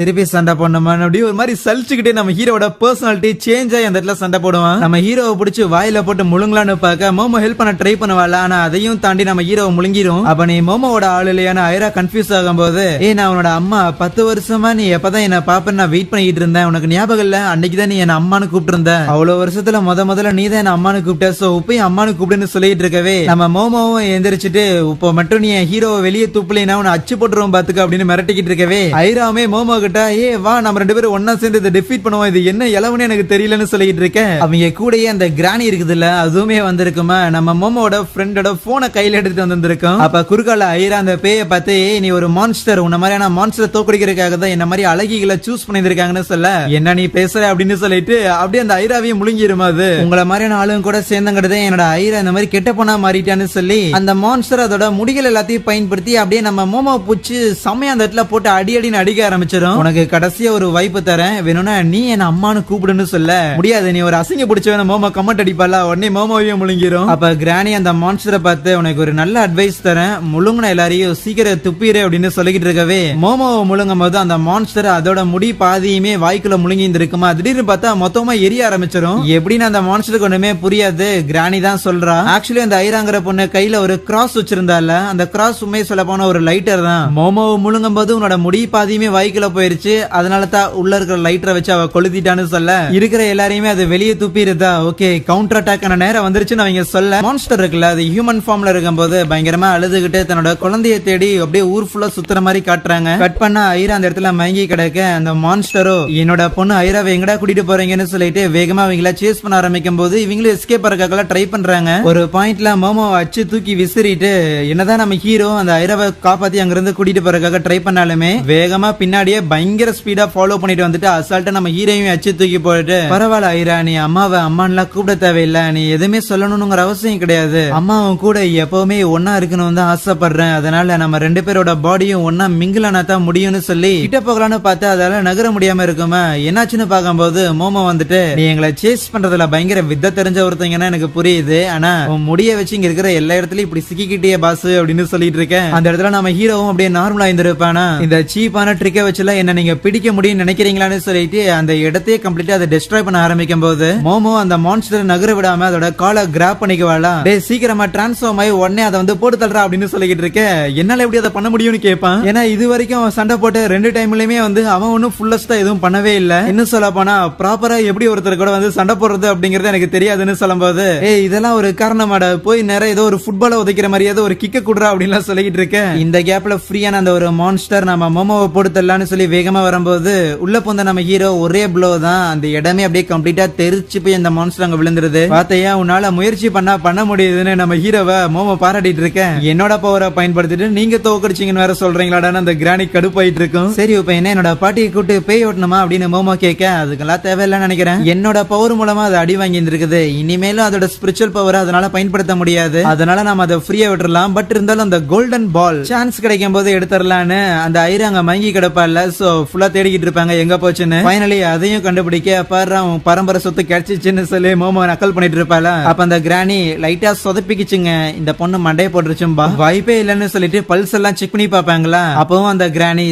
திருப்பி சண்டை போடணுமா அப்படி ஒரு மாதிரி சலிச்சுக்கிட்டே நம்ம ஹீரோட பர்சனாலிட்டி சேஞ்ச் ஆகி அந்த இடத்துல சண்டை போடுவான். நம்ம ஹீரோவை பிடிச்சி வாயில போட்டு முழுங்கலான்னு பார்க்க மோமோ ஹெல்ப் பண்ண ட்ரை பண்ணுவாள், ஆனா அதையும் தாண்டி நம்ம ஹீரோவை முழுங்கிரும். அப்ப நீ மோமோவோட ஆள் இல்லையான ஐரா கன்ஃபியூஸ் ஆகும் போது நான் உன்னோட அம்மா 10 வருஷமா நீ எப்பதான் என்ன பாப்பேன்னு நான் வெயிட் பண்ணிட்டு இருந்தேன், உனக்கு ஞாபகம் இல்ல அன்னைக்குதான் நீ என்ன அம்மானு கூப்பிட்டு இருந்த, அவ்வளவு வருஷத்துல முதல்ல நீ தான் என்ன அம்மானு கூப்பிட்ட, சோ இப்பயும் அம்மானு கூப்பிடுன்னு சொல்லிட்டு இருக்கவே நம்ம மோமோவும் எந்திரிச்சிட்டு இப்போ மட்டும் நீ ஹீரோவை வெளியே தூப்பலினா உன்னை அச்சு போட்டுருவோம் பாத்துக்க அப்படின்னு மிரட்டிக்கிட்டு இருக்கவே ஐராமே மோமோ கிட்ட வா நம்ம 2 பேரும் ஒன்னா சேர்ந்து இதை டிஃபீட் பண்ணுவோம், இது என்ன இலவனு எனக்கு தெரியலன்னு சொல்லிட்டு இருக்கேன். அவங்க கூடயே அந்த கிரானி இருக்குதுல்ல அதுவுமே வந்திருக்குமா, நம்ம மோமோட ஃப்ரெண்டோட போனை கையில எடுத்துட்டு வந்திருக்கோம். அப்ப குறுக்கால ஐரா அந்த பேயை பார்த்து நீ ஒரு மான்ஸ்டர், உன்ன மாதிரியான மான்ஸ்டர் தோக்கடிக்கிறதுக்காக தான் என்ன மாதிரி அழகிகளை சூஸ் பண்ணிருக்காங்கன்னு சொல்ல என்ன நீ பேசுற அப்படின்னு சொல்லிட்டு அப்படியே அந்த ஐராவையும் முழுங்கிருமா, அது உங்களை மாதிரியான ஆளுங்க கூட சேர்ந்தங்கிறது என்னோட ஐரா இந்த மாதிரி கெட்ட பொண்ணா மாறிட்டான்னு சொல்லி அந்த மான்ஸ்டர் அதோட முடிகள் எல்லாத்தையும் பயன்படுத்தி அப்படியே நம்ம மோமோ பூச்சி செம்மையா அந்த இடத்துல போட்டு அடின்னு அடிக்க ஆரம்பிச்சிடும். உனக்கு கடைசியா ஒரு வாய்ப்பு தரேன், வேணும்னா நீ என்ன அம்மானு கூப்பிடுன்னு சொல்ல முடியாது, நீ ஒரு அசிங்க பிடிச்சவன மோமோ கமெண்ட் அடிப்பால உடனே மோமோவையும் முழுங்கிரும். அப்ப கிரானி அந்த மான்ஸ்டரை பார்த்து உனக்கு ஒரு நல்ல அட்வைஸ் தரேன், முழுங்கின எல்லாரையும் சீக்கிரம் துப்பிடு அப்படின்னு சொல்லிக்கிட்டு இருக்கவே மோமோவை முழுங்கும் போது அந்த மான்ஸ்டர் அதோட முடி பாதியுமே வாய்க்குள்ள முழுங்கி இருக்குமா, திடீர்னு பார்த்தா பார்த்தா மொத்தமா எரிய ஆரம்பிச்சிடும். எப்படின்னு அந்த மான்ஸ்டருக்கு ஒண்ணுமே புரியாது. கிராணி தான் சொல்றா, ஆக்சுவலி அந்த ஐராங்கிற பொண்ணு கையில ஒரு கிராஸ் வச்சிருந்தால அந்த கிராஸ் உண்மையை சொல்ல போன ஒரு லைட்டர் தான். மோமோவை முழுங்கும் போது உன்னோட முடி பாதியுமே வாய்க்குள்ள போயிருச்சு, அதனால தான் உள்ள இருக்கிற லைட்டரை வச்சு அவ கொளுத்திட்டான்னு சொல்ல இருக்கிற எல்லாரையுமே அது வெளியே துப்பிருதா. ஓகே, கவுண்டர் அட்டாக் நேரம் வந்துருச்சுன்னு அவங்க சொல்ல மான்ஸ்டர் இருக்குல்ல அது ஹியூமன் ஃபார்ம்ல இருக்கும்போது பயங்கரமா அழுதுகிட்டு தன்னோட குழந்தைய தேடி அப்படியே ஊர் ஃபுல்லா சுத்துற மாதிரி காட்டுறாங்க. கட் பண்ணா ஐரா அந்த இடத்துல மயங்கி கிடக்க அந்த மான்ஸ்டரோ என்னோட பொண்ணு ஐராவை எங்கடா கூட்டிட்டு போறீங்கன்னு சொல்லிட்டு வேகமா அவங்கள சேஸ் பண்ண ஆரம்பிக்கும் போது இவங்களும் எஸ்கேப் ஆறதுக்காக ட்ரை பண்றாங்க. ஒரு பாயிண்ட்ல மோமோவை அச்சு தூக்கி விசிறிட்டு என்னதான் நம்ம ஹீரோ அந்த ஐராவை காப்பாத்தி அங்கிருந்து கூட்டிட்டு போறதுக்காக ட்ரை பண்ணாலுமே வேகமா பின்னாடியே பயங்கர ஸ்பீடா ஃபாலோ பண்ணிட்டு வந்துட்டு அசால்ட்டா நம்ம ஹீரோயும் அச்சு தூக்கி போயிட்டு பரவாயில்ல ஐரா, நீ அம்மாவை அம்மான்லாம் கூப்பிட தேவையில்லை, நீ எதுவுமே சொல்லணும்ங்கிற அவசியம் கிடையாது, அம்மாவும் கூட எப்பவுமே ஒன்னா இருக்கணும் தான் ஆசைப்படுறேன், அதனால நம்ம ரெண்டு பேரோட பாடியும் ஒன்னா மிங்கிலானா தான் முடியும்னு சொல்லி கிட்ட போகலான்னு பார்த்தா அதால நகர முடியாம இருக்குமா. என்னாச்சுன்னு பார்க்கும்போது மோமோ வந்துட்டு நீ எங்களை சேஸ் பண்றதுல பயங்கர வித்த தெரிஞ்ச ஒருத்தங்கன்னா எனக்கு புரியுது, ஆனா உன் முடிய வச்சு இங்க இருக்கிற எல்லா இடத்துலயும் இப்படி சிக்கிக்கிட்டே பாஸ் அப்படின்னு சொல்லிட்டு இருக்கேன். அந்த இடத்துல நம்ம ஹீரோவும் அப்படியே நார்மலா இருந்திருப்பானா, இந்த சீப்பான ட்ரிக்கை வச்சுல என்ன நீங்க பிடிக்க முடியும் நினைக்கிறீங்களான்னு சொல்லிட்டு அந்த இடத்தையே கம்ப்ளீட்டா அதை டெஸ்ட்ராய் பண்ண ஆரம்பிக்கும் போது மோமோ அந்த மான்ஸ்டர் நகர விடாம அதோட காலை கிராப் பண்ணிக்குவாளா, டே சீக்கிரமா டிரான்ஸ்ஃபார்ம் ஆகி உடனே அதை வந்து போட்டு தள்ளுறா அப்படின்னு சொல்லிக்கிட்டு இருக்க. என்னால எப்படி அதை பண்ண முடியும்னு கேட்பான். ஏன்னா இது வரைக்கும் சண்டை போட்டு ரெண்டு டைம்லயுமே வந்து அவன் ஒன்னும் ஃபுல்லஸ்டா எதுவும் பண்ணவே இல்ல. இன்னும் சொல்ல போனா ப்ராப்பரா எப்படி ஒருத்தர் கூட வந்து சண்டை போடுறது அப்படிங்கறது எனக்கு தெரியாதுன்னு சொல்லும்போது இதெல்லாம் ஒரு காரணமாடா, போய் நிறைய ஏதோ ஒரு ஃபுட்பால உதைக்கிற மாதிரியாவது ஒரு கிக்க குடுறா அப்படின்னு சொல்லிக்கிட்டு இருக்கேன். இந்த கேப்ல ஃப்ரீயான அந்த ஒரு மான்ஸ்டர் நம்ம மோமோவை போட்டு தள்ளலான்னு சொல்லி வேகமா வரும்போது உள்ள போந்த நம்ம ஹீரோ ஒரே ப்ளோ தான் அந்த இடமே அப்படியே கம்ப்ளீட்டா தெரிச்சு போய் அந்த மான்ஸ்டர் அங்க விழுந்துருது. பாத்தையா உன்னால முயற்சி பண்ண முடியுதுன்னு நம்ம ஹீரோவை மோமோ பாராட்டிட்டு இருக்கேன். என்னோட பவரை பயன்படுத்திட்டு நீங்க தோக்கடிச்சீங்கன்னு வேற சொல்றீங்களாடான்னு அந்த கிராணி கடுப்பாயிட்டு இருக்கும். சரி இப்ப என்ன என்னோட பாட்டியை கூட்டு பேய் ஓட்டணுமா அப்படின்னு மோமோ கேட்க அதுக்கெல்லாம் தேவையில்லைன்னு நினைக்கிறேன், என்னோட பவர் மூலமா அது அடி வாங்கி இருக்குது, இனிமேலும் அதோட ஸ்பிரிச்சுவல் பவர் அதனால பயன்படுத்த முடியாது, அதனால நாம அதை ஃப்ரீயா விட்டுறலாம், பட் இருந்தாலும் அந்த கோல்டன் பால் சான்ஸ் கிடைக்கும் போது எடுத்துடலான்னு அந்த ஐராங்க மங்கி கிடப்பால சோ ஃபுல்லா தேடிக்கிட்டு இருப்பாங்க எங்க போச்சுன்னு. ஃபைனலி அதையும் கண்டுபிடிக்க பாரு பரம்பரை சொத்து கிடைச்சிச்சுன்னு சொல்லி மோமோ நக்கல் பண்ணிட்டு இருப்பால. அப்ப அந்த கிராணி லைட்டா சொதப்பிக்குச்சுங்க, இந்த பொண்ணு மண்டைய போட்டுருச்சும்பா, வாய்ப்பே இல்லன்னு சொல்லிட்டு பல்ஸ் எல்லாம் செக் பண்ணி பாப்பாங்களா. அப்பவும் அந்த கிராணி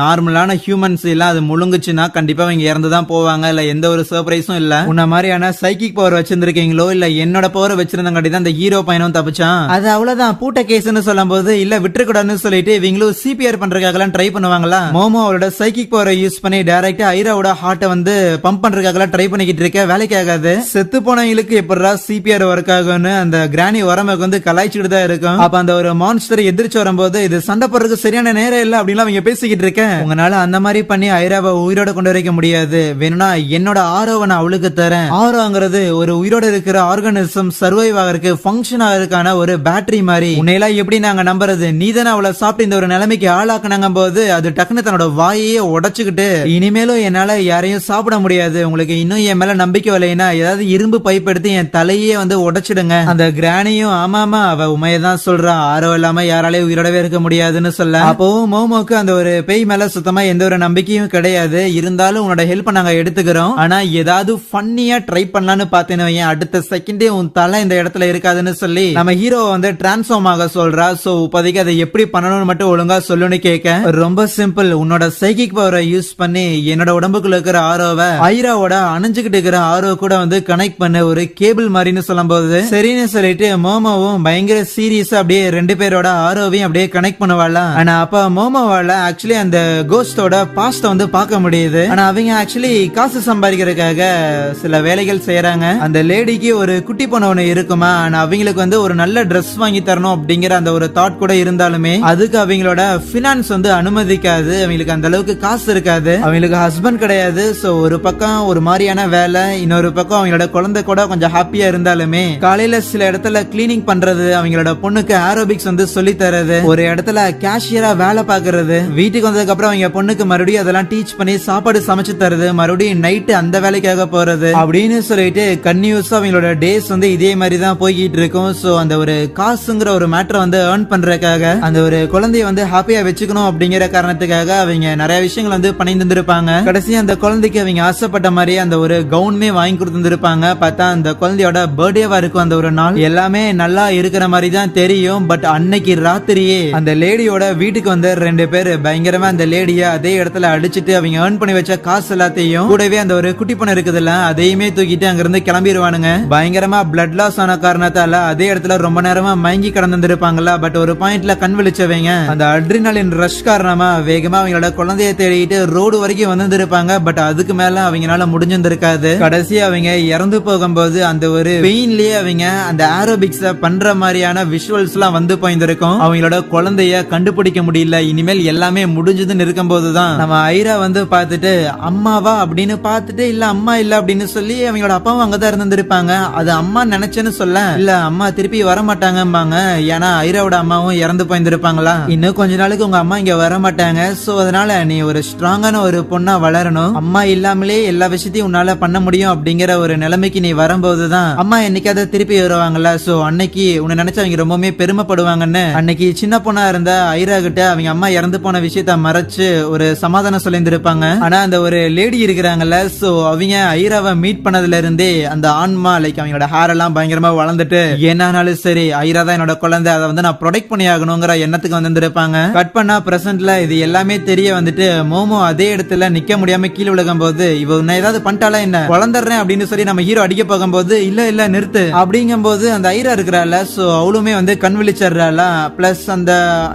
நார்மலான ஹியூமன்ஸ் எல்லாம் அது முழுங்குச்சுன்னா கண்டிப்பா அவங்க இறந்துதான் போவாங்க, இல்ல எந்த ஒரு சர்ப்ரைஸும் இல்ல. உன்ன மாதிரியான சைக்கிக் பவர் வச்சிருந்திருக்கீங்களோ இல்ல என்னோட பவர் வச்சிருந்தாங்க தான் அந்த ஹீரோ பையனும் தப்பிச்சான், அது அவ்வளவுதான் பூட்ட கேஸ்ன்னு சொல்லும் போது இல்ல விட்டுக்கூடாதுன்னு சொல்லிட்டு இவங்களும் சிபிஆர் பண்றதுக்காக ட்ரை பண்ணுவாங்களா. மோமோ அவரோட சைக்கிக் பவரை யூஸ் பண்ணி டைரக்டா ஐராவோட ஹார்ட்டை வந்து பம்ப் பண்றதுக்காக ட்ரை பண்ணிக்கிட்டு இருக்க, வேலைக்கு ஆகாது. செத்து போனவங்களுக்கு எப்படா சிபிஆர் ஒர்க் ஆகும்னு அந்த கிராணி உரமக்கு வந்து கலாய்ச்சிட்டு தான் இருக்கும். அப்ப அந்த ஒரு மான்ஸ்டர் எதிர்த்து வரும்போது இது சண்டை போடுறதுக்கு சரியான நேரம் இல்ல அப்படின்னு அவங்க பேசிக்கிட்டு இருக்கேன். உங்களால அந்த மாதிரி பண்ணி ஐராவை உயிரோட கொண்டு வரைக்க முடியாது, வேணும்னா என்னோட ஆரோவை நான் அவளுக்கு தரேன். ஆரோங்கிறது ஒரு உயிரோட இருக்கிற ஆர்கானிசம் சர்வைவ் ஆகிறதுக்கு ஃபங்க்ஷன் ஆகிறதுக்கான ஒரு பேட்டரி மாதிரி. உன்னையெல்லாம் எப்படி நாங்க நம்புறது, நீதானே அவளை சாப்பிட்டு இந்த ஒரு நிலைமைக்கு ஆளாக்குனாங்க போது அது டக்குன்னு தன்னோட வாயையே உடைச்சுக்கிட்டு இனிமேலும் என்னால யாரையும் சாப்பிட முடியாது, உங்களுக்கு இன்னும் என் மேல நம்பிக்கை வரலைன்னா ஏதாவது இரும்பு பைப் எடுத்து என் தலையே வந்து உடைச்சிடுங்க. அந்த கிராணியும் ஆமாமா அவ உண்மையதான் சொல்றா, ஆரோ இல்லாம யாராலையும் உயிரோடவே இருக்க முடியாதுன்னு சொல்ல. அப்பவும் மோமோக்கு அந்த ஒரு பேய் மேல சுத்தமா எந்த ஒரு நம்பிக்கையும் கிடையாது, இருந்தாலும் உன்னோட ஹெல்ப் நாங்க எடுத்துக்கிறோம், ஆனா ஏதாவது ஃபன்னியா ட்ரை பண்ணலான்னு பார்த்தேன்னு அடுத்த செகண்டே உன் தலை இந்த இடத்துல இருக்காதுன்னு சொல்லி நம்ம ஹீரோ வந்து டிரான்ஸ்ஃபார்ம் ஆக சொல்றா. சோ இப்போதைக்கு அதை எப்படி பண்ணணும்னு மட்டும் ஒழுங்கா சொல்லுன்னு கேட்க, ரொம்ப சிம்பிள், உன்னோட சைக்கிக் பவரை யூஸ் பண்ணி என்னோட உடம்புக்குள்ள இருக்கிற ஆரோவை ஐராவோட அணைஞ்சுக்கிட்டு இருக்கிற ஆரோ கூட வந்து கனெக்ட் பண்ண ஒரு கேபிள் மாதிரின்னு சொல்லும் போது சரின்னு சொல்லிட்டு மோமோவும் பயங்கர சீரியஸா அப்படியே ரெண்டு பேரோட ஆரோவையும் அப்படியே கனெக்ட் பண்ணுவாளா. ஆனா அப்ப மோமோவால ஆக்சுவலி அந்த கோஸ்டோட பாஸ்ட வந்து பார்க்க முடியுது, ஆனா அவங்க ஆக்சுவலி காசு சம்பாதிக்கிறதுக்காக சில வேலைகள் செய்யறாங்க. அந்த லேடிக்கு ஒரு குட்டி பொண்ணு ஒண்ணு இருக்குமா, ஆனா அவங்களுக்கு வந்து ஒரு நல்ல ட்ரெஸ் வாங்கி தரணும் அப்படிங்கிற அந்த ஒரு தாட் கூட இருந்தாலுமே அதுக்கு அவங்களோட பினான்ஸ் வந்து அனுமதிக்காது, அவங்களுக்கு அந்த அளவுக்கு காசு இருக்காது, அவங்களுக்கு ஹஸ்பண்ட் கிடையாது. சோ ஒரு பக்கம் ஒரு மாதிரியான வேலை, இன்னொரு பக்கம் அவங்களோட குழந்தை கூட கொஞ்சம் ஹாப்பியா இருந்தாலுமே காலையில சில இடத்துல கிளீனிங் பண்றது, அவங்களோட பொண்ணுக்கு ஏரோபிக்ஸ் வந்து சொல்லி தரது, ஒரு இடத்துல கேஷியரா வேலை பாக்குறது, வீட்டுக்கு வந்ததுக்கு அப்புறம் அவங்க பொண்ணுக்கு மறுபடியும் அதெல்லாம் டீச் பண்ணி சாப்பாடு சமைச்சு தருது, மறுபடியும் நைட்டு அந்த வேலைக்காக போறது அப்படின்னு சொல்லிட்டு கன்யூஸா அவங்களோட டேஸ் வந்து இதே மாதிரி தான் போய்கிட்டு இருக்கும். சோ அந்த ஒரு காசுங்கிற ஒரு மேட்டரை வந்து ஏர்ன் பண்றதுக்காக அந்த ஒரு குழந்தைய வந்து ஹாப்பியா வச்சுக்கணும் அப்படிங்கிற காரணத்துக்காக அவங்க நிறைய விஷயங்கள் வந்து பண்ணி தந்திருப்பாங்க. கடைசி அந்த குழந்தைக்கு அவங்க ஆசைப்பட்ட மாதிரி அந்த ஒரு கவுன்மே வாங்கி கொடுத்துருப்பாங்க. பார்த்தா அந்த குழந்தையோட பர்த்டேவா இருக்கும் அந்த ஒரு நாள், எல்லாமே நல்லா இருக்கிற மாதிரி தான் தெரியும். பட் அன்னைக்கு ராத்திரியே அந்த லேடியோட வீட்டுக்கு வந்து ரெண்டு பேர் பயங்கரமா அந்த லேடிய அதே இடத்துல அடிச்சுட்டு அவங்க ஏர்ன் பண்ணி வச்ச காசு எல்லாத்தையும் கூடவே அந்த அந்த ஒரு குட்டி பொண்ணு இருக்குதுல்ல அதையுமே தூக்கிட்டு அங்க இருந்து கிளம்பிடுவானுங்க. பயங்கரமா பிளட் லாஸ் ஆன காரணத்தால அதே இடத்துல ரொம்ப நேரமா மயங்கி கிடந்திருப்பாங்கல்ல. பட் ஒரு பாயிண்ட்ல கண் விழிச்சவங்க அந்த அட்ரினலின் ரஷ் காரணமா வேகமா அவங்களோட குழந்தைய தேடிட்டு ரோடு வரைக்கும் வந்திருப்பாங்க. பட் அதுக்கு மேல அவங்களால முடிஞ்சிருக்காது. கடைசி அவங்க இறந்து போகும்போது அந்த ஒரு பெயின்லயே அவங்க அந்த ஏரோபிக்ஸ் பண்ற மாதிரியான விஷுவல்ஸ் எல்லாம் வந்து போயிருக்கும். அவங்களோட குழந்தைய கண்டுபிடிக்க முடியல. இனிமேல் எல்லாமே முடிஞ்சதுன்னு இருக்கும் போதுதான் நம்ம ஐரா வந்து பார்த்துட்டு அம்மாவா அப்படின்னு பார்த்துட்டு இல்ல அம்மா இல்ல அப்படின்னு சொல்லி அவங்களோட அப்பாவும் அங்கதான் இருந்திருப்பாங்க. அது அம்மா நினைச்சேன்னு சொல்ல இல்ல அம்மா திருப்பி வர மாட்டாங்கம்பாங்க. ஏன்னா ஐராவோட அம்மாவும் இறந்து போயிருந்திருப்பாங்களா. இன்னும் கொஞ்ச நாளுக்கு உங்க அம்மா இங்க வர மாட்டாங்க. சோ அதனால நீ ஒரு ஸ்ட்ராங்கான ஒரு பொண்ணா வளரணும். அம்மா இல்லாமலே எல்லா விஷயத்தையும் உன்னால பண்ண முடியும் அப்படிங்கிற ஒரு நிலைமைக்கு நீ வரும்போதுதான் அம்மா என்னைக்காவது திருப்பி வருவாங்கல்ல. சோ அன்னைக்கு உன்னை நினைச்சு அவங்க ரொம்பவுமே பெருமைப்படுவாங்கன்னு அன்னைக்கு சின்ன பொண்ணா இருந்த ஐரா கிட்ட அவங்க அம்மா இறந்து போன விஷயத்த மறைச்சு ஒரு சமாதானம் சொல்லியிருந்திருப்பாங்க. ஆனா அந்த ஒரு லேடி இருக்கிறாங்கல்ல, சோ அவங்க ஐராவை மீட் பண்ணதுல இருந்தே அந்த ஆன்மா லைக் அவங்களோட ஹேர் எல்லாம் பயங்கரமா வளர்ந்துட்டு என்னானாலும் சரி ஐரா தான் என்னோட குழந்தை, அதை வந்து நான் ப்ரொடெக்ட் பண்ணி ஆகணுங்கிற எண்ணத்துக்கு வந்திருப்பாங்க. கட் பண்ணா பிரசன்ட்ல இது எல்லாமே தெரிய வந்துட்டு மோமோ அதே இடத்துல நிக்க முடியாம கீழே விழுகும் போது இவ நான் ஏதாவது பண்ணிட்டாலா என்ன வளர்ந்துறேன் அப்படின்னு சொல்லி நம்ம ஹீரோ அடிக்க போகும்போது இல்ல இல்ல நிறுத்து அப்படிங்கும் போது அந்த ஐரா இருக்கிறாள். சோ அவளுமே வந்து கண் விழிச்சிடுறாள். பிளஸ் அந்த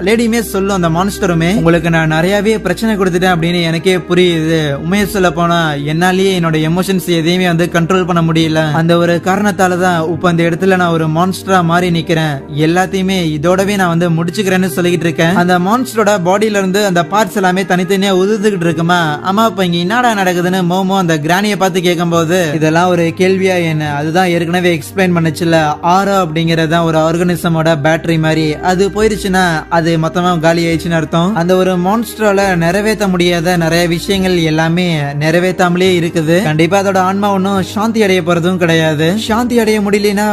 லேடியுமே சொல்லும் அந்த மான்ஸ்டருமே உங்களுக்கு நான் நிறையவே பிரச்சனை கொடுத்துட்டேன் அப்படின்னு எனக்கே புரியுது. உண்மையை சொல்ல போனா என்னாலேயே என்னோட எமோஷன்ஸ் எதையுமே வந்து கண்ட்ரோல் பண்ண முடியல. அந்த ஒரு காரணத்தாலதான் இப்ப அந்த இடத்துல நான் ஒரு மான்ஸ்டரா மாறி நிக்கிறேன். எல்லாத்தையுமே இதோடவே நான் வந்து முடிச்சுக்கிறேன்னு சொல்லிக்கிட்டு இருக்கேன். அந்த மான்ஸ்டரோட பாடியில இருந்து அந்த பார்ட்ஸ் எல்லாமே தனித்தனியா உதிர்ந்துகிட்டு இருக்குமா. ஆமா இப்ப இங்க என்னடா நடக்குதுன்னு மோமோ அந்த கிராணிய பார்த்து கேட்கும் போது இதெல்லாம் ஒரு கேள்வியா என்ன, அதுதான் ஏற்கனவே எக்ஸ்பிளைன் பண்ணுச்சுல ஆரோ அப்படிங்கறது ஒரு ஆர்கானிசமோட பேட்டரி மாதிரி. அது போயிருச்சுன்னா அது மொத்தமா காலி ஆயிடுச்சுன்னு அர்த்தம். அந்த ஒரு மான்ஸ்டரால நிறைவேற்ற முடியாத நிறைய விஷயங்கள் எல்லாமே நிறைவேற்றாமலே இருக்குது. கண்டிப்பா அதோட ஆன்மா ஒன்னும் சாந்தி அடைய போறதும் கிடையாது. சாந்தி அடைய முடியலனா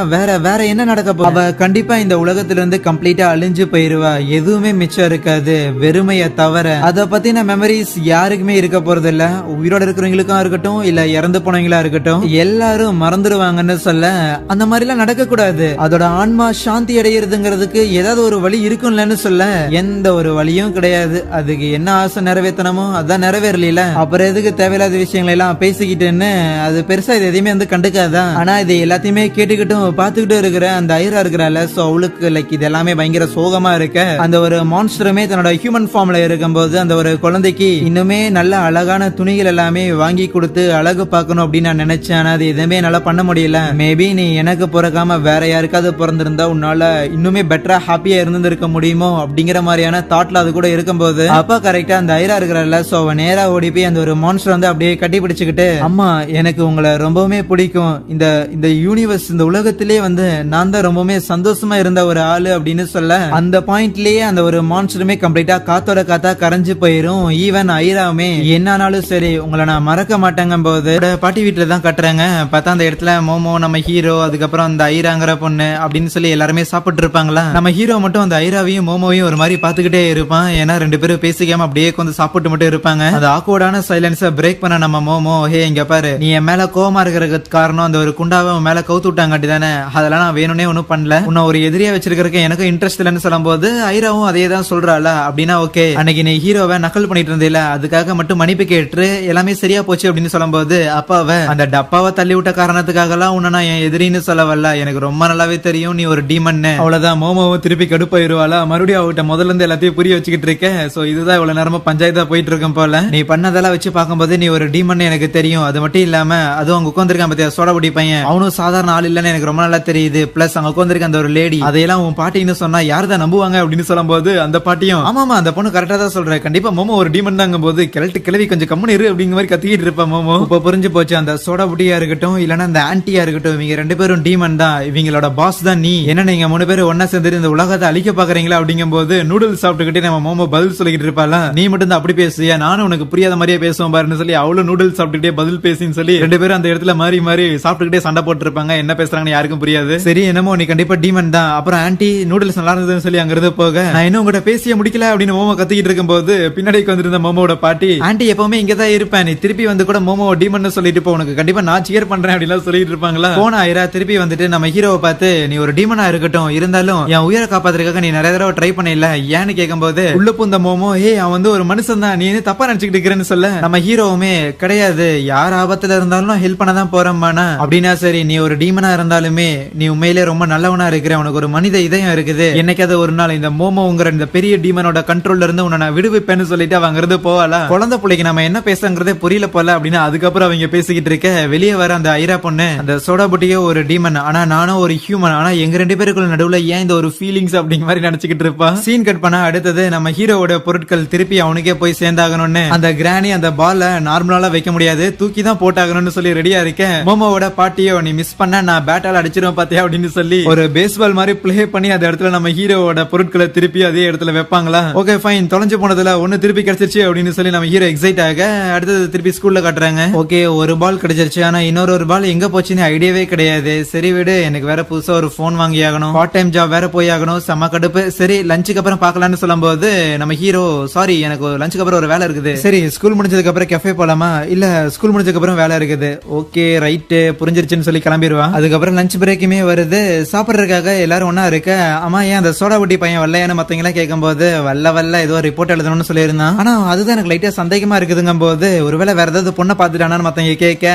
வேற என்ன நடக்க போகுது. அவ கண்டிப்பா இந்த உலகத்துல இருந்து கம்ப்ளீட்டா அழிஞ்சு போயிருவா. எதுவுமே மிச்சம் இருக்காது வெறுமைய தவிர. அத பத்தின மெமரிஸ் யாருக்குமே இருக்க போறது இல்ல. உயிரோட இருக்கிறவங்களுக்கும் இருக்கட்டும் இல்ல இறந்து போனவங்களா இருக்கட்டும் எல்லாரும் மறந்துடுவாங்கன்னு சொல்ல அந்த மாதிரி எல்லாம் நடக்க கூடாது. அதோட ஆன்மா சாந்தி அடையிறதுங்கிறதுக்கு ஏதாவது ஒரு வழி இருக்கும்லன்னு சொல்ல எந்த ஒரு வழியும் கிடையாது. அதுக்கு என்ன ஆசை நிறைவேற்றணுமோ அதான் நிறைவேறல. அப்புறம் எதுக்கு தேவையில்லாத விஷயங்களை எல்லாம் பேசிக்கிட்டுன்னு அது பெருசா இது எதையுமே வந்து கண்டுக்காதான். ஆனா இது எல்லாத்தையுமே கேட்டுக்கிட்டும் பாத்துக்கிட்டு இருக்கிற அந்த ஐரா இருக்கிறாள். சோ அவளுக்கு லைக் இது எல்லாமே பயங்கர சோகமா இருக்க அந்த ஒரு மான்ஸ்டருமே தன்னோட ஹியூமன் ஃபார்ம்ல இருக்கும்போது அந்த ஒரு குழந்தைக்கு இன்னுமே நல்ல அழகான துணிகள் எல்லாமே வாங்கி கொடுத்து அழகு பார்க்கணும் அப்படின்னு நான் நினைச்சேன். ஆனா அது எதுவுமே என்னால பண்ண முடியல. மேபி நீ எனக்கு பிறக்காம வேற யாருக்காவது பிறந்திருந்தா உன்னால இன்னுமே பெட்டரா ஹாப்பியா இருந்திருக்க முடியுமோ அப்படிங்கிற மாதிரியான தாட்ல அது கூட இருக்கும்போது அப்பா கரெக்டா அந்த ஐரா இருக்கிறாள். சோ அவன் நேரா ஓடி போய் அந்த ஒரு மான்ஸ்டர் வந்து அப்படியே கட்டி பிடிச்சுக்கிட்டு அம்மா எனக்கு உங்களை ரொம்பவுமே பிடிக்கும். இந்த யூனிவர்ஸ் இந்த உலகத்திலே வந்து நான் தான் ரொம்பவுமே சந்தோஷமா இருந்த ஒரு ஆளு அப்படின்னு சொல்ல அந்த பாயிண்ட்லயே அந்த ஒரு மான்ஸ்டருமே கம்ப்ளீட்டா காத்தோட காத்தா கரைஞ்சு போயிரும். ஈவன் ஐராவுமே என்னானாலும் சரி உங்களை நான் மறக்க மாட்டேங்க போது பாட்டி வீட்டுல தான் கட்டுறாங்க. பார்த்தா அந்த இடத்துல மோமோ நம்ம ஹீரோ அதுக்கப்புறம் அந்த ஐராங்கிற பொண்ணு அப்படின்னு சொல்லி எல்லாருமே சாப்பிட்டு இருப்பாங்களா. நம்ம ஹீரோ மட்டும் அந்த ஐராவையும் மோமோவையும் ஒரு மாதிரி பாத்துக்கிட்டே இருப்பான். ஏன்னா ரெண்டு பேரும் பேசிக்காம அப்படியே கொஞ்சம் சாப்பிட்டு மட்டும் இருப்பாங்க. அந்த ஆக்வர்டான சைலன்ஸை பிரேக் பண்ண நம்ம மோமோ ஹே இங்க பாரு நீ என் மேல கோவமா இருக்கிறதுக்கு காரணம் அந்த ஒரு குண்டாவை மேல கவுத்து விட்டாங்காட்டி தானே, அதெல்லாம் நான் வேணும்னே ஒன்னும் பண்ணல. உன்னை ஒரு எதிரியா வச்சிருக்கிறதுக்கு எனக்கு இன்ட்ரெஸ்ட் இல்லைன்னு சொல்லும் போது ஐராவும் அதே தான் சொல்றாளா. அப்படின்னா ஓகே அன்னைக்கு நீ ஹீரோவை நக்கல் பண்ணிட்டு இருந்தேல அதுக்காக மட்டும் மன்னிப்பு கேட்டு எல்லாமே சரியா போச்சு அப்படின்னு சொல்லும் போது அப்பாவை அந்த டப்பாவை தள்ளி விட்ட காரணத்துக்காக எல்லாம் உன்னை நான் என் எதிரின்னு சொல்லவல்ல, எனக்கு ரொம்ப நல்லாவே தெரியும் நீ ஒரு டீமன். அவ்வளவுதான் மோமோவும் திருப்பி கடுப்பாயிருவாளா. மறுபடியும் அவகிட்ட முதல்ல இருந்து எல்லாத்தையும் புரிய வச்சுக்கிட்டு இருக்கேன். சோ இதுதான் இவ்வளவு நேரமா பஞ்சாயத்தா போயிட்டு இருக்கும் போல. நீ பண்ணதெல்லாம் வச்சு பார்க்கும்போது நீ ஒரு டீமன் எனக்கு தெரியும். அது மட்டும் இல்லாம அதுவும் அங்க உட்காந்துருக்கான் பத்தியா சோடபுடி பையன், அவனும் சாதாரண ஆள் இல்லன்னு எனக்கு ரொம்ப நல்லா தெரியுது. பிளஸ் அங்க உட்காந்துருக்க அந்த ஒரு லேடி அதையெல்லாம் உன் பாட்டின்னு சொன்னா யார் தான் நம்புவாங்க அப்படின்னு சொல்லும் போது அந்த பாட்டியும் ஆமாமா அந்த பொண்ணு கரெக்டா தான் சொல்றேன், கண்டிப்பா மோமோ ஒரு டீமன் தாங்க போது கிளவி கொஞ்சம் கம்முன்னு இரு அப்படிங்கிற மாதிரி கத்திக்கிட்டு இருப்பா மோமோ. இப்ப புரிஞ்சு போச்சு அந்த சோடாபுட்டியா இருக்கட்டும் இல்லன்னா அந்த ஆன்டியா இருக்கட்டும் இவங்க ரெண்டு பேரும் டீமன் தான். இவங்களோட பாஸ் தான் நீ. என்ன நீங்க மூணு பேரும் ஒன்னா சேர்ந்து இந்த உலகத்தை அழிக்க பாக்குறீங்களா அப்படிங்கும் போது நூடுல்ஸ் சாப்பிட்டுக்கிட்டே நம்ம மோமோ பதில் சொல்லிக்கிட்டு இருப்பாளா. நீ மட்டும் தான் அப்படி பேசுறியா, நானும் உனக்கு புரியாத மாதிரியே பேசுவோம் பாருன்னு சொல்லி அவளும் நூடுல்ஸ் சாப்பிட்டுக்கிட்டே பதில் பேசின்னு சொல்லி ரெண்டு பேரும் அந்த இடத்துல மாறி மாறி சாப்பிட்டுக்கிட்டே சண்டை போட்டு இருப்பாங்க. என்ன பேசுறாங்கன்னு யாருக்கும் புரியாது. சரி என்னமோ நீ கண்டிப்பா டீமன் தான். அப்புறம் ஆன்டி நூடுல்ஸ் நல்லா இருந்ததுன்னு சொல்லி அங்கிருந்து போக நான் இன்னும் உங்ககிட்ட பேசிய முடிக்கல அப்படின்னு மோமோ கத்திக்கிட்டு இருக்கும் போது பின்னாடி வந்திருந்த மோமோட பாட்டி ஆன்டி எப்பவுமே இங்கதான் இருப்பேன், நீ திருப்பி வந்து கூட மோமோ டீமன் சொல்லிட்டு போ, உனக்கு கண்டிப்பா நான் சியர் பண்றேன் அப்படின்னு சொல்லிட்டு இருப்பாங்களா. போன ஐரா திருப்பி வந்துட்டு நம்ம ஹீரோவை பார்த்து நீ ஒரு டீமனா இருக்கட்டும் இருந்தாலும் என் உயிரை காப்பாத்துறதுக்காக நீ நிறைய தடவை ட்ரை பண்ணல ஏன்னு கேட்கும் போது உள்ள பூந்த மோமோ அவன் வந்து ஒரு மனுஷன் தான், நீ தப்பா நினைச்சுக்கிட்டு இருக்கிறேன்னு சொல்ல நம்ம ஹீரோவுமே கிடையாது கிடையாது, யார் ஆபத்துல இருந்தாலும் ஹெல்ப் பண்ண தான் போறேம்மானா. அப்படின்னா சரி, நீ ஒரு டீமனா இருந்தாலுமே நீ உண்மையிலே ரொம்ப நல்லவனா இருக்கிற, உனக்கு ஒரு மனித இதயம் இருக்குது, என்னைக்காவது ஒரு நாள் இந்த மோமோங்கிற இந்த பெரிய டீமனோட கண்ட்ரோல்ல இருந்து உன்னை நான் விடுவிப்பேன்னு சொல்லிட்டு அவங்க இருந்து போவாளா. குழந்தை பிள்ளைக்கு நம்ம என்ன பேசுங்கிறதே புரியல போல அப்படின்னு அதுக்கப்புறம் அவங்க பேசிக்கிட்டு இருக்க வெளியே வர அந்த ஐரா பொண்ணு, அந்த சோடா புட்டியோ ஒரு டீமன், ஆனா நானும் ஒரு ஹியூமன், ஆனா எங்க 2 பேருக்குள்ள நடுவுல ஏன் இந்த ஒரு ஃபீலிங்ஸ் அப்படிங்கிற மாதிரி நினைச்சுக்கிட்டு இருப்பா. சீன் கட் பண்ணா அடுத்தது நம்ம ஹீரோவோட பொருட்கள் திருப்பி அவனுக்கே போய் சேர்ந்தாகணும்னு அந்த கிராணி அந்த பால நார்மலா வைக்க முடியாது, தூக்கி தான் போட்டாகணும்னு சொல்லி ரெடியா இருக்கேன். மோமோவோட பாட்டியோ நீ மிஸ் பண்ண நான் பேட்டால அடிச்சிருவேன் பாத்தியா அப்படின்னு சொல்லி ஒரு பேஸ்பால் மாதிரி பிளே பண்ணி அந்த இடத்துல நம்ம ஹீரோவோட பொருட்களை திருப்பி அதே இடத்துல வைப்பாங்களா. ஓகே ஃபைன், தொலைஞ்சு போனதுல ஒன்னு திருப்பி கிடைச்சிருச்சு அப்படின்னு சொல்லி நம்ம ஹீரோ எக்ஸைட் ஆக அடுத்தது திருப்பி ஸ்கூல்ல காட்டுறாங்க. ஓகே ஒரு பால் கிடைச்சிருச்சு, ஆனா இன்னொரு பால் எங்க போச்சுன்னு ஐடியாவே கிடையாது. சரி விடு, எனக்கு வேற புதுசா ஒரு போன் வாங்கி ஆகணும், பார்ட் டைம் ஜாப் வேற போய் ஆகணும், செம்ம கடுப்பு. சரி லஞ்சுக்கு அப்புறம் பாக்கலாம்னு சொல்லும் போது நம்ம ஹீரோ சாரி எனக்கு லஞ்சுக்கு அப்புறம் ஒரு வேலை இருக்குது, சரி ஸ்கூல் முடிஞ்சதுக்கு அப்புறம் கெஃபே போலாமா, இல்ல ஸ்கூல் முடிஞ்சதுக்கு அப்புறம் வேலை இருக்குது, ஓகே ரைட் புரிஞ்சிருச்சுன்னு சொல்லி கிளம்பிடுவா. அதுக்கப்புறம் லஞ்ச் பிரேக்குமே வருது, சாப்பிடுறதுக்காக எல்லாரும் ஒன்னா இருக்க. ஆமா ஏன் அந்த சோடா புட்டி பையன் வரலையான்னு மத்தவங்க எல்லாம் கேட்கும் போது வல்ல ஏதோ ரிப்போர்ட் எழுதணும்னு சொல்லியிருந்தான், ஆனா அதுதான் எனக்கு லைட்டா சந்தேகமா இருக்குதுங்கும் போது ஒருவேளை வேற ஏதாவது பொண்ணை பாத்துட்டானு மத்தவங்க கேட்க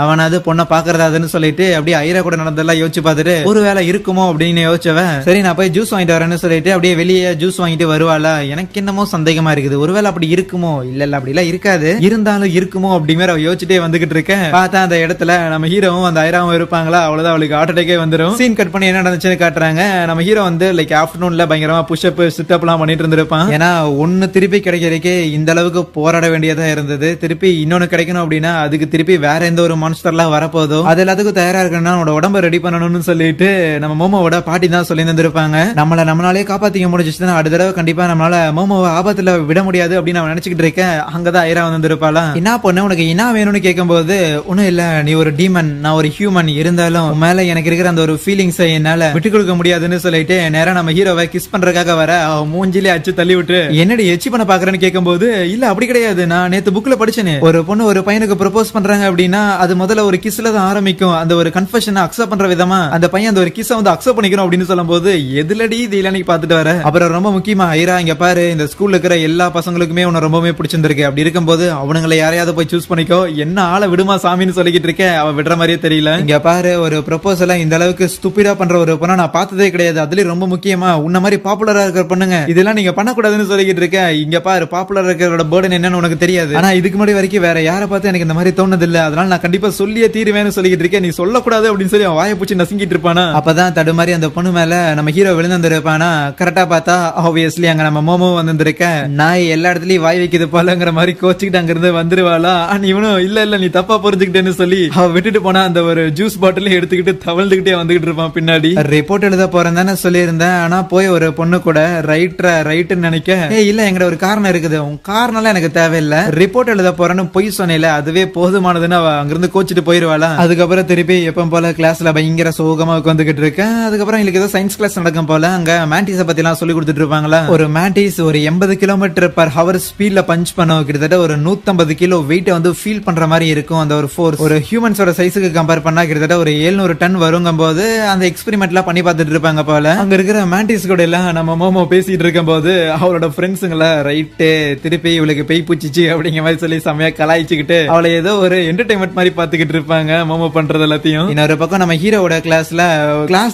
அவனாவது பொண்ணை பாக்குறதாதுன்னு சொல்லிட்டு அப்படியே ஐரா கூட நடந்தெல்லாம் யோசிச்சு பார்த்துட்டு ஒருவேளை இருக்குமோ அப்படின்னு யோசிச்சவன் சரி நான் போய் ஜூஸ் வாங்கிட்டு வரேன்னு சொல்லிட்டு அப்படியே வெளியே ஜூஸ் வாங்கிட்டு வருவாளா. எனக்கு என்னமோ சந்தேகமா இருக்குது, ஒருவேளை அப்படி இருக்குமோ, இல்ல அப்படி எல்லாம் இருக்காது, இருந்தாலும் இருக்குமோ அப்படிங்கிற அவ யோசிச்சுட்டே வந்துகிட்டு இருக்கேன். பார்த்தா அந்த இடத்துல நம்ம ஹீரோவும் அந்த ஐராவும் இருப்பாங்களா, அவ்வளவுதான் அவளுக்கு ஹார்ட் அட்டாக்கே வந்துடும். சீன் கட் பண்ணி என்ன நடந்துச்சுன்னு காட்டுறாங்க. நம்ம ஹீரோ வந்து லைக் ஆஃப்டர்நூன்ல பயங்கரமா புஷ்அப் சிட்டப் எல்லாம் பண்ணிட்டு இருந்திருப்பான். ஏன்னா ஒன்னு திருப்பி கிடைக்கிறதுக்கே இந்த அளவுக்கு போராட வேண்டியதா இருந்தது, திருப்பி இன்னொன்னு கிடைக்கணும் அப்படின்னா அதுக்கு திருப்பி வேற எந்த ஒரு மான்ஸ்டர்லாம் வரப்போதோ அது எல்லாத்துக்கும் தயாரா இருக்கணும்னா உன்னோட உடம்ப ரெடி பண்ணணும்னு சொல்லிட்டு நம்ம மோமோவோட பாட்டி தான் சொல்லி தந்திருப்பாங்க. நம்மளாலே காப்பாத்திக்க முடிஞ்சிச்சுன்னா அடுத்த தடவை கண்டிப்பா நம்மளால மோமோவை ஆபத்துல விட முடியாது அப்படின்னு நான் நினைச்சுக்கிட்டு இருக்கேன். அங்கதான் ஐரா வந்திருப்பாளா. என்ன பொண்ணு உனக்கு என்ன வேணும்னு கேட்கும் போது ஒண்ணும் இல்ல, நீ ஒரு டீமன், நான் ஒரு ஹியூமன், இருந்தாலும் மேல எனக்கு இருக்கிற அந்த ஒரு ஃபீலிங்ஸை என்னால விட்டு கொடுக்க முடியாதுன்னு சொல்லிட்டு நேரா நம்ம ஹீரோவை கிஸ் பண்றதுக்காக வர மூஞ்சிலே அச்சு தள்ளி விட்டு என்னடி எச்சி பண்ண பாக்குறேன்னு கேட்கும் போது இல்ல அப்படி கிடையாது, நான் நேத்து புக்ல படிச்சேனே, ஒரு பொண்ணு ஒரு பையனுக்கு ப்ரொபோஸ் பண்றாங்க அப்படின்னா அது முதல்ல ஒரு கிஸ்ல தான் ஆரம்பிக்கும், அந்த ஒரு கன்ஃபெஷனை அக்செப்ட் பண்ற விதமா அந்த பையன் அந்த ஒரு கிஸ் வந்து அக்செப்ட் பண்ணிக்கணும் அப்படின்னு சொல்லும் போது எதுலடி இது இல்லன்னு பாத்துட்டு வர. அப்புறம் ரொம்ப முக்கியமா ஐரா இங்க பாரு, இந்த ஸ்கூல்ல இருக்கிற எல்லா பசங்களுக்குமே உன்னை ரொம்பவே பிடிச்சிருக்கு, அப்படி இருக்கும்போது அவனுங்களை யாரையாவது போய் சூஸ் பண்ணிக்கோ, என்ன ஆளை விடுமா சாமின்னு சொல்லிக்கிட்டு இருக்கேன். அவ விடுற மாதிரியே தெரியல. இங்க பாரு ஒரு ப்ரொபோசல இந்த அளவுக்கு ஸ்டூபிடா பண்ற ஒரு பொண்ணை நான் பார்த்ததே கிடையாது, அதுலயும் ரொம்ப முக்கியமா உன்ன மாதிரி பாப்புலரா இருக்கிற பொண்ணுங்க இதெல்லாம் நீங்க பண்ணக்கூடாதுன்னு சொல்லிக்கிட்டு இருக்கேன். இங்க பாரு பாப்புலரா இருக்கிறோட பேர்டன் என்னன்னு உனக்கு தெரியாது, ஆனா இதுக்கு முன்னாடி வரைக்கும் வேற யாரை பார்த்து எனக்கு இந்த மாதிரி தோணுது இல்ல, அதனால நான் கண்டிப்பா சொல்லியே தீருவேன்னு சொல்லிக்கிட்டு இருக்கேன், நீ சொல்லக்கூடாது அப்படின்னு சொல்லி அவன் வாயை பூச்சி நசுங்கிட்டு இருப்பானா. அப்பதான் தடுமாறி அந்த பொண்ணு மேல நம்ம ஹீரோ விழுந்திருப்பானா. கரெக்டா பார்த்தா ஆப்வியஸ்லி அங்க நம்ம மோமோ வந்திருக்க, நாய் எல்லா இடத்துலயும் வாய் வைக்குது போலங்கிற மாதிரி கோச்சிக்கிட்டு அங்க இருந்து வந்துருவாளா. இவனும் இல்ல நீ தப்பா புரிஞ்சுக்கிட்டேன்னு சொல்லி அவ விட்டுட்டு போனா அந்த ஒரு ஜூஸ் பாட்டில் எடுத்துக்கிட்டு தவழ்ந்துகிட்டே வந்துகிட்டு இருப்பான் பின்னாடி. ரிப்போர்ட் எழுத போறேன் தானே சொல்லியிருந்தேன், ஆனா போய் ஒரு பொண்ணு கூட ரைட்னு நினைக்க இல்ல எங்கட ஒரு காரணம் இருக்குது, உன் காரணம் எனக்கு தேவையில்லை, ரிப்போர்ட் எழுத போறேன்னு பொய் சொன்னேல அதுவே போதுமானதுன்னு அவ அங்கிருந்து கோச்சிட்டு போயிருவாளா. அதுக்கப்புறம் திருப்பி எப்ப போல கிளாஸ்ல பயங்கர சோகமா உட்காந்துகிட்டு இருக்கேன். அதுக்கப்புறம் எனக்கு ஏதோ சயின்ஸ் கிளாஸ் நடக்கும் போல அங்க மேண்டிஸ பத்தி எல்லாம் சொல்லி கொடுத்துட்டு இருப்பாங்களா. ஒரு மேண்டிஸ் ஒரு 80 km/h ஸ்பீட்ல பஞ்ச் பண்ணும், கிட்டத்தட்ட ஒரு 150 கிலோ வெயிட் வந்து ஃபீல் பண்ற மாதிரி இருக்கும். அந்த ஒரு ஃபோர்ஸ் ஒரு ஹியூமன்ஸோட சைஸுக்கு கம்பேர் பண்ணா கிட்டத்தட்ட ஒரு 700 டன் வருங்கும் போது அந்த எக்ஸ்பெரிமெண்ட் எல்லாம் பண்ணி பார்த்துட்டு இருப்பாங்க போல. அங்க இருக்கிற மேண்டிஸ் கூட எல்லாம் நம்ம மோமோ பேசிட்டு இருக்கும் போது அவளோட ஃப்ரெண்ட்ஸுங்கள ரைட்டு திருப்பி இவளுக்கு பேய் பூச்சிச்சு அப்படிங்கிற மாதிரி சொல்லி செமையா கலாய்ச்சிக்கிட்டு அவளை ஏதோ ஒரு என்டர்டைன்மெண்ட் மாதிரி பாத்துக்கிட்டு இருப்பாங்க மோமோ பண்றது எல்லாத்தையும். இன்னொரு பக்கம் நம்ம ஹீரோவோட கிளாஸ்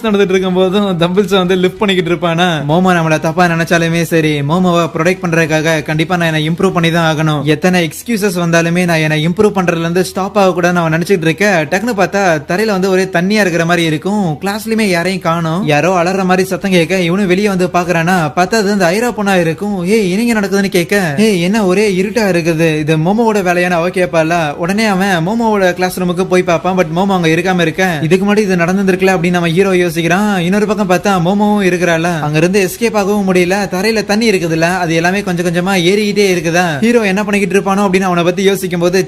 நடந்துட்டு இருக்கும் போதும் தம்பிள்ஸ் வந்து லிஃப்ட் பண்ணிக்கிட்டு இருப்பானா. மோமோ நம்மள தப்பா நினைச்சாலுமே சரி மோமோவை ப்ரொடெக்ட் பண்றதுக்காக கண்டிப்பா நான் என்ன இம்ப்ரூவ் பண்ணி தான் ஆகணும், எத்தனை எக்ஸ்கியூசஸ் வந்தாலுமே நான் என்ன இம்ப்ரூவ் பண்றதுல இருந்து ஸ்டாப் ஆக கூட நான் நினைச்சிட்டு இருக்கேன். டக்குனு பார்த்தா தரையில வந்து ஒரே தண்ணியா இருக்கிற மாதிரி இருக்கும், கிளாஸ்லயுமே யாரையும் காணும், யாரோ அலற மாதிரி சத்தம் கேட்க இவனும் வெளியே வந்து பாக்குறானா. பார்த்தா அது அந்த ஐரா பொண்ணா இருக்கும். என்னங்க நடக்குதுன்னு கேட்க என்ன ஒரே இருட்டா இருக்குது, இது மோமோவோட வேலையான அவ கேட்பால. உடனே அவன் மோமோவோட கிளாஸ் ரூமுக்கு போய் பார்ப்பான், பட் மோமோ அங்க இருக்காம இருக்க. இதுக்கு முன்னாடி இது நடந்திருக்கல அப்படின்னு நம்ம ஹீரோ யோசிக்கிறான். இன்னொரு பக்கம் பார்த்தா மோமோவும் இருக்கிறாள், அங்க இருந்து எஸ்கேப் ஆகவும் முடியல, தரையில தண்ணி இருக்குதுல்ல அது எல்லாமே கொஞ்சம் கொஞ்சமா ஏறிக்கிட்டே இருக்குதா. ஹீரோ என்ன பண்ணிக்கிட்டு இருப்பானோ அப்படின்னு அவனை பத்தி யோசிக்கும் போது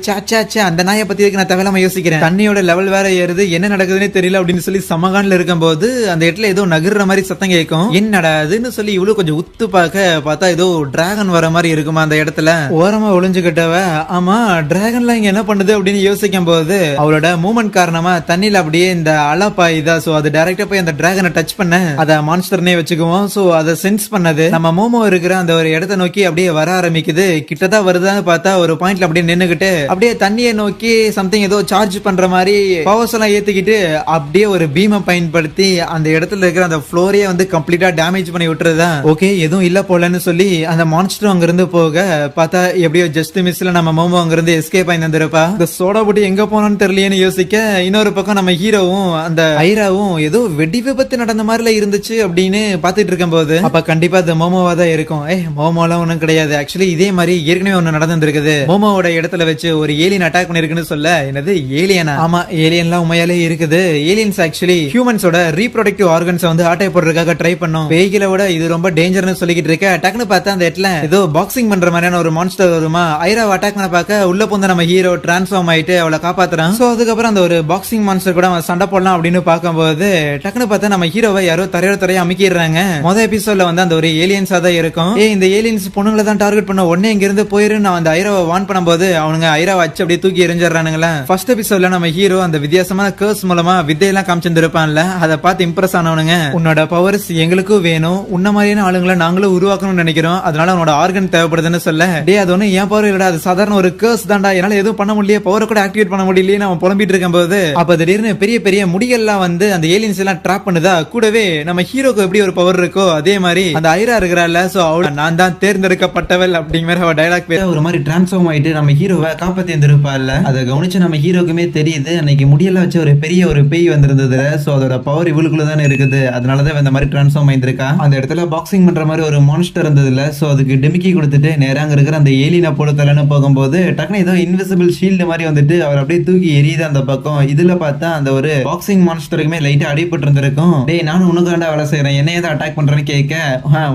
அந்த நாயை பத்தி நான் தேவையில்லாம யோசிக்கிறேன், தண்ணியோட லெவல் வேற ஏறுது, என்ன நடக்குதுன்னே தெரியல அப்படின்னு சொல்லி சமகான்ல இருக்கும் போது அந்த இடத்துல ஏதோ நகர்ற மாதிரி சத்தம் கேட்கும். என்னடா அதுன்னு சொல்லி இவ்வளவு கொஞ்சம் உத்து பார்த்தா ஏதோ டிராகன் வர மாதிரி இருக்குமா அந்த இடத்துல. ஓரமா ஒளிஞ்சுக்கிட்டவ ஆமா டிராகன்லாம் இங்க என்ன பண்ணுது அப்படின்னு யோசிக்கும் போது அவளோட மூவ்மெண்ட் காரணமா தண்ணியில அப்படியே இந்த அலப்பாயுதா. சோ அது டைரக்டா போய் அந்த டிராகனை டச் பண்ண அத மான்ஸ்டர்னே வச்சுக்குவோம். சோ அதை சென்ஸ் பண்ணது நம்ம மோமோ இருக்கிற அந்த ஒரு இடத்தை நோக்கி அப்படியே வர ஆரம்பிக்குது. கிட்டதான் வருதான்னு பார்த்தா ஒரு பாயிண்ட்ல அப்படியே நின்னுகிட்டு சொல்லிட்டு அப்படியே தண்ணியை நோக்கி சம்திங் ஏதோ சார்ஜ் பண்ற மாதிரி பவர்ஸ் எல்லாம் ஏத்துக்கிட்டு அப்படியே ஒரு பீமை பயன்படுத்தி அந்த இடத்துல இருக்கிற அந்த ஃப்ளோரையே வந்து கம்ப்ளீட்டா டேமேஜ் பண்ணி விட்டுறதுதான். ஓகே எதுவும் இல்ல போலன்னு சொல்லி அந்த மான்ஸ்டர் அங்க இருந்து போக பார்த்தா எப்படியோ ஜஸ்ட் மிஸ்ல நம்ம மோமோ அங்க இருந்து எஸ்கேப் ஆகி வந்திருப்பா. இந்த சோடா புட்டி எங்க போனோம்னு தெரியலையேன்னு யோசிக்க இன்னொரு பக்கம் நம்ம ஹீரோவும் அந்த ஐராவும் ஏதோ வெடி விபத்து நடந்த மாதிரில இருந்துச்சு அப்படின்னு பாத்துட்டு இருக்கும் போது அப்ப கண்டிப்பா அது மோமோவா தான் இருக்கும். மோமோலாம் ஒண்ணும் கிடையாது. ஆக்சுவலி இதே மாதிரி ஏற்கனவே ஒண்ணு நடந்திருக்குது. மோமோவோட இடத்துல வச்சு ஒரு ஏலியன் அட்டாக் பண்ணிருக்குன்னு சொல்ல என்னது ஏலியனா? ஆமா ஏலியன்லாம் உண்மையாலே இருக்குது. ஏலியன்ஸ் ஆக்சுவலி ஹியூமன்ஸோட ரீப்ரொடக்டிவ் ஆர்கன்ஸ் வந்து ஆட்டை போடுறதுக்காக ட்ரை பண்ணும். பேய்களை விட இது ரொம்ப டேஞ்சர்னு சொல்லிக்கிட்டு இருக்க டக்குன்னு பார்த்தா அந்த இடத்துல ஏதோ பாக்ஸிங் பண்ற மாதிரியான ஒரு மான்ஸ்டர் வருமா. ஐரா அட்டாக் பண்ண பார்க்க உள்ள போந்த நம்ம ஹீரோ டிரான்ஸ்ஃபார்ம் ஆயிட்டு அவளை காப்பாத்துறான். சோ அதுக்கப்புறம் அந்த ஒரு பாக்ஸிங் மான்ஸ்டர் கூட அவன் சண்டை போடலாம் அப்படின்னு பார்க்கும்போது டக்குன்னு பார்த்தா நம்ம ஹீரோவை யாரோ தரைய அமுக்கிடுறாங்க. மொதல் எபிசோட்ல வந்து அந்த ஒரு ஏலியன்ஸா தான் இருக்கும். இந்த ஏலியன்ஸ் பொண்ணுங்களை தான் டார்கெட் பண்ண உடனே இங்க இருந்து போயிரு நான் அந்த ஐராவை வான் பண்ணும்போது அவனுங்க ஐராவை வச்சு அப்படியே தூக்கி எரிஞ்சிடறானுங்களா. ஃபர்ஸ்ட் எபிசோட்ல நம்ம ஹீரோ அந்த வித்தியாசமான கர்ஸ் மூலமா வித்தையெல்லாம் காமிச்சிருப்பான்ல, அதை பார்த்து இம்ப்ரெஸ் ஆனவனுங்க உன்னோட பவர்ஸ் எங்களுக்கும் வேணும், உன்ன மாதிரியான ஆளுங்களை நாங்களும் உருவாக்கணும்னு நினைக்கிறோம், அதனால உன்னோட ஆர்கன் தேவைப்படுதுன்னு சொல்ல டே அது ஒண்ணு ஏன் பவர் இல்லடா, அது சாதாரண ஒரு கர்ஸ் தான்டா, என்னால எதுவும் பண்ண முடியல, பவரை கூட ஆக்டிவேட் பண்ண முடியலையே அவன் புலம்பிட்டு இருக்கும் போது அப்ப திடீர்னு பெரிய பெரிய முடிகள்லாம் வந்து அந்த ஏலியன்ஸ் எல்லாம் ட்ராப் பண்ணுதா. கூடவே நம்ம ஹீரோக்கு எப்படி ஒரு பவர் இருக்கோ அதே மாதிரி அந்த ஐரா இருக்கிறாள். சோ அவள் நான் தான் தேர்ந்தெடுக்கப்பட்டவள் அப்படிங்கிற அவ டைலாக் பேச ஒரு மாதிரி டிரான்ஸ்ஃபார்ம் ஆயிட்டு நம்ம ஹீரோவை காப்பாத்தி இருந்திருப்பாள்ல. அதை கவனிச்சு நம்ம ஹீரோக்குமே தெரியுது அன்னைக்கு முடியெல்லாம் வச்சு ஒரு பெரிய ஒரு பேய் வந்திருந்தது. சோ அதோட பவர் இவளுக்குள்ள தானே இருக்குது, அதனாலதான் இந்த மாதிரி டிரான்ஸ்ஃபார்ம் ஆயிருக்கா. அந்த இடத்துல பாக்ஸிங் பண்ற மாதிரி ஒரு மான்ஸ்டர் இருந்ததுல. சோ அதுக்கு டிமிக்கி கொடுத்துட்டு நேரா அங்க இருக்கிற அந்த ஏலியனை போல தலன்னு போகும்போது டக்குனு ஏதோ இன்விசிபிள் ஷீல்டு மாதிரி வந்துட்டு அவர் அப்படியே தூக்கி எரியுது அந்த பக்கம். இதுல பார்த்தா அந்த ஒரு பாக்ஸிங் மான்ஸ்டருக்குமே லைட்டா அடிபட்டு இருந்திருக்கும். டேய் நானும் உனக்காண்டா வேலை செய்யறேன், என்ன ஏதோ அட்டாக் பண்றேன்னு கேட்க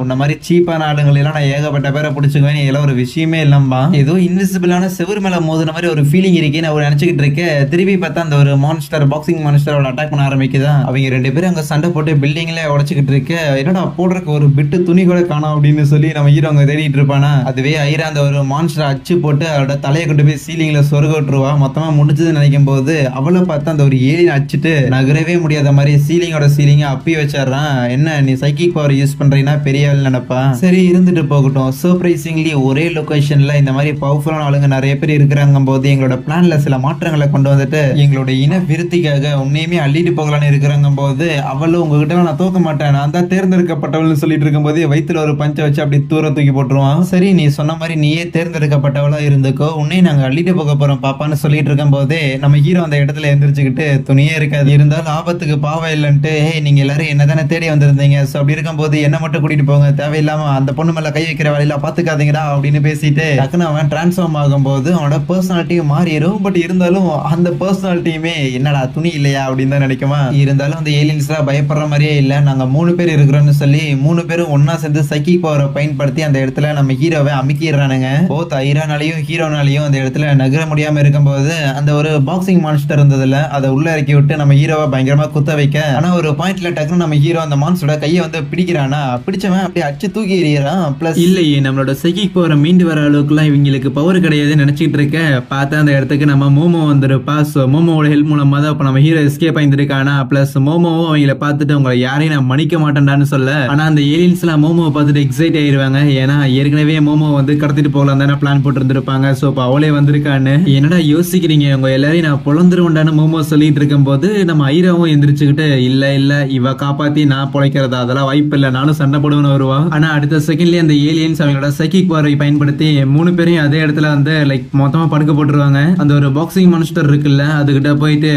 உன்ன மாதிரி சீப்பான ஆளுங்களை எல்லாம் நான் ஏகப்பட்ட பேரை பிடிச்சுக்குவேன், எல்லாம் ஒரு விஷயமே இல்லம்பா, ஏதோ இன்விசிபிளான செவர் மேல மோதுன மாதிரி ஒரு ஃபீலிங் இருக்கேன்னு அவர் நினைச்சுக்கிட்டு இருக்க. திருப்பி பார்த்தா அந்த ஒரு மான்ஸ்டர் பாக்ஸிங் மான்ஸ்டர் அவளை அட்டாக் பண்ண ஆரம்பிக்குதா. அவங்க ரெண்டு பேரும் அங்க சண்டை போட்டு பில்டிங்ல உடச்சுக்கிட்டு இருக்க. என்னடா போடுறதுக்கு ஒரு பிட்டு துணி கூட காணோம் அப்படின்னு சொல்லி நம்ம ஹீரோ அங்க தேடிட்டு இருப்பானா. அதுவே ஐரா அந்த ஒரு மான்ஸ்டர் அச்சு போட்டு அவரோட தலையை கொண்டு போய் சீலிங்ல சொருக விட்டுருவா. மொத்தமா முடிஞ்சதுன்னு நினைக்கும் போது அவளை பார்த்தா அந்த ஒரு ஏலியன் அச்சுட்டு நகரவே முடியாத மாதிரி சீலிங்கோட சீலிங்க அப்பி வச்சிடறான். என்ன நீ சைக்கிக் பவர் யூஸ் பண்றீங்கன்னா பெரிய நினைப்பா, சரி இருந்துட்டு போகட்டும். சர்ப்ரைசிங்லி ஒரே லொகேஷன்ல இந்த மாதிரி பவர்ஃபுல்லான ஆளுங்க நிறைய பேர் இருக்கிறாங்க போது எங்களோட பிளான்ல சில மாற்றங்களை கொண்டு வந்துட்டு எங்களோட இன விருத்திக்காக உன்னையுமே அள்ளிட்டு போகலான்னு இருக்கிறாங்க போது அவளும் உங்ககிட்ட நான் தோக்க மாட்டேன், நான் தான் தேர்ந்தெடுக்கப்பட்டவள்னு சொல்லிட்டு இருக்கும் போது வயிற்றுல ஒரு பஞ்சை வச்சு அப்படி தூர தூக்கி போட்டுருவான். சரி நீ சொன்ன மாதிரி நீயே தேர்ந்தெடுக்கப்பட்டவளா இருந்துக்கோ, உன்னை நாங்க அள்ளிட்டு போக போறோம் பாப்பான்னு சொல்லிட்டு இருக்கும் போதே நம்ம ஹீரோ அந்த இடத்துல எந்திரிச்சுக்கிட்டு துணியே இருக்காது, இருந்தாலும் ஆபத்துக்கு பாவம் இல்லைன்ட்டு நீங்க எல்லாரும் என்னதானே தேடி வந்திருந்தீங்க, ஸோ அப்படி இருக்கும்போது என்ன மட்டும் கூட்டிட்டு போங்க, தேவையில்லாம அந்த பொண்ணு மேல கை வைக்கிற வேலையில பாத்துக்காதீங்கடா அப்படின்னு பேசிட்டு டக்குன்னு அவன் டிரான்ஸ்ஃபார்ம் ஆகும்போது அவனோட பர்சனாலிட்டியும் மாறிடும். பட் இருந்தாலும் அந்த பர்சனாலிட்டியுமே என்னடா துணி இல்லையா அப்படின்னு தான் நினைக்குமா. இருந்தாலும் அந்த ஏலியன்ஸ் பயப்படுற மாதிரியே இல்ல, நாங்க 3 பேர் இருக்கிறோம்னு சொல்லி 3 பேரும் ஒன்னா சேர்ந்து சைக்கிக் பவரை பயன்படுத்தி அந்த இடத்துல நம்ம ஹீரோவை அமுக்கிடுறானுங்க. போத் ஐரானாலையும் ஹீரோனாலையும் அந்த இடத்துல நகர முடியாம இருக்கும்போது அந்த ஒரு பாக்ஸிங் மான்ஸ்டர் இருந்ததுல அதை உள்ள இறக்கி விட்டு நம்ம ஹீரோவை பயங்கரமா குத்த வைக்க, ஆனா ஒரு பாயிண்ட்ல டக்குன்னு நம்ம ஹீரோ அந்த மான்ஸ்டரோட கையை வந்து பிடிக்கிறானா, பிடிச்சவன் அப்படியே அடிச்சு தூக்கி எறியறான். பிளஸ் இல்லையே நம்மளோட சைக்கிக் பவரை மீண்டு வர அளவுக்குலாம் இவங்களுக்கு பவர் கிடையாதுன்னு நினைச்சிட்டு இருக்க. பார்த்தா அந்த இடத்துக்கு நம்ம மோமோ வந்துருப்பா. ஸோ மோமோட ஹெல்ப் மூலமா தான் இப்போ நம்ம ஹீரோ எஸ்கேப் ஆயிருக்கானா. பிளஸ் மோமோவும் அவங்கள பார்த்துட்டு உங்களை யாரையும் நான் மன்னிக்க மாட்டேன்டான்னு சொல்ல, ஆனா அந்த ஏலியன்ஸ் எல்லாம் மோமோவை பார்த்துட்டு எக்ஸைட் ஆயிருவாங்க. ஏன்னா ஏற்கனவே மோமோ வந்து கடத்திட்டு போகலாம் தானே பிளான் போட்டு இருந்திருப்பாங்க. ஸோ இப்போ அவளே வந்திருக்கான்னு என்னடா யோசிக்கிறீங்க, உங்க எல்லாரையும் நான் பொழந்துருவேன்டான்னு மோமோ சொல்லிட்டு இருக்கும் போது நம்ம ஐராவும் எந்திரிச்சுக்கிட்டு இல்ல இல்ல இவ காப்பாத்தி நான் பொழைக்கிறதா, அதெல்லாம் வாய்ப்பு இல்ல, நானும் சண்டை போடுவேன்னு வருவா. ஆனா அடுத்த செகண்ட்லயே அந்த ஏலியன்ஸ் அவங்களோட சைக்கிக் பவரை பயன்படுத்தி 3 பேரையும் அதே இடத்துல வந்து லைக் மொத்தமா படுக்க போட்டுருவாங்க. அந்த ஒரு பாக்ஸிங் மான்ஸ்டர் இருக்குல்ல அதுகிட்ட போயிட்டு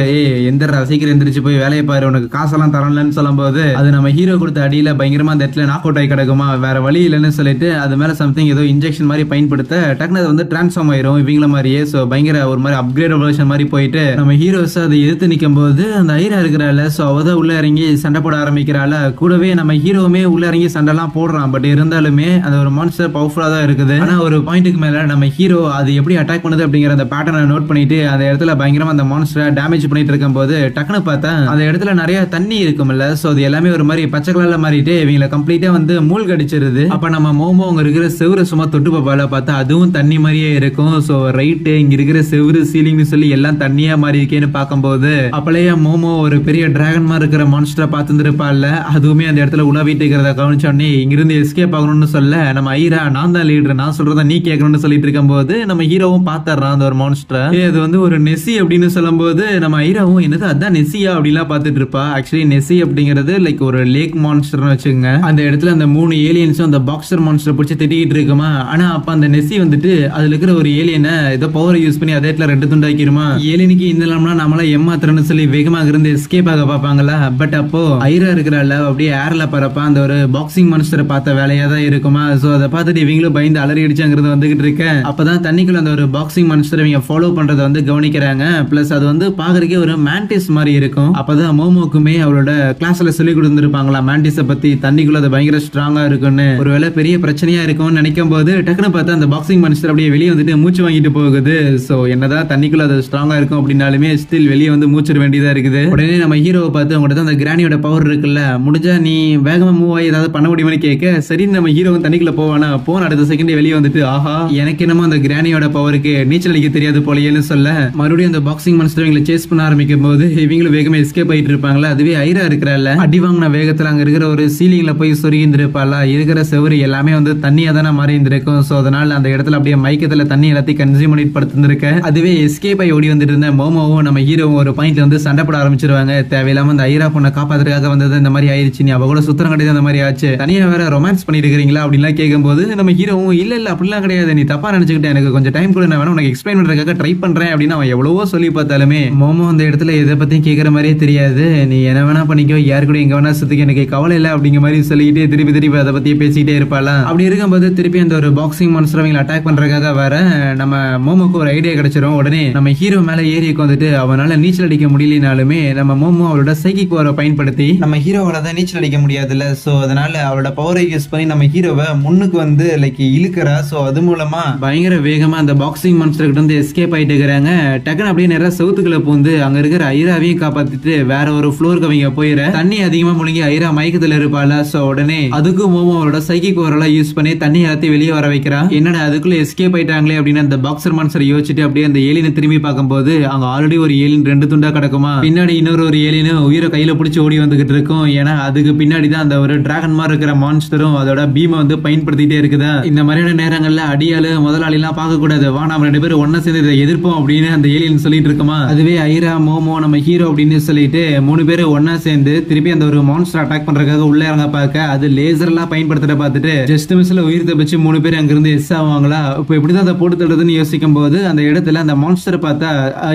எந்திரா சீக்கிரம் எந்திரிச்சு போய் வேலையை பாரு, உனக்கு காசெல்லாம் தரலன்னு சொல்லும் போது அது நம்ம ஹீரோ கொடுத்த அடியில பயங்கரமா அந்த இடத்துல நாக் அவுட் ஆகி கிடக்குமா. வேற வழி இல்லைன்னு சொல்லிட்டு அது மேல சம்திங் ஏதோ இன்ஜெக்ஷன் மாதிரி பயன்படுத்த டக்குனு அது வந்து டிரான்ஸ்ஃபார்ம் ஆயிரும் இவங்கள மாதிரியே. சோ பயங்கர ஒரு மாதிரி அப்கிரேட் வெர்ஷன் மாதிரி போயிட்டு நம்ம ஹீரோஸ் அதை எதிர்த்து நிற்கும் போது அந்த ஐரா இருக்கிறாள். சோ அவதான் உள்ள இறங்கி சண்டை போட ஆரம்பிக்கிறாள். கூடவே நம்ம ஹீரோவுமே உள்ள இறங்கி சண்டைலாம் போடுறான். பட் இருந்தாலுமே அந்த ஒரு மான்ஸ்டர் பவர்ஃபுல்லா தான் இருக்குது. ஆனா ஒரு பாயிண்ட்டுக்கு மேல நம்ம ஹீரோ அது எப்படி அட்டாக் பண்ணுது அப்படிங்கிற அந்த பேட்டர்னை நோட் பண்ணிட்டு அந்த இடத்துல பயங்கரமா அந்த மான்ஸ்டரை டேமேஜ் பண்ணிட்டு இருக்கும் போது டக்குனு பார்த்தா அந்த இடத்துல நிறைய தண்ணி இருக்கும்ல. சோ அது எல்லாமே ஒரு மாதிரி பச்சை கலர்ல மாறிட்டு இவங்களை கம்ப்ளீட்டா வந்து மூழ்க அடிச்சிருது. அப்ப நம்ம மோமோ அங்க இருக்கிற செவரு சும்மா தொட்டு பாப்பால பார்த்தா அதுவும் தண்ணி மாதிரியே இருக்கும். சோ ரைட்டு இங்க இருக்கிற செவரு சீலிங்னு சொல்லி எல்லாம் தண்ணியா மாறி இருக்கேன்னு பார்க்கும்போது அப்பளையே மோமோ ஒரு பெரிய டிராகன் மாதிரி இருக்கிற மான்ஸ்டரை பார்த்துருப்பாள்ல, அதுவுமே அந்த இடத்துல உணவிட்டு இருக்கிறத கவனிச்சோடனே இங்கிருந்து எஸ்கேப் ஆகணும்னு சொல்ல நம்ம ஐரா நான் தான் லீடர், நான் சொல்றத நீ கேட்கணும்னு சொல்லிட்டு இருக்கும் போது நம்ம ஹீரோவும் ஹீரோவும் பாத்துறான் அந்த ஒரு மான்ஸ்டரை. அது வந்து ஒரு நெசி அப்படின்னு சொல்லும்போது நம்ம ஐராவும் என்னது அதான் நெசியா அப்படிலாம் பாத்துட்டு இருப்பா. ஆக்சுவலி நெசி அப்படிங்கிறது லைக் ஒரு லேக் மான்ஸ்டர்னு வச்சுக்கோங்க. அந்த இடத்துல அந்த 3 ஏலியன்ஸும் அந்த பாக்ஸர் மான்ஸ்டர் பிடிச்சி திட்டிக்கிட்டு இருக்குமா. ஆனா அப்ப அந்த நெசி வந்துட்டு அதுல இருக்கிற ஒரு ஏலியனை ஏதோ பவர் யூஸ் பண்ணி அதே இடத்துல 2 துண்டாக்கிருமா. ஏலியனுக்கு இந்த நம்மள ஏமாத்துறன்னு சொல்லி வேகமாக இருந்து எஸ்கேப் ஆக பாப்பாங்களா. பட் அப்போ ஐரா இருக்கிறாள் அப்படியே ஏர்ல பறப்பா. அந்த ஒரு பாக்ஸிங் மான்ஸ்டரை பார்த்த வேலையா தான் இருக்குமா. சோ அதை பார்த்துட்டு இவங்களும் பயந்து அலறி அடிச்சாங்கிறது வந்துகிட்டு இருக்க. அப்பதான் தண்ணிக்குள்ள அந்த ஒரு பாக்ஸிங் மான்ஸ்டர் இவங்க ஃபாலோ பண்றதை வந்து கவனிக்கிறாங்க. பிளஸ் அது வந்து பாக்குறதுக்கே ஒரு மேண்டிஸ் மாதிரி இருக்கும். அப்பதான் மோமோக்குமே அவரோட கிளாஸ்ல சொல்லி கொடுத்துருப்பாங்களா மேண்டிஸை பத்தி, தண்ணிக்குள்ள அது பயங்கர ஸ்ட்ராங்கா இருக்குன்னு. ஒருவேளை பெரிய பிரச்சனையா இருக்கும்னு நினைக்கும் போது டக்குனு பார்த்தா அந்த பாக்ஸிங் மான்ஸ்டர் அப்படியே வெளியே வந்துட்டு மூச்சு வாங்கிட்டு போகுது. சோ என்னதான் தண்ணிக்குள்ள அது ஸ்ட்ராங்கா இருக்கும் அப்படின்னாலுமே ஸ்டில் வெளியே வந்து மூச்சிட வேண்டியதா இருக்குது. உடனே நம்ம ஹீரோவை பார்த்து அவங்ககிட்ட அந்த கிரானியோட பவர் இருக்குல்ல, முடிஞ்சா நீ வேகமா மூவ் ஆகி ஏதாவது பண்ண முடியுமான்னு கேட்க, சரி நம்ம ஹீரோவும் தண்ணிக்குள்ள போவானா. போன அடுத்த செகண்டே வெளியே வந்துட்டு ஆஹா எனக்கு என்னமோ அந்த கிரானியோட பவருக்கு நீச்சல் அடிக்க தெரியாது போலயேன்னு சொல்ல, மறுபடியும் அந்த பாக்ஸிங் மான்ஸ்டர் இவங்களை சேஸ் பண்ண ஆரம்பிக்கும் போது இவங்களும் வேகமா எஸ்கேப் ஆயிட்டு இருப்பாங்களா. அதுவே ஐரா இருக்கிறாள் அடி வாங்கின வேகத்துல அங்க இருக்கிற ஒரு சீலிங்ல போய் சொருகிந்திருப்பாளா. இருக்கிற செவரு எல்லாமே வந்து தண்ணியா தானே மாறி இருந்திருக்கும். சோ அதனால அந்த இடத்துல அப்படியே மயக்கத்துல தண்ணி எல்லாத்தையும் கன்சியூம் பண்ணிட்டு படுத்திருக்க. அதுவே எஸ்கேப் ஆகி ஓடி வந்துட்டு இருந்த மோமோவும் நம்ம ஹீரோவும் ஒரு பாயிண்ட்ல வந்து சண்டை போட ஆரம்பிச்சிருவாங்க. தேவையில்லாம அந்த ஐரா பொண்ணை காப்பாத்துறதுக்காக வந்தது இந்த மாதிரி ஆயிடுச்சு, நீ அவ கூட சுத்தரம் கிடையாது அந்த மாதிரி ஆச்சு, தனியா வேற ரொமான்ஸ் பண்ணிட்டு இருக்கீங்களா அப்படின்லாம் கேட்கும்போது நம்ம ஹீரோவும் இல்ல அப்படிலாம் கிடையாது, நீ தப்பா நினைச்சுக்கிட்டேன், எனக்கு கொஞ்சம் டைம் கூட நான் வேணும் உனக்கு எக்ஸ்பிளைன் பண்றதுக்காக ட்ரை பண்றேன் அப்படின்னு அவன் எவ்வளவோ சொல்லி பார்த்தாலுமே மோமோ அந்த இடத்துல எதை பத்தியும் கேட்கற மாதிரியே தெரியாது. நீ என்ன வேணா பண்ணிக்கோ, யாரு கூட எங்க வேணா சுத்திக்க, எனக்கு கவலை இல்லை அப்படிங்கிற மாதிரி சொல்லிக்கிட்டே திருப்பி அதை பத்தியே பேசிக்கிட்டே இருப்பாளா. அப்படி இருக்கும்போது திருப்பி அந்த ஒரு பாக்ஸிங் மான்ஸ்டர் அவங்களை அட்டாக் பண்றதுக்காக வர நம்ம மோமோக்கு ஒரு ஐடியா கிடைச்சிரும். உடனே நம்ம ஹீரோ மேல ஏறி வந்துட்டு அவனால நீச்சல் அடிக்க முடியலனாலுமே நம்ம மோமோ அவளோட சைக்கிக் பவரை பயன்படுத்தி நம்ம ஹீரோவால தான் நீச்சல் அடிக்க முடியாதுல்ல. சோ அதனால அவளோட பவரை யூஸ் பண்ணி நம்ம ஹீரோவை முன்னுக்கு வந்து லைக் இழுக்கிறா. சோ அது மூலமா பயங்கர வேகமா அந்த பாக்ஸிங் மான்ஸ்டர் கிட்ட வந்து எஸ்கேப் ஆயிட்டு இருக்காங்க. டக்குன்னு அப்படியே நிறைய சவுத்துக்குள்ள பூந்து அங்க இருக்கிற ஐராவையும் காப்பாத்திட்டு வேற ஒரு ஃப்ளோருக்கு அவங்க போயிட தண்ணி அதிகமா முழுங்கி ஐரா மயக்கத்துல இருப்பாளா. சோ உடனே அதுக்கும் மோமோ அவளோட சைக்கிக் பவரெல்லாம் யூஸ் பண்ணி தண்ணி எல்லாத்தையும் வெளியே வர வைக்கிறா. என்னடா அதுக்குள்ள எஸ்கேப் ஆயிட்டாங்களே அப்படின்னு அந்த பாக்ஸர் மான்ஸ்டர் யோசிச்சுட்டு அப்படியே அந்த ஏலியனை திரும்பி பார்க்கும்போது அங்க ஆல்ரெடி ஒரு ஏலியன் 2 துண்டா கிடக்குமா. பின்னாடி இன்னொரு ஏலியன் உயிரை கையில பிடிச்சி ஓடி வந்துகிட்டு இருக்கும். ஏன்னா அதுக்கு பின்னாடி தான் அந்த ஒரு டிராகன் மாதிரி இருக்கிற மான்ஸ்டரும் அதோட பீமை வந்து பயன்படுத்திட்டே இருக்குதா. இந்த மாதிரியான நேரங்கள்ல அடியாளு முதலாளி எல்லாம் பார்க்க கூடாது, வா நம்ம 2 பேரும் ஒன்னா சேர்ந்து இதை எதிர்ப்போம் அப்படின்னு அந்த ஏலியன் சொல்லிட்டு இருக்குமா. அதுவே ஐரா மோமோ நம்ம ஹீரோ அப்படின்னு சொல்லிட்டு 3 பேரும் ஒன்னா சேர்ந்து திருப்பி அந்த ஒரு மான்ஸ்டர் அட்டாக் பண்றதுக்காக உள்ள இறங்க பார்க்க அது லேசர் எல்லாம் பயன்படுத்த பார்த்துட்டு ஜஸ்ட் மிஸ்ல உயிர் தப்பிச்சு 3 பேர் அங்கிருந்து எஸ் ஆவாங்களா. இப்போ எப்படிதான் அதை போட்டு தடுறதுன்னு யோசிக்கும் போது அந்த இடத்துல அந்த மான்ஸ்டர் பார்த்தா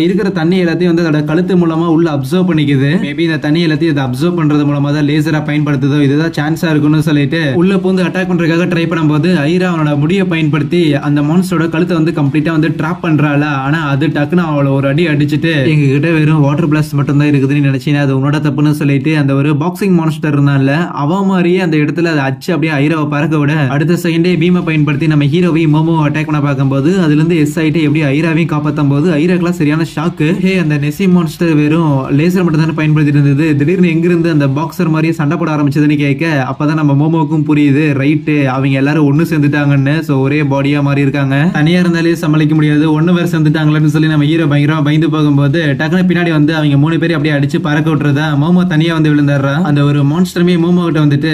இருக்கிற தண்ணி எல்லாத்தையும் வந்து அதோட கழுத்து மூலமா உள்ள அப்சர்வ் பண்ணிக்குது. மேபி இந்த தண்ணி எல்லாத்தையும் அப்சர்வ் பண்றது மூலமா தான் லேசரா பயன்படுத்துதோ, இதுதான் சான்ஸா இருக்குன்னு சொல்லிட்டு உள்ள பூந்து அட்டாக் பண்றதுக்காக ட்ரை பண்ணும்போது ஐரா அவனோட முடியை பயன்படுத்தி அந்த மான்ஸ்டரோட கழுத்தை வந்து கம்ப்ளீட்டா வந்து ட்ராப் பண்றாளா. ஆனா அது டக்குன்னு அவளை ஒரு அடி அடிச்சுட்டு எங்க கிட்ட வெறும் வாட்டர் பிளாஸ்ட் மட்டும் தான் இருக்குதுன்னு நினைச்சீங்கன்னா அது உன்னோட தப்புன்னு சொல்லிட்டு அந்த ஒரு பாக்ஸிங் மான்ஸ்டர் இருந்தால அவ மாதிரியே அந்த இடத்துல அதை அச்சு அப்படியே ஐராவை பறக்க விட அடுத்த செகண்டே பீமை பயன்படுத்தி நம்ம ஹீரோவையும் மோமோ அட்டாக் பண்ண பார்க்கும்போது அதுல இருந்து எஸ் ஆயிட்டு எப்படி ஐராவையும் காப்பாற்றும் போது ஐராக்கெல்லாம் சரியான ஷாக்கு. அந்த நெசி மான்ஸ்டர் வெறும் லேசர் மட்டும் தானே பயன்படுத்திட்டு இருந்தது, திடீர்னு எங்கிருந்து அந்த பாக்ஸர் மாதிரியே சண்டை போட ஆரம்பிச்சதுன்னு கேட்க அப்பதான் நம்ம மோமோக்கும் புரியுது ரைட்டு அவங்க எல்லாரும் ஒண்ணு சேர்ந்துட்டாங்கன்னு. சோ ஒரே பாடியா மாதிரி இருக்காங்க, தனியா இருந்தாலே சமாளிக்க முடியாது, ஒண்ணு வேற சேர்ந்துட்டாங்களன்னு சொல்லி நம்ம ஹீரோ பயங்கரமா பயந்து போகும்போது டக்குனு பின்னாடி வந்து அவங்க 3 பேரும் அப்படியே அடிச்சு பறக்க விட்டுறதா மோமோ தனியா வந்து விழுந்துடுறா. அந்த ஒரு மான்ஸ்டருமே மோமோ கிட்ட வந்துட்டு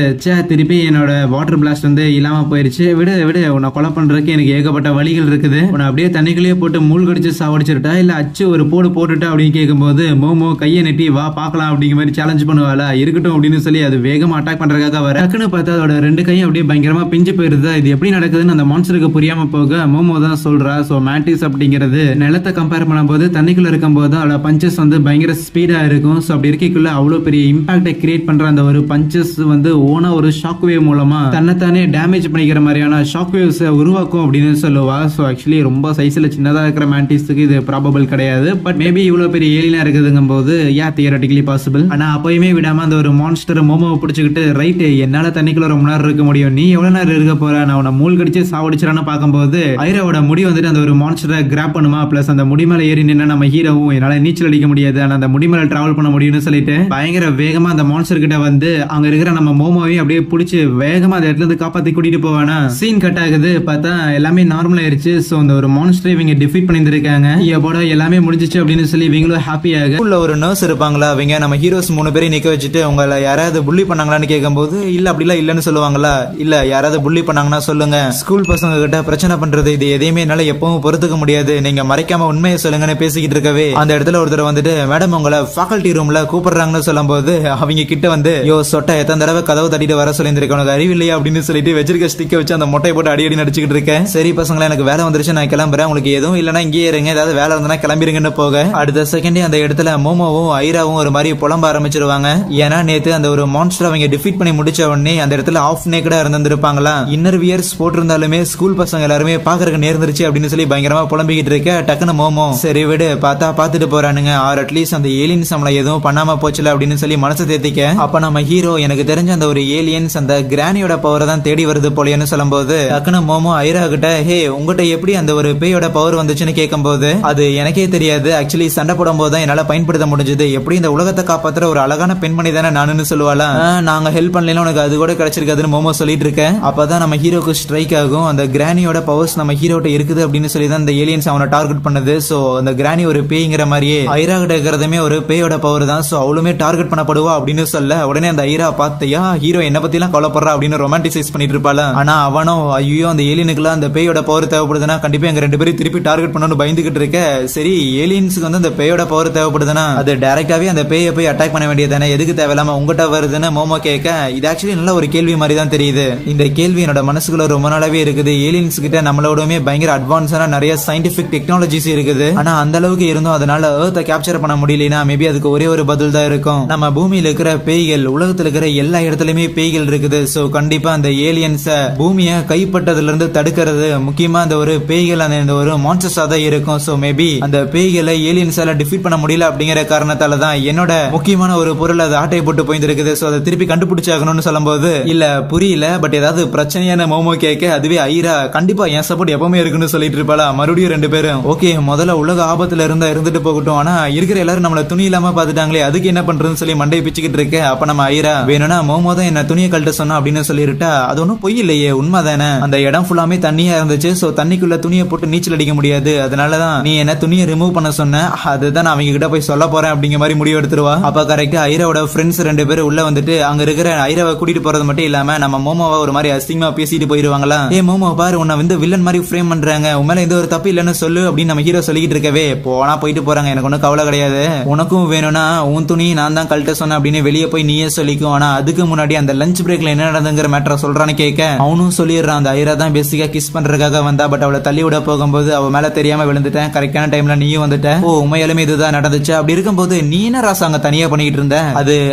திருப்பி என்னோட வாட்டர் பிளாஸ்ட் வந்து இல்லாம போயிருச்சு, விடு விடு உன்னை கொலை பண்றதுக்கு எனக்கு ஏகப்பட்ட வழிகள் இருக்குது, உன்னை அப்படியே தண்ணிக்குள்ளேயே போட்டு மூழ்கடிச்சு சாவடிச்சிருட்டா இல்ல அச்சு ஒரு போடு போட்டுட்டா அப்படின்னு கேட்கும்போது மோமோ கையை நெட்டி வா பாக்கலாம் அப்படிங்கிற மாதிரி சேலஞ்ச் பண்ணுவாளா. இருக்கட்டும் அப்படின்னு சொல்லி அது வேகமா அட்டாக் பண்றதுக்காக வர டக்குன்னு பார்த்தா அதோட 2 கையும் அப்படியே பயங்கரமா பிஞ்சு போயிருதா. இது எப்படி நடக்குதுன்னு அந்த மான்ஸ்டருக்கு புரியாம போக மோமோ தான் சொல்றா. சோ மேண்டிஸ் அப்படிங்கிறது நிலத்தை கம்பேர் பண்ணும்போது தண்ணிக்குள்ள இருக்கும் போது அதோட பஞ்சஸ் வந்து பயங்கர ஸ்பீடா இருக்கும். சோ அப்படி இருக்கக்குள்ள அவ்வளவு பெரிய இம்பாக்டை கிரியேட் பண்ற அந்த ஒரு பஞ்சஸ் வந்து ஓனா ஒரு ஷாக் வேவ் மூலமா தன்னைத்தானே டேமேஜ் பண்ணிக்கிற மாதிரியான ஷாக் வேவ்ஸ் உருவாக்கும் அப்படின்னு சொல்லுவா. சோ ஆக்சுவலி ரொம்ப சைஸ்ல சின்னதா இருக்கிற மேண்டிஸ்க்கு இது ப்ராபபிள் கிடையாது, பட் மேபி இவ்வளவு பெரிய ஏலியனா இருக்குதுங்கும் போது தியரட்டிக்கலி பாசிபிள். ஆனா அப்பயுமே விடாம அந்த ஒரு மான்ஸ்டர் மோமோவை பிடிச்சிக்கிட்டு ரைட் என்னால தண்ணிக்குள்ள ரொம்ப நேரம் இருக்க முடியும், நீ எவ்வளவு நேரம் இருக்க போற, நான் உன்னை மூழ்கடிச்சு சாவடிச்சிடான்னு பார்க்கும்போது ஐராவோட முடி வந்துட்டு அந்த ஒரு மான்ஸ்டரை கிராப் பண்ணுமா. பிளஸ் அந்த முடி மேல ஏறி நின்னா நம்ம ஹீரோவும் என்னால நீச்சல் அடிக்க முடியாது ஆனா அந்த முடி மேல டிராவல் பண்ண முடியும்னு சொல்லிட்டு பயங்கர வேகமா அந்த மான்ஸ்டர் கிட்ட வந்து அங்க இருக்கிற நம்ம மோமோவையும் அப்படியே பிடிச்சி வேகமா அந்த இடத்துல இருந்து காப்பாத்தி கூட்டிட்டு போவானா. சீன் கட் ஆகுது, பார்த்தா எல்லாமே நார்மல் ஆயிருச்சு. சோ அந்த ஒரு மான்ஸ்டரை இவங்க டிஃபீட் பண்ணிருக்காங்க, எப்போட எல்லாமே முடிஞ்சிச்சு அப்படின்னு சொல்லி இவங்களும் ஹாப்பியாக உள்ள ஒரு நர்ஸ் இருப்பாங்களா, அவங்க நம்ம ஹீரோஸ் 3 பேரையும் நிக்க வச்சுட்டு உங்களை யாராவது புள்ளி பண்ணாங்களான்னு கேட்கும்போது இல்ல அப்படிலாம் இல்லன்னு சொல்லுவாங்களா. இல்ல யாராவது புள்ளி பண்ணாங்கன்னா சொல்லுங்க, ஸ்கூல் பசங்க கிட்ட பிரச்சனை பண்றது இது எதையுமே என்னால எப்பவும் பொறுத்துக்க முடியாது, நீங்க மறைக்காம உண்மையை சொல்லுங்கன்னு பேசிக்கிட்டு இருக்கவே அந்த இடத்துல ஒருத்தர் வந்துட்டு மேடம் உங்களை ஃபேக்கல்டி ரூம்ல கூப்பிடுறாங்கன்னு சொல்லும் போது அவங்க கிட்ட வந்து யோ சொட்டை எத்தனை தடவை கதவு தட்டிட்டு வர சொல்லியிருந்திருக்க உனக்கு அறிவில்லையா அப்படின்னு சொல்லிட்டு வச்சிருக்க ஸ்டிக்க வச்சு அந்த மொட்டை போட்டு அடி நடிச்சுக்கிட்டு இருக்கேன். சரி பசங்களா எனக்கு வேலை வந்துருச்சு நான் கிளம்புறேன், உங்களுக்கு எதுவும் இல்லைன்னா இங்கே இருங்க, ஏதாவது வேலை இருந்தா கிளம்பிருங்கன்னு போக அடுத்த செகண்டே அந்த இடத்துல மோமோவும் ஐராவும் ஒரு மாதிரி புலம்ப ஆரம்பிச்சிருவாங்க. ஏன்னா நேத்து அந்த ஒரு மான்ஸ்டர் அவங்க டிஃபீட் பண்ணி முடிச்ச உடனே அந்த இடத்துல ஆஃப் நேக்கடா இருந்திருப்பாங்களா, இன்னர் வியர்ஸ் போட்டிருந்தாலுமே ஸ்கூல் பசங்க எல்லாருமே பாக்குறதுக்கு நேர்ந்துருச்சு அப்படின்னு சொல்லி பயங்கரமா புலம்பிக்கிட்டு இருக்க டக்குன்னு மோமோ சரி விடு பார்த்தா பாத்துட்டு போறானுங்க, ஆர் அட்லீஸ்ட் அந்த ஏலியன்ஸ் நம்மள எதுவும் பண்ணாம போச்சுல அப்படின்னு சொல்லி மனசை தேத்திக்க அப்ப நம்ம ஹீரோ எனக்கு தெரிஞ்ச அந்த ஒரு ஏலியன்ஸ் அந்த கிரானியோட பவரை தான் தேடி வருது போலன்னு சொல்லும்போது டக்குன்னு மோமோ ஐரா கிட்ட ஹே உங்ககிட்ட எப்படி அந்த ஒரு பேயோட பவர் வந்துச்சுன்னு கேட்கும்போது அது எனக்கே தெரியாது, ஆக்சுவலி சண்டை போடும் போது தான் என்னால பயன்படுத்த முடிஞ்சது, எப்படி இந்த உலகத்தை காப்பாத்துற ஒரு அழகான பெண்மணி தானே நானுன்னு சொல்லுவாளா, நாங்க ஹெல்ப் பண்ணலாம் உனக்கு அது கூட கிடைச்சிருக்காதுன்னு மோமோ சொல்லிட்டு இருக்கேன். அப்பதான் நம்ம ஹீரோக்கு ஸ்ட்ரைக் ஆகும் அந்த கிரானியோட பவர்ஸ் நம்ம ஹீரோட்ட இருக்குது அப்படின்னு சொல்லி தான் இந்த ஏலியன்ஸ் அவனை டார்கெட் பண்ணுது. சோ அந்த கிரானி ஒரு பேய்ங்கிற மாதிரியே ஐரா கிட்ட இருக்கிறதுமே ஒரு பேயோட பவர் தான், சோ அவளுமே டார்கெட் பண்ணப்படுவா அப்படின்னு சொல்ல உடனே அந்த ஐரா பார்த்தியா ஹீரோ என்ன பத்தி எல்லாம் கவலைப்படுறா அப்படின்னு ரொமான்டிசைஸ் பண்ணிட்டு இருப்பாள. ஆனா அவனும் ஐயோ அந்த ஏலியனுக்குலாம் அந்த பேயோட பவர் தேவைப்படுதுன்னா கண்டிப்பா எங்க ரெண்டு பேரும் திருப்பி டார்கெட் பண்ணணும்னு பயந்துகிட்டு இருக்க. சரி ஏலியன்ஸுக்கு வந்து அந்த பேயோட பவர் தேவைப்படுதுன்னா அது டைரக்டாவே அந்த பேயை போய் அட்டாக் பண்ண வேண்டியதானே, எதுக்கு தேவையில்லாம உங்ககிட்ட வருதுன்னு மோமோ கேட்க இது ஆக்சுவலி நல்ல ஒரு கேள்வி மாதிரி தான் தெரியுது. இந்த கேள்வி என்னோட மனசுக்குள்ள ரொம்ப நாளாவே இருக்குது. ஏலியன்ஸ் கிட்ட நம்மளோடமே பயங்கர அட்வான்ஸான நிறைய சயின்டிபிக் டெக்னாலஜிஸ் இருக்குது, ஆனா அந்த அளவுக்கு இருந்தும் அதனால எர்த்தை கேப்சர் பண்ண முடியலனா மேபி அதுக்கு ஒரே ஒரு பதில் தான் இருக்கும், நம்ம பூமியில இருக்கிற பேய்கள், உலகத்துல இருக்கிற எல்லா இடத்துலயுமே பேய்கள் இருக்குது. சோ கண்டிப்பா அந்த ஏலியன்ஸ பூமியை கைப்பற்றதுல இருந்து தடுக்கிறது முக்கியமா அந்த ஒரு பேய்கள் அந்த ஒரு மான்ஸ்டர்ஸா தான் இருக்கும். சோ மேபி அந்த பேய்களை ஏலியன்ஸால டிஃபீட் பண்ண முடியல அப்படிங்கிற காரணத்தால தான் என்னோட முக்கியமான ஒரு பொருள் அது ஆட்டை போட்டு போயிருக்குது, சோ அதை திருப்பி கண்டுபிடிச்சாகணும்னு சொல்லும்போது இல்ல புரியல பட் ஏதாவது பிரச்சனையான மோமோ கேட்க அதுவே ஐரா கண்டிப்பா என் சப்போர்ட் எப்பவுமே இருக்குன்னு சொல்லிட்டு இருப்பாளா. மறுபடியும் ரெண்டு பேரும் ஓகே முதல்ல உலக ஆபத்துல இருந்துட்டு போகட்டும், ஆனா இருக்கிற எல்லாரும் நம்மள துணி இல்லாம பாத்துட்டாங்களே அதுக்கு என்ன பண்றதுன்னு சொல்லி மண்டையை பிச்சுக்கிட்டு இருக்க. அப்ப நம்ம ஐரா வேணும்னா மோமோ தான் என்ன துணியை கழட்ட சொன்னா அப்படின்னு சொல்லிருட்டா அது ஒன்னும் பொய் இல்லையே உண்மைதானே, அந்த இடம் ஃபுல்லாமே தண்ணியா இருந்துச்சு, சோ தண்ணிக்குள்ள துணியை போட்டு நீச்சல் அடிக்க முடியாது, அதனாலதான் நீ என்ன துணியை ரிமூவ் பண்ண சொன்ன, அதுதான் நான் அவங்க கிட்ட போய் சொல்ல போறேன் அப்படிங்கிற மாதிரி முடிவு எடுத்துருவா. அப்ப கரெக்டா ஐராவோட ஃப்ரெண்ட்ஸ் ரெண்டு பேரும் உள்ள வந்துட்டு அங்க இருக்கிற ஐராவை கூட்டிட்டு போறது மட்டும் இல்லாம நம்ம மோமோவை ஒரு மாதிரி அசிங்கமா பேசிட்டு போயிருவாங்களா. ஏ மோமோ பாரு உன்னை வந்து வில்லன் மாதிரி ஃப்ரேம் பண்றாங்க, உண்மையில எந்த ஒரு தப்பு இல்லன்னு சொல்லு அப்படின்னு நம்ம ஹீரோ சொல்லிட்டு இருக்கவே போனா போயிட்டு போறாங்க, எனக்கு ஒன்னும் கவலை கிடையாது, உனக்கும் வேணும்னா உன் துணி நான் தான் கழட்ட சொன்னேன் அப்படின்னு வெளியே போய் நீயே சொல்லிக்கும், ஆனா அதுக்கு முன்னாடி அந்த லஞ்ச் பிரேக்ல என்ன நடந்துங்கிற மேட்டரை சொல்றான்னு கேட்க அவனும் சொல்லிடுறான் அந்த ஐரா தான் பேசிக்கா கிஸ் பண்றதுக்காக வந்தா, பட் அவளை தள்ளி விட போகும்போது அவ மேல தெரியாம விழுந்துட்டேன், கரெக்டான டைம்ல நீயும் வந்துட்ட, ஓ உண்மையாலுமே இதுதான் நடந்துச்சு, அப்படி இருக்கும்போது நீ என்ன ராசா அங்க தனியா பண்ணிக்கிட்டு இருந்த,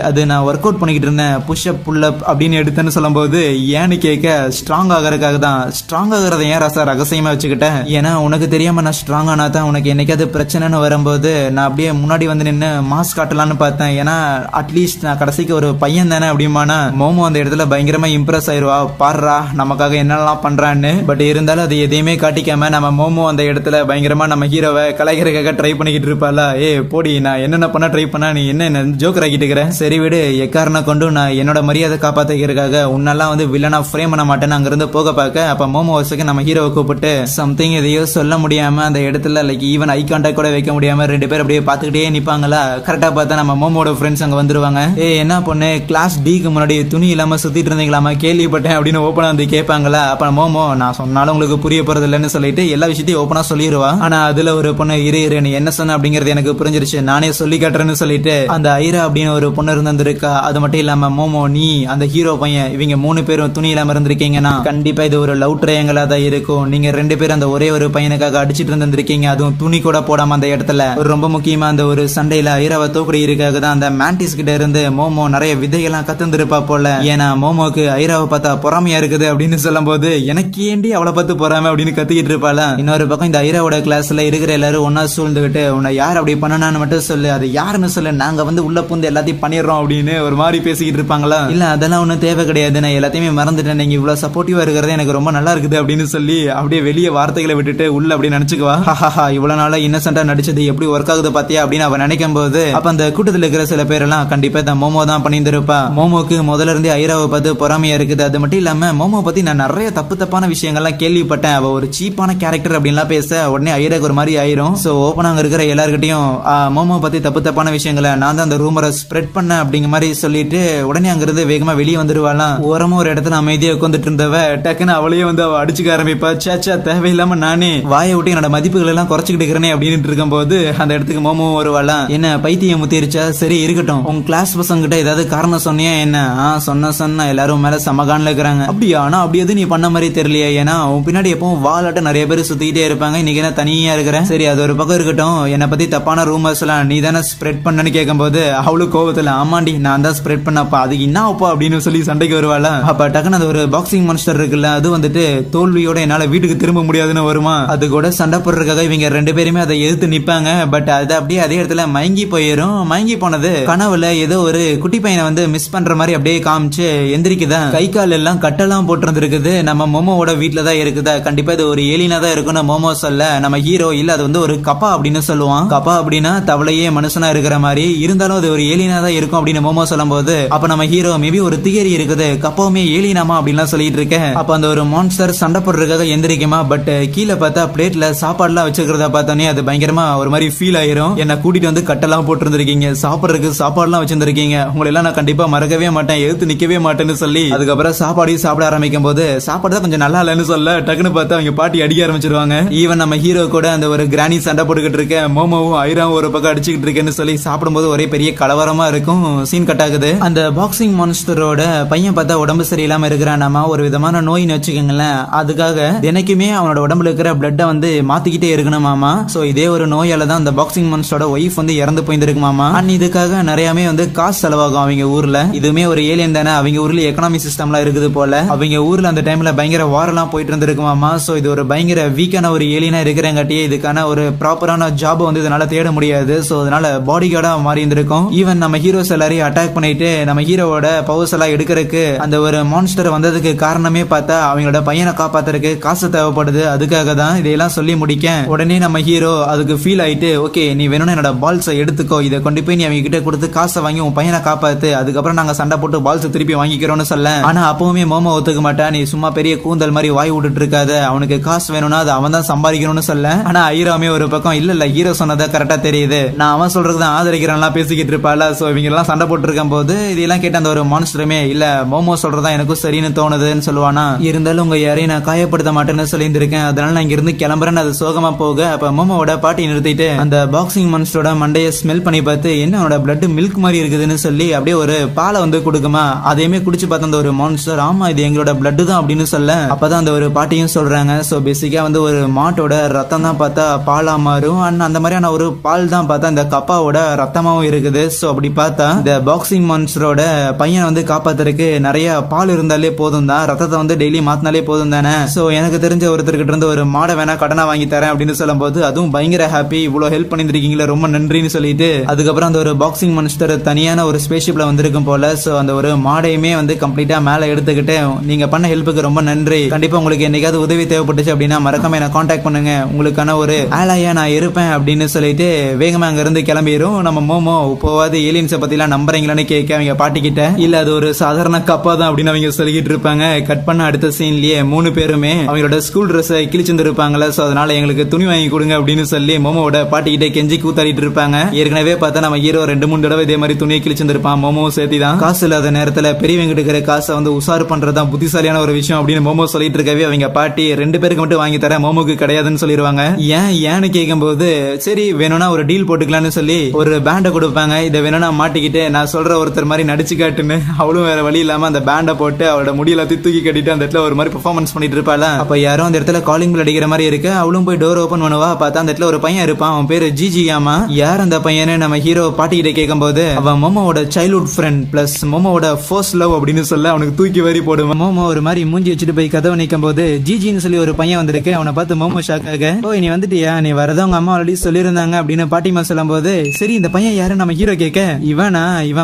அது நான் ஒர்க் அவுட் பண்ணிக்கிட்டு இருந்தேன் புஷ் அப் புல் அப் அப்படின்னு எடுத்தேன்னு சொல்லும்போது ஏன்னு கேட்க ஸ்ட்ராங் ஆகிறதுக்காக தான், ஸ்ட்ராங் ஆகிறத ஏன் ராசா ரகசியமா வச்சுக்கிட்டேன், ஏன்னா உனக்கு தெரியாம நான் ஸ்ட்ராங் ஆனா தான் உனக்கு என்னைக்காவது பிரச்சனைன்னு வரும்போது நான் அப்படியே முன்னாடி வந்து நின்று மாஸ் காட்டலான்னு பார்த்தேன், ஏன்னா அட்லீஸ்ட் நான் கடைசிக்கு ஒரு பையன் தானே அப்படிமானா மோமோ அந்த இடத்துல பயங்கரமா இம்ப்ரெஸ் ஆயிருவா, பாடுறா நமக்காக என்னெல்லாம் பண்றான்னு, பட் இருந்தாலும் அது எதையுமே காட்டிக்காம நம்ம மோமோ அந்த இடத்துல பயங்கரமா நம்ம ஹீரோவை கலைக்கிறதுக்காக ட்ரை பண்ணிக்கிட்டு இருப்பாளா. ஏ போடி நான் என்னென்ன பண்ண ட்ரை பண்ணா நீ என்ன ஜோக்கர் ஆகிட்டு இருக்கிற, சரி விடு எக்காரணம் கொண்டு நான் என்னோட மரியாதை காப்பாத்திக்கிறதுக்காக உன்னெல்லாம் வந்து வில்லனா ஃப்ரேம் பண்ண மாட்டேன்னு அங்கிருந்து போக பார்க்க அப்ப மோமோ வசக்கு நம்ம ஹீரோவை கூப்பிட்டு சம்திங் எதையோ சொல்ல முடியாம அந்த இடத்துல லைக் ஈவன் ஐ கான்டாக்ட் கூட வைக்க முடியாம ரெண்டு பேர் அப்படியே பாத்துக்கிட்டே நிப்பாங்களா. கரெக்டா பார்த்தா நம்ம மோமோட ஃப்ரெண்ட்ஸ் அங்க வந்துருவாங்க. ஏ என்ன பொண்ணு கிளாஸ் டிக்கு முன்னாடி துணி இல்லாம சுத்திட்டு இருந்தீங்களாமா கேள்விப்பட்டேன் அப்படின்னு ஓப்பனா வந்து கேட்பாங்களா. அப்ப மோமோ நான் சொன்னாலும் உங்களுக்கு புரிய போறது இல்லைன்னு சொல்லிட்டு எல்லா விஷயத்தையும் ஓப்பனா சொல்லிடுவா. ஆனா அதுல ஒரு பொண்ணு இரு நீ என்ன சொன்ன அப்படிங்கறது எனக்கு புரிஞ்சிருச்சு நானே சொல்லி காட்டுறேன்னு சொல்லிட்டு அந்த ஐரா அப்படின்னு ஒரு பொண்ணு இருந்திருக்கா. அது மட்டும் இல்லாம மோமோ நீ அந்த ஹீரோ பையன் இவங்க 3 பேரும் துணி இல்லாம இருந்திருக்கீங்கன்னா கண்டிப்பா இது ஒரு லவ் ட்ரையாங்கிளா தான் இருக்கும். நீங்க 2 பேரும் அந்த ஒரே ஒரு பையனுக்காக அடிச்சிட்டு இருந்திருக்கீங்க, அதுவும் துணி கூட போடாம அந்த இடத்துல. ரொம்ப முக்கியமா அந்த ஒரு சண்டையில ஐராவை தோக்குடியிருக்காக தான் அந்த மேண்டிஸ் கிட்ட இருந்து மோமோ நிறைய விதைகள்லாம் கத்துந்திருப்பா போல. ஏன்னா மோமோக்கு ஐராவை பார்த்தா பொறாமையா இருக்குது அப்படின்னு சொல்லும் போது எனக்கு ஏண்டி அவளை பார்த்து பொறாம அப்படின்னு கத்திக்கிட்டு இருப்பாள. இன்னொரு பக்கம் இந்த ஐராவோட கிளாஸ்ல இருக்கிற எல்லாரும் ஒன்னா சூழ்ந்துகிட்டு உன்னை யார் அப்படி பண்ணனான்னு மட்டும் சொல்லு, அது யாருன்னு சொல்லு, நாங்க வந்து உள்ள பூந்து எல்லாத்தையும் பண்ணிடுறோம் அப்படின்னு ஒரு மாதிரி பேசிக்கிட்டு இருப்பாங்களா. இல்ல அதெல்லாம் ஒன்னும் தேவை கிடையாது, நான் எல்லாத்தையுமே மறந்துட்டேன், நீங்க இவ்வளவு சப்போர்ட்டிவா இருக்கிறது எனக்கு ரொம்ப நல்லா இருக்குது அப்படின்னு சொல்லி அப்படியே வெளியே வார்த்தைகளை விட்டுட்டு உள்ள அப்படி நினைச்சுக்குவா. இவ்வளவு நாளா இன்னசென்ட்டா நடிச்சது எப்படி ஒர்க் ஆகுது பாத்தியா அப்படின்னு அவன் நினைக்கும் போது அப்ப அந்த கூட்டத்தில் இருக்கிற சில பேர் எல்லாம் கண்டிப்பா இந்த மோமோ தான் பண்ணியிருந்திருப்பா. மோமோக்கு முதல்ல இருந்தே ஐராவை பார்த்து பொறாமையா இருக்குது. அது மட்டும் இல்லாம மோமோ பத்தி நான் நிறைய தப்பான விஷயங்கள்லாம் கேள்விப்பட்டேன், அவ ஒரு சீப்பான கேரக்டர் அப்படின்லாம் பேச உடனே ஐராக்கு ஒரு மாதிரி ஆயிரும். சோ ஓப்பனா அங்க இருக்கிற எல்லார்கிட்டையும் மோமோ பத்தி தப்பான விஷயங்களை நான் தான் அந்த ரூமரை ஸ்ப்ரெட் பண்ண அப்படிங்கிற மாதிரி சொல்லிட்டு உடனே அங்கிருந்து வேகமா வெளியே வந்துருவாளாம். ஓரமா ஒரு இடத்துல அமைதியா உட்காந்துட்டு இருந்தவ டக்குன்னு அவளையே வந்து அவ அடிச்சுக்க ஆரம்பிப்பா. சேச்சா தேவையில்லாம இல்லாம நானே வாயை விட்டு என்னோட மதிப்புகள் எல்லாம் குறைச்சிக்கிட்டு இருக்கிறேனே அப்படின்னு இருக்கும்போது அந்த இடத்துக்கு மோமோ வருவாளாம். என்ன பைத்தியம் முத்திருச்சா? சரி இருக்கட்டும், உங்க கிளாஸ் பசங்க கிட்ட ஏதாவது காரணம் சொன்னியா என்ன? சொன்ன எல்லாரும் மேல சமகான்ல இருக்கிறாங்க. அப்படியா? ஆனா அப்படி எது நீ பண்ண மாதிரி தெரியலையா? ஏன்னா உன் பின்னாடி எப்பவும் வாலாட்ட நிறைய பேர் சுத்திக்கிட்டே இருப்பாங்க, இன்னைக்கு என்ன தனியா இருக்கிறேன். சரி அது ஒரு பக்கம் இருக்கட்டும், என்னை பத்தி தப்பான ரூமர்ஸ் எல்லாம் நீ தானே ஸ்ப்ரெட் பண்ணனு கேட்கும்போது அவளுக்கு கோபத்துல ஆமாண்டி நான் தான் ஸ்ப்ரெட் பண்ணப்பா, அதுக்கு என்னப்பா அப்படின்னு சொல்லி சண்டைக்கு வருவாளா. அப்ப டக்குன்னு அது ஒரு பாக்ஸிங் மான்ஸ்டர் இருக்குல்ல, அது வந்துட்டு தோல்வியோட என்னால வீட்டுக்கு திரும்ப முடியாதுன்னு வருமா. அது கூட சண்டை போடுறதுக்காக இவங்க ரெண்டு பேருமே அதை எதிர்த்து நிப்பாங்க. பட் அது அப்படியே அதே இடத்துல மயங்கி போயிரும். மயங்கி போனது கனவுல ஏதோ ஒரு குட்டி பையனை வந்து மிஸ் பண்ற மாதிரி அப்படியே காமிச்சு எந்திரிக்குதான். கை கால் எல்லாம் கட்டெல்லாம் போட்டிருந்துருக்குது. நம்ம மோமோவோட வீட்டுல தான் இருக்குதா, கண்டிப்பா இது ஒரு ஏலியனா தான் இருக்குன்னு மோமோ சொல்ல, நம்ம ஹீரோ இல்ல அது வந்து ஒரு கப்பா அப்படின்னு சொல்லுவான். கப்பா அப்படின்னா தவளையே மனுஷனா இருக்கிற மாதிரி, இருந்தாலும் அது ஒரு ஏலியனா தான் இருக்கும் அப்படின்னு மோமோ சொல்லும் போது அப்ப நம்ம ஹீரோ மேபி ஒரு தியரி இருக்குது, கப்பாவுமே ஏலியனாமா அப்படின்லாம் சொல்லிட்டு இருக்கேன். அப்ப அந்த ஒரு மான்ஸ்டர் சண்டை போடுறதுக்காக எந்திரிக்குமா. பட் கீழே பார்த்தா பிளேட்ல சாப்பாடுலாம் வச்சிருக்கிறத பார்த்தோன்னே அது பயங்கரமா ஒரு மாதிரி ஃபீல் ஆயிரும். என்ன கூட்டிட்டு வந்து கட்டெல்லாம் போட்டுருந்துருக்கீங்க, சாப்பிடுறதுக்கு சாப்பாடுலாம் வச்சிருந்திருக்கீங்க, உங்களை எல்லாம் நான் கண்டிப்பா மறக்கவே மாட்டேன், எதிர்த்து நிக்கவே மாட்டேன்னு சொல்லி அதுக்கப்புறம் சாப்பாடையும் சாப்பிட ஆரம்பிக்கும் போது சாப்பாடு தான் கொஞ்சம் நல்லா இல்லைன்னு சொல்ல டக்குன்னு பார்த்து அவங்க பாட்டி அடிக்க ஆரம்பிச்சிருவாங்க. ஈவன் நம்ம ஹீரோ கூட அந்த ஒரு கிராணி சண்டை போட்டுக்கிட்டு இருக்க, மோமோவும் ஐராவும் ஒரு பக்கம் அடிச்சுக்கிட்டு இருக்கேன்னு சொல்லி சாப்பிடும்போது ஒரே பெரிய கலவரமா இருக்கும். சீன் கட் ஆகுது. அந்த பாக்ஸிங் மான்ஸ்டரோட பையன் பார்த்தா உடம்பு சரியில்லாம இருக்கிறான், நம்ம ஒரு விதமான நோயின்னு வச்சுக்கோங்களேன். அதுக்காக தினைக்குமே அவனோட உடம்புல இருக்கிற பிளட்டை வந்து மாத்திக்கிட்டே இருக்கணுமாமா. சோ இதே ஒரு நோயால தான் அந்த பாக்ஸிங் மான்ஸ்டரோட ஒய்ஃப் வந்து இறந்து போயிருக்குமாமா. அண்ட் இதுக்காக நிறையவே வந்து காசு செலவாகும் அவங்க ஊர்ல. இதுவுமே ஒரு ஏலியன் தானே, அவங்க ஊர்ல எக்கனாமி சிஸ்டம்லாம் இருக்குது போல. அவங்க ஊர்ல அந்த டைம்ல பயங்கர வார் எல்லாம் போயிட்டு இருந்திருக்குமாமா. சோ இது ஒரு பயங்கர வீக்கான ஒரு ஏலியனா இருக்கிறங்காட்டியே இதுக்கான ஒரு ப்ராப்பரான ஜாப் வந்து இதனால தேட முடியாது. சோ அதனால பாடி கார்டா மாறி இருந்திருக்கும். ஈவன் நம்ம ஹீரோஸ் எல்லாரையும் அட்டாக் பண்ணிட்டு நம்ம ஹீரோவோட பவர்ஸ் எல்லாம் எடுக்கிறதுக்கு அந்த ஒரு மான்ஸ்டர் வந்ததுக்கு காரணமே பார்த்தா அவங்களோட பையனை காப்பாத்துறதுக்கு காசு தேவைப்படுது. அதுக்காக தான் இதையெல்லாம் சொல்லி முடிக்க உடனே நம்ம ஹீரோ அதுக்கு ஃபீல் ஆயிட்டு, ஓகே நீ வேணும்னு என்னோட பால்ஸை எடுத்துக்கோ, இதை கொண்டு போய் நீ அவங்க கிட்ட கொடுத்து காசை வாங்கி உன் பையனை காப்பாத்து, அதுக்கப்புறம் நாங்க சண்டை போட்டு பால்ஸ் திருப்பி வாங்கிக்கிறோம்னு சொல்ல. ஆனா அப்பவுமே மோமோ ஒத்துக்க மாட்டா, நீ சும்மா பெரிய கூந்தல் மாதிரி வாய் விட்டுட்டு இருக்காத, அவனுக்கு காசு வேணும்னா அது அவன் தான் சம்பாதிக்கணும்னு சொல்ல. ஆனா ஐராமே ஒரு பக்கம் இல்ல ஹீரோ சொன்னதை கரெக்டா தெரியுது, நான் அவன் சொல்றதுதான் ஆதரிக்கிறான்லாம் பேசிக்கிட்டு இருப்பாள். சோ இவங்க எல்லாம் சண்டை போட்டு இருக்கும் போது இதெல்லாம் கேட்ட அந்த ஒரு மான்ஸ்டருமே இல்ல மோமோ சொல்றதா எனக்கும் சரின்னு தோணுதுன்னு சொல்லுவானா. இருந்தாலும் உங்க யாரையும் நான் காயப்படுத்த மாட்டேன்னு சொல்லியிருந்திருக்கேன், அதனால நான் இங்க இருந்து கிளம்புறேன்னு அது சோகமா போக அப்ப மோமோவோட பாட்டி நிறுத்திட்டு அந்த பாக்ஸிங் மான்ஸ்டரோட மண்டையை ஸ்மெல் பண்ணி பார்த்து என்ன அவனோட பிளட் மில்க் மாதிரி இருக்குதுன்னு சொல்லி அப்படியே ஒரு பாலை வந்து கொடுக்குமா. அதையுமே குடிச்சு பார்த்த அந்த ஒரு மான்ஸ்டர் ஆமா இது எங்களோட பிளட் தான் அப்படின்னு சொல்ல அப்பதான் அந்த ஒரு பாட்டியும் சொல்றாங்க. சோ பேசிக்கா வந்து ஒரு மாட்டோட ரத்தம் தான் பார்த்தா பாலா மாறும், அந்த மாதிரியான ஒரு பால் தான் பார்த்தா இந்த கப்பாவோட ரத்தமாவும் இருக்குது. சோ அப்படி பார்த்தா இந்த பாக்ஸிங் மான்ஸ்டரோட பையனை வந்து காப்பாத்துறதுக்கு நிறைய பால் இருந்தாலே போதும் தான், ரத்தத்தை வந்து டெய்லி மாத்தினாலே போதும் தானே. சோ எனக்கு தெரிஞ்ச ஒருத்தர்கிட்ட இருந்து ஒரு மாடை வேணா கடனா வாங்கி தரேன் அப்படின்னு சொல்லும் போது அதுவும் பயங்கர ஹாப்பி, இவ்வளவு ஹெல்ப் பண்ணிருக்கீங்களா ரொம்ப நன்றின்னு சொல்லிட்டு அதுக்கப்புறம் அந்த ஒரு பாக்ஸிங் மான்ஸ்டர் தனியான ஒரு ஸ்பேஸ்ஷிப்ல வந்திருக்கும் போல. சோ அந்த ஒரு மாடையுமே வந்து கம்ப்ளீட்டா மேல எடுத்துக்கிட்டு நீங்க பண்ண ஹெல்ப்புக்கு ரொம்ப நன்றி, கண்டிப்பா உங்களுக்கு என்னைக்காவது உதவி தேவைப்பட்டுச்சு அப்படின்னா மறக்காம என்ன கான்டாக்ட் பண்ணுங்க, உங்களுக்கான ஒரு ஆலாயா நான் இருப்பேன் அப்படின்னு சொல்லிட்டு வேகமா அங்க இருந்து கிளம்பிடும். நம்ம மோமோ இப்போவாது ஏலியன்ஸை பத்தி எல்லாம் நம்புறீங்களான்னு கேட்க அவங்க பாட்டிக்கிட்ட இல்ல அது ஒரு சாதாரண கப்பா தான் அப்படின்னு அவங்க சொல்லிக்கிட்டு இருப்பாங்க. கட் பண்ண அடுத்த சீன்லயே 3 பேருமே அவங்களோட ஸ்கூல் ட்ரெஸ்ஸை கிழிச்சிருப்பாங்கல்ல, சோ அதனால எங்களுக்கு துணி வாங்கி கொடுங்க அப்படின்னு சொல்லி மோமோவோட பாட்டிக்கிட்ட கெஞ்சி கூத்தாடிட்டு இருப்பாங்க. ஏற்கனவே பார்த்தா நம்ம ஹீரோ 2-3 தடவை இதே மாதிரி துணியை கிழிச்சிருப்பான், மோமோவும் சேர்த்தி தான். காசு இல்லாத நேரத்துல பெரியவங்க இருக்கிற காசை வந்து உசாரு பண்றதுதான் புத்திசாலியான ஒரு விஷயம் அப்படின்னு மோமோ சொல்லிட்டு இருக்கவே அவங்க பாட்டி 2 பேருக்கு மட்டும் வாங்கி தர மோமோக்கு கிடையாதுன்னு சொல்லிடுவாங்க. ஏன்னு கேட்கும் போது சரி வேணும்னா ஒரு டீல் போட்டுக்கலாம்னு சொல்லி ஒரு பேண்டை கொடுப்பாங்க, இதை வேணும்னா மாட்டிக்கிட்டு நான் சொல்ற ஒருத்தர் மாதிரி நடிச்சு காட்டுன்னு அவளும் வேற வழி இல்லாம அந்த பேண்டை போட்டு அவளோட முடியல தூக்கி கட்டிட்டு அந்த இடத்துல ஒரு மாதிரி பெர்ஃபார்மன்ஸ் பண்ணிட்டு இருப்பாள். அப்ப யாரும் அந்த இடத்துல காலிங் பெல் அடிக்கிற மாதிரி இருக்கு, அவளும் போய் டோர் ஓபன் பண்ணுவா. பார்த்தா அந்த இடத்துல ஒரு பையன் இருப்பான், அவன் பேரு ஜிஜியாமா. யார் அந்த பையனு நம்ம ஹீரோ பாட்டிக்கிட்ட கேட்கும் போது அவன் மோமோவோட சைல்ட்ஹுட் ஃப்ரெண்ட் பிளஸ் மோமோவோட ஃபர்ஸ்ட் லவ் அப்படின்னு சொல்ல அவனுக்கு தூக்கி வரி போடுவான். மோமோ ஒரு மாதிரி மூஞ்சி வச்சுட்டு போய் கதவை நிற்கும் போது ஜிஜின்னு சொல்லி ஒரு பையன் வந்திருக்கு, அவனை பார்த்து மோமோ ஷாக் ஆக ஓ நீ வந்துட்டியா, நீ வரதான் உங்க அம்மா ஆல்ரெடி சொல்லியிருந்தாங்க அப்படின்னு பாட்டிமா சொல்லும் போது சரி இந்த பையன் யாரு நம்ம ஹீரோ கேட்க இவன்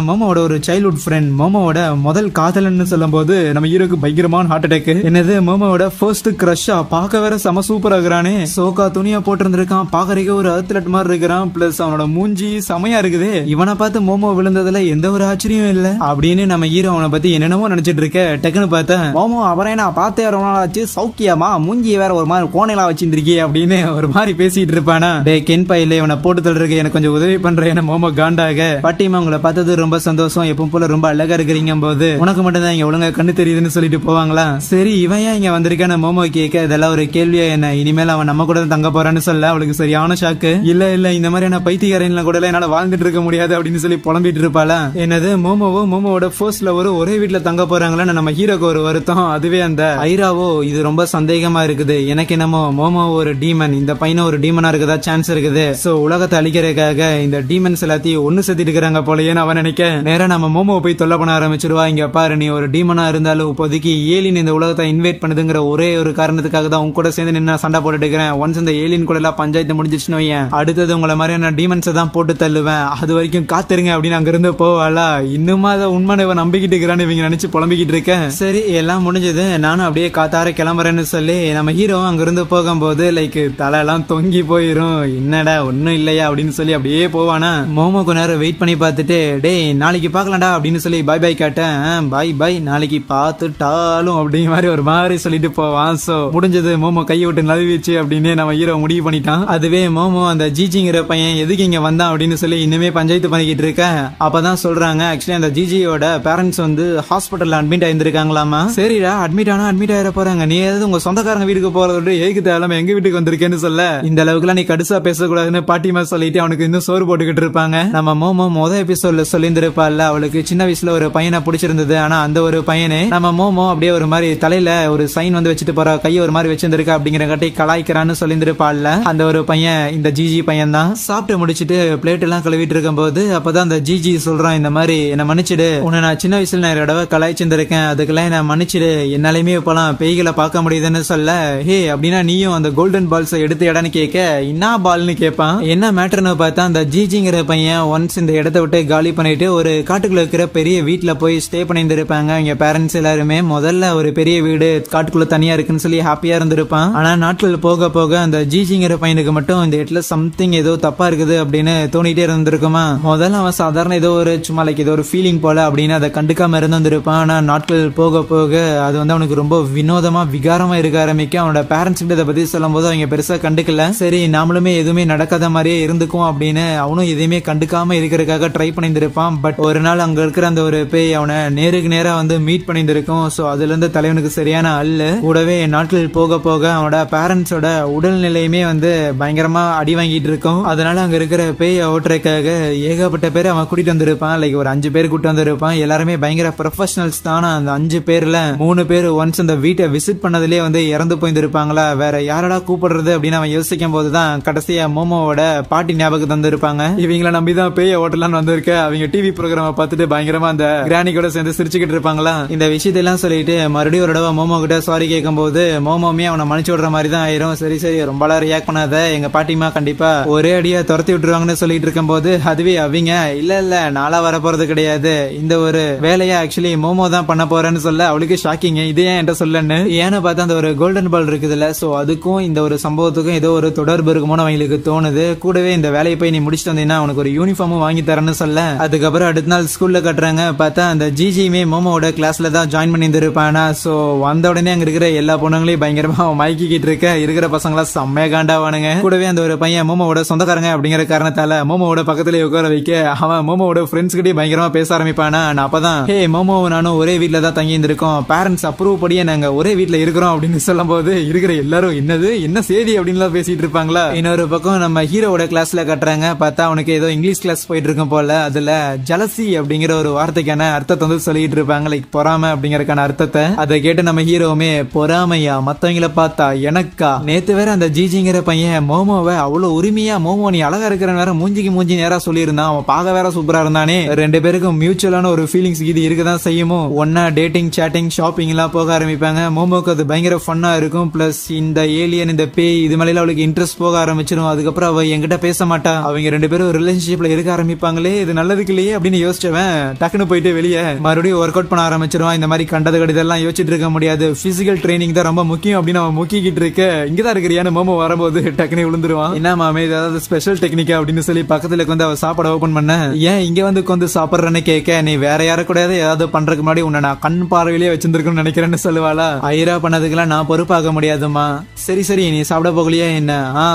மோமோவோட ஒரு சைல்ட்ஹுட் ஃப்ரெண்ட், மோமோவோட முதல் காதலன்னு சொல்லும் போது நம்ம ஹீரோக்கு பயங்கரமான ஹார்ட் அட்டாக். என்னது மோமோவோட ஃபர்ஸ்ட் கிரஷா, பார்க்க வேற செம சூப்பரா இருக்கிறானே, சோகா துணியா போட்டிருந்திருக்கான், பாக்குறதுக்கு ஒரு அத்லட் மாதிரி இருக்கிறான், பிளஸ் அவனோட மூஞ்சி செமையா இருக்குது, இவனை பார்த்து மோமோ விழுந்ததுல எந்த ஒரு ஆச்சரியம் இல்ல அப்படின்னு நம்ம ஹீரோ அவனை பத்தி என்னென்னமோ நினைச்சிட்டு இருக்க. டக்குன்னு பார்த்தா மோமோ அவரே நான் பார்த்தே ரொம்ப நாள் ஆச்சு, சௌக்கியமா மூஞ்சி வேற ஒரு மாதிரி கோணைலா வச்சிருந்திருக்கே அப்படின்னு ஒரு மாதிரி பேசிட்டு இருப்பானா. டே கென் பையில இவனை போட்டு தள்ளுறதுக்கு எனக்கு கொஞ்சம் உதவி பண்றேன் மோமோ காண்டாக. பாட்டிமா உங்களை பார்த்தது ரொம்ப சந்தோஷம், எப்பவும் போல ரொம்ப அழகா இருக்கிறீங்க போது உனக்கு மட்டும் தான் இங்க ஒழுங்கா கண்ணு தெரியுதுன்னு சொல்லிட்டு போவாங்களா. சரி இவன் ஏன் இங்க வந்திருக்கான மோமோ கேட்க இதெல்லாம் ஒரு கேள்வியா என்ன, இனிமேல் அவன் நம்ம கூட தங்க போறான்னு சொல்ல அவளுக்கு சரியான ஷாக்கு. இல்ல இந்த மாதிரியான பைத்தியக்காரன்ல கூட என்னால வாழ்ந்துட்டு இருக்க முடியாது அப்படின்னு சொல்லி புலம்பிட்டு இருப்பாளா. என்னது மோமோவோட ஃபர்ஸ்ட் லவர் ஒரே வீட்டுல தங்க போறாங்களா நம்ம ஹீரோக்கு ஒரு வருத்தம். அதுவே அந்த ஐராவோ இது ரொம்ப சந்தேகமா இருக்குது. எனக்கு என்னமோ மோமோ ஒரு டீமன், இந்த பையனும் ஒரு டீமனா இருக்கதா சான்ஸ் இருக்குது. சோ உலகத்தை அழிக்கிறதுக்காக இந்த டீமன்ஸ் எல்லாத்தையும் ஒண்ணு சேர்த்திட்டு இருக்கிறாங்க போலயேன்னு அவன் நினைக்க நேரா நம்ம மோமோ போய் தொல்லை பண்ண ஆரம்பிச்சிருவா. இங்க பாரு, நீ ஒரு டீமனா இருந்தாலும் இப்போதைக்கு ஏலியன் இந்த உலகத்தை இன்வைட் பண்ணுதுங்கிற ஒரே ஒரு காரணத்துக்காக தான் உங்க கூட சேர்ந்து நின்று சண்டை போட்டுட்டு இருக்கிறேன். ஒன்ஸ் இந்த ஏலியன் கூட எல்லாம் பஞ்சாயத்து முடிஞ்சிச்சுன்னு வையன், அடுத்தது உங்களை மாதிரியான டீமன்ஸை தான் போட்டு தள்ளுவேன். அது வரைக்கும் காத்துருங்க அப்படின்னு அங்க இருந்து போவாளா. இன்னுமா அதை உண்மை இவன் நம்பிக்கிட்டு இருக்கிறான்னு இவங்க நினைச்சு புலம்பிக்கிட்டு இருக்கேன். சரி எல்லாம் முடிஞ்சது, நானும் அப்படியே காத்தார கிளம்புறேன்னு சொல்லி நம்ம ஹீரோ அங்க இருந்து போகும்போது லைக் தலை எல்லாம் தொங்கி போயிரும். என்னடா ஒன்னும் இல்லையா அப்படின்னு சொல்லி அப்படியே போவானா. மோமோ கொஞ்ச நேரம் வெயிட் பண்ணி பார்த்துட்டு டேய் நாளைக்கு பாக்கலாம்டா அப்படின்னு சொல்லி பாய் பாய் காட்டேன். பாய் நாளைக்கு பார்த்துட்டாலும் அப்படிங்கிற மாதிரி ஒரு மாதிரி சொல்லிட்டு போவான். சோ முடிஞ்சது, மோமோ கையை விட்டு நழுவிச்சு அப்படின்னு நம்ம ஹீரோ முடிவு பண்ணிட்டான். அதுவே மோமோ அந்த ஜிஜிங்கிற பையன் எதுக்கு இங்க வந்தான் அப்படின்னு சொல்லி இன்னுமே பஞ்சாயத்து பண்ணிக்கிட்டு இருக்க. அப்பதான் சொல்றாங்க ஆக்சுவலி அந்த ஜிஜியோட பேரண்ட்ஸ் வந்து ஹாஸ்பிட்டல்ல அட்மிட் ஆயிருந்திருக்காங்களாமா. சரிடா அட்மிட் ஆயிர போறாங்க, நீ ஏதாவது உங்க சொந்தக்காரங்க வீட்டுக்கு போறதோட ஏக்கு தேவை எங்க வீட்டுக்கு வந்திருக்கேன்னு சொல்ல, இந்த அளவுக்குலாம் நீ கடுசா பேசக்கூடாதுன்னு பாட்டிமா சொல்லிட்டு அவனுக்கு இன்னும் சோறு போட்டுக்கிட்டு இருப்பாங்க. நம்ம மோமோ மொதல் எபிசோட்ல சொல்லியிருந்திருப்பாள்ல அவளுக்கு சின்ன வயசுல ஒரு பையனை பிடிச்சிருந்தது. ஆனா அந்த ஒரு பையனே நம்ம மோமோ அப்படியே ஒரு மாதிரி தலையில ஒரு சைன் வந்து வச்சுட்டு போற, கையை ஒரு மாதிரி வச்சிருந்திருக்கா அப்படிங்கிற கட்டி கலாய்க்கிறான்னு சொல்லியிருந்திருப்பாள்ல. அந்த ஒரு பையன் இந்த ஜிஜி பையன் தான். சாப்பிட்டு முடிச்சிட்டு பிளேட் எல்லாம் கழுவிட்டு இருக்கும் போது அப்பதான் அந்த ஜிஜி சொல்றான், இந்த மாதிரி என்ன மன்னிச்சிடு, உன்னை நான் சின்ன வயசுல நான் தடவை கலாய்ச்சிருந்திருக்கேன், அதுக்கெல்லாம் என்ன மன்னிச்சிடு, என்னாலுமே இப்பெல்லாம் பேய்களை பார்க்க முடியுதுன்னு சொல்ல, ஹே அப்படின்னா நீயும் அந்த கோல்டன் பால்ஸ் எடுத்து இடன்னு கேட்க, என்ன பால்னு கேட்பான். என்ன மேட்டர்னு பார்த்தா அந்த ஜிஜிங்கிற பையன் ஒன்ஸ் இந்த இடத்த விட்டு காலி பண்ணிட்டு ஒரு காட்டுக்குள்ள இருக்கிற பெரிய வீட்டுல போய் ஸ்டே பண்ணியிருந்திருப்பாங்க. அவங்க பேரண்ட்ஸ் எல்லாருமே முதல்ல ஒரு பெரிய வீடு காட்டுக்குள்ள தனியா இருக்குன்னு சொல்லி ஹாப்பியா இருந்திருப்பான். ஆனா நாட்கள் போக போக அந்த ஜிஜிங்கிற பையனுக்கு மட்டும் இந்த இடத்துல சம்திங் ஏதோ தப்பா இருக்குது அப்படின்னு தோணிட்டே இருந்திருக்குமா. முதல்ல அவன் சாதாரண ஏதோ ஒரு சும்மா லைக் ஏதோ ஒரு ஃபீலிங் போல அப்படின்னு அதை கண்டுக்காம இருந்திருப்பான். ஆனா நாட்கள் போக போக அது வந்து அவனுக்கு ரொம்ப வினோதமா விகாரமா இருக்க ஆரம்பிக்கும். அவனோட பேரண்ட்ஸ் கிட்ட இதை பத்தி சொல்லும் போது அவங்க பெருசா கண்டுக்கல. சரி நாமளுமே எதுவுமே நடக்காத மாதிரியே இருந்துக்கும் அப்படின்னு அவனும் எதுவுமே கண்டுக்காம இருக்கிறதுக்காக ட்ரை பண்ணியிருப்பான். பட் ஒரு நாள் அங்க இருக்கிற அந்த ஒரு பேய் அவனை நேருக்கு நேரா வந்து மீட் பண்ணியிருக்கும். சோ அதுல இருந்து தலைவனுக்கு சரியான அல்ல. கூடவே நாட்கள் போக போக அவனோட பேரண்ட்ஸோட உடல்நிலையுமே வந்து பயங்கரமா அடி வாங்கிட்டு இருக்கும். அதனால அங்க இருக்கிற பேய் ஓட்டுறதுக்காக ஏகப்பட்ட பேர் அவன் கூட்டிட்டு வந்திருப்பான். லைக் ஒரு 5 பேர் கூட்டிட்டு வந்திருப்பான். எல்லாருமே பயங்கர ப்ரொஃபஷனல்ஸ் தானா. அந்த 5 பேர்ல 3 பேர் ஒன்ஸ் அந்த வீட்டை விசிட் பண்ணதுலயே வந்து இறந்து போயிருப்பாங்களா. வேற யாரடா கூப்பிடுறது அப்படின்னு அவன் யோசிக்கும் போதுதான் கடைசியா மோமோவோட பாட்டி ஞாபகம் தந்திருப்பாங்க. இவங்கள நம்பிதான் பேய ஓட்டலான்னு வந்திருக்க. அவங்க டிவி ப்ரோக்ராம் பார்த்துட்டு பயங்கரமா அந்த கிராணியோட சேர்ந்து சிரிச்சுக்கிட்டு இருப்பாங்களா. இந்த விஷயத்தெல்லாம் சொல்லிட்டு மறுபடியும் ஒரு தடவை மோமோ கிட்ட சாரி கேட்கும் போது மோமோமே அவனை மன்னிச்சு விடுற மாதிரி தான் ஆயிரும். சரி ரொம்பலாம் ரியாக்ட் பண்ணாத, எங்க பாட்டிமா கண்டிப்பா ஒரே அடியா துரத்தி விட்டுருவாங்கன்னு சொல்லிட்டு இருக்கும் போது அதுவே அவங்க இல்ல நாளா வர போறது கிடையாது, இந்த ஒரு வேலையா ஆக்சுவலி மோமோ தான் பண்ண போறேன்னு சொல்ல அவளுக்கு ஷாக்கிங். இதே என்கிட்ட சொல்லன்னு ஏன்னு பார்த்தா அந்த ஒரு கோல்டன் பால் இருக்குதுல்ல, சோ அதுக்கும் இந்த ஒரு சம்பவத்துக்கும் ஏதோ ஒரு தொடர்பு இருக்குமோன்னு அவங்களுக்கு தோணுது. கூடவே இந்த வேலையை போய் நீ முடிச்சுட்டு வந்தீங்கன்னா உனக்கு ஒரு யூனிஃபார்மும் வாங்கி தரேன்னு சொல்ல, அதுக்கப்புறம் அடுத்த நாள் ஸ்கூல்ல கட்டுறாங்க. பார்த்தா அந்த ஜிஜியுமே மோமோட கிளாஸ்ல தான் ஜாயின் பண்ணி இருப்பானா. சோ வந்த உடனே அங்க இருக்கிற எல்லா பொண்ணுங்களையும் பயங்கரமா மயக்கிட்டு இருக்க, இருக்கிற பசங்களா செம்மையா காண்டாவானுங்க. கூடவே அந்த ஒரு பையன் மோமோட சொந்தக்காரங்க அப்படிங்கிற காரணத்தால மோமோட பக்கத்துல உட்கார வைக்க அவன் மோமோட ஃப்ரெண்ட்ஸ் கிட்டே பயங்கரமா பேச ஆரம்பிப்பானா. அப்பதான் ஹே மோமோ நானும் ஒரே வீட்டுல தான் தங்கி இருந்திருக்கோம், பேரண்ட்ஸ் அப்ரூவ் படியே நாங்க ஒரே வீட்டுல இருக்கிறோம் அப்படின்னு சொல்லும் போது இருக்கிற எல்லாரும் என்னது என்ன செய்தி அப்படின்னு பேசிட்டு இருப்பாங்களா. இன்னொரு பக்கம் நம்ம ஹீரோட கிளாஸ்ல கட்டுறாங்க. பார்த்தா அவனுக்கு ஏதோ இங்கிலீஷ் கிளாஸ் போயிட்டு இருக்கும் போல. அதுல ஜலசி அப்படிங்கிற ஒரு வார்த்தைக்கான அர்த்தத்தை வந்து சொல்லிட்டு இருப்பாங்க. லைக் பொறாமை அப்படிங்கறதுக்கான அர்த்தத்தை. அதை கேட்டு நம்ம ஹீரோவுமே பொறாமையா மத்தவங்கள பார்த்தா எனக்கா. நேத்து வேற அந்த ஜிஜிங்கிற பையன் மோமோவை அவ்வளவு உரிமையா மோமோ நீ அழகா இருக்கிற வேற மூஞ்சிக்கு மூஞ்சி நேரா சொல்லியிருந்தான். அவன் பார்க்க வேற சூப்பரா இருந்தானே. 2 பேருக்கும் மியூச்சுவலான ஒரு ஃபீலிங்ஸ் இது இருக்குதான் செய்யுமோ. ஒன்னா டேட்டிங் சாட்டிங் ஷாப்பிங் எல்லாம் போக ஆரம்பிப்பாங்க. மோமோக்கு அது பயங்கர ஃபன்னா இருக்கும். பிளஸ் இந்த ஏலியன் இந்த பேய் இது மேல அவளுக்கு இன்ட்ரெஸ்ட் போக ஆரம்பிச்சிடும். அதுக்கப்புறம் அவ என்கிட்ட பேச மாட்டா. அவங்க 2 பேரும் ரிலேஷன்ஷிப்ல இருக்க ஆரம்பிப்பாங்களே, இது நல்லதுக்கு இல்லையே அப்படின்னு யோசிச்சவன் டக்குன்னு போயிட்டு வெளியே மறுபடியும் ஒர்க் அவுட் பண்ண ஆரம்பிச்சிருவான். இந்த மாதிரி கண்டது கடிதெல்லாம் யோசிச்சுட்டு இருக்க முடியாது. பிசிக்கல் ட்ரைனிங் தான் ரொம்ப முக்கியம் அப்படின்னு அவன் முக்கிக்கிட்டு இருக்க, இங்கதான் இருக்கிறியான்னு மோமோ வரும்போது டக்குனு விழுந்துருவான். என்ன மாமே ஏதாவது ஸ்பெஷல் டெக்னிக்கா அப்படின்னு சொல்லி பக்கத்துல வந்து அவ சாப்பாடு ஓபன் பண்ண, ஏன் இங்க வந்து உட்காந்து சாப்பிடுறேன்னு கேட்க, நீ வேற யார கூட ஏதாவது பண்றதுக்கு முன்னாடி உன்னை நான் கண் பார்வையிலேயே வச்சிருந்திருக்குன்னு நினைக்கிறேன்னு சொல்லுவாளா. ஐரா பண்ணதுக்கெல்லாம் நான் பொறுப்பாக முடியாதுமா. சரி நீ சாப்பிட போகலையா என்ன?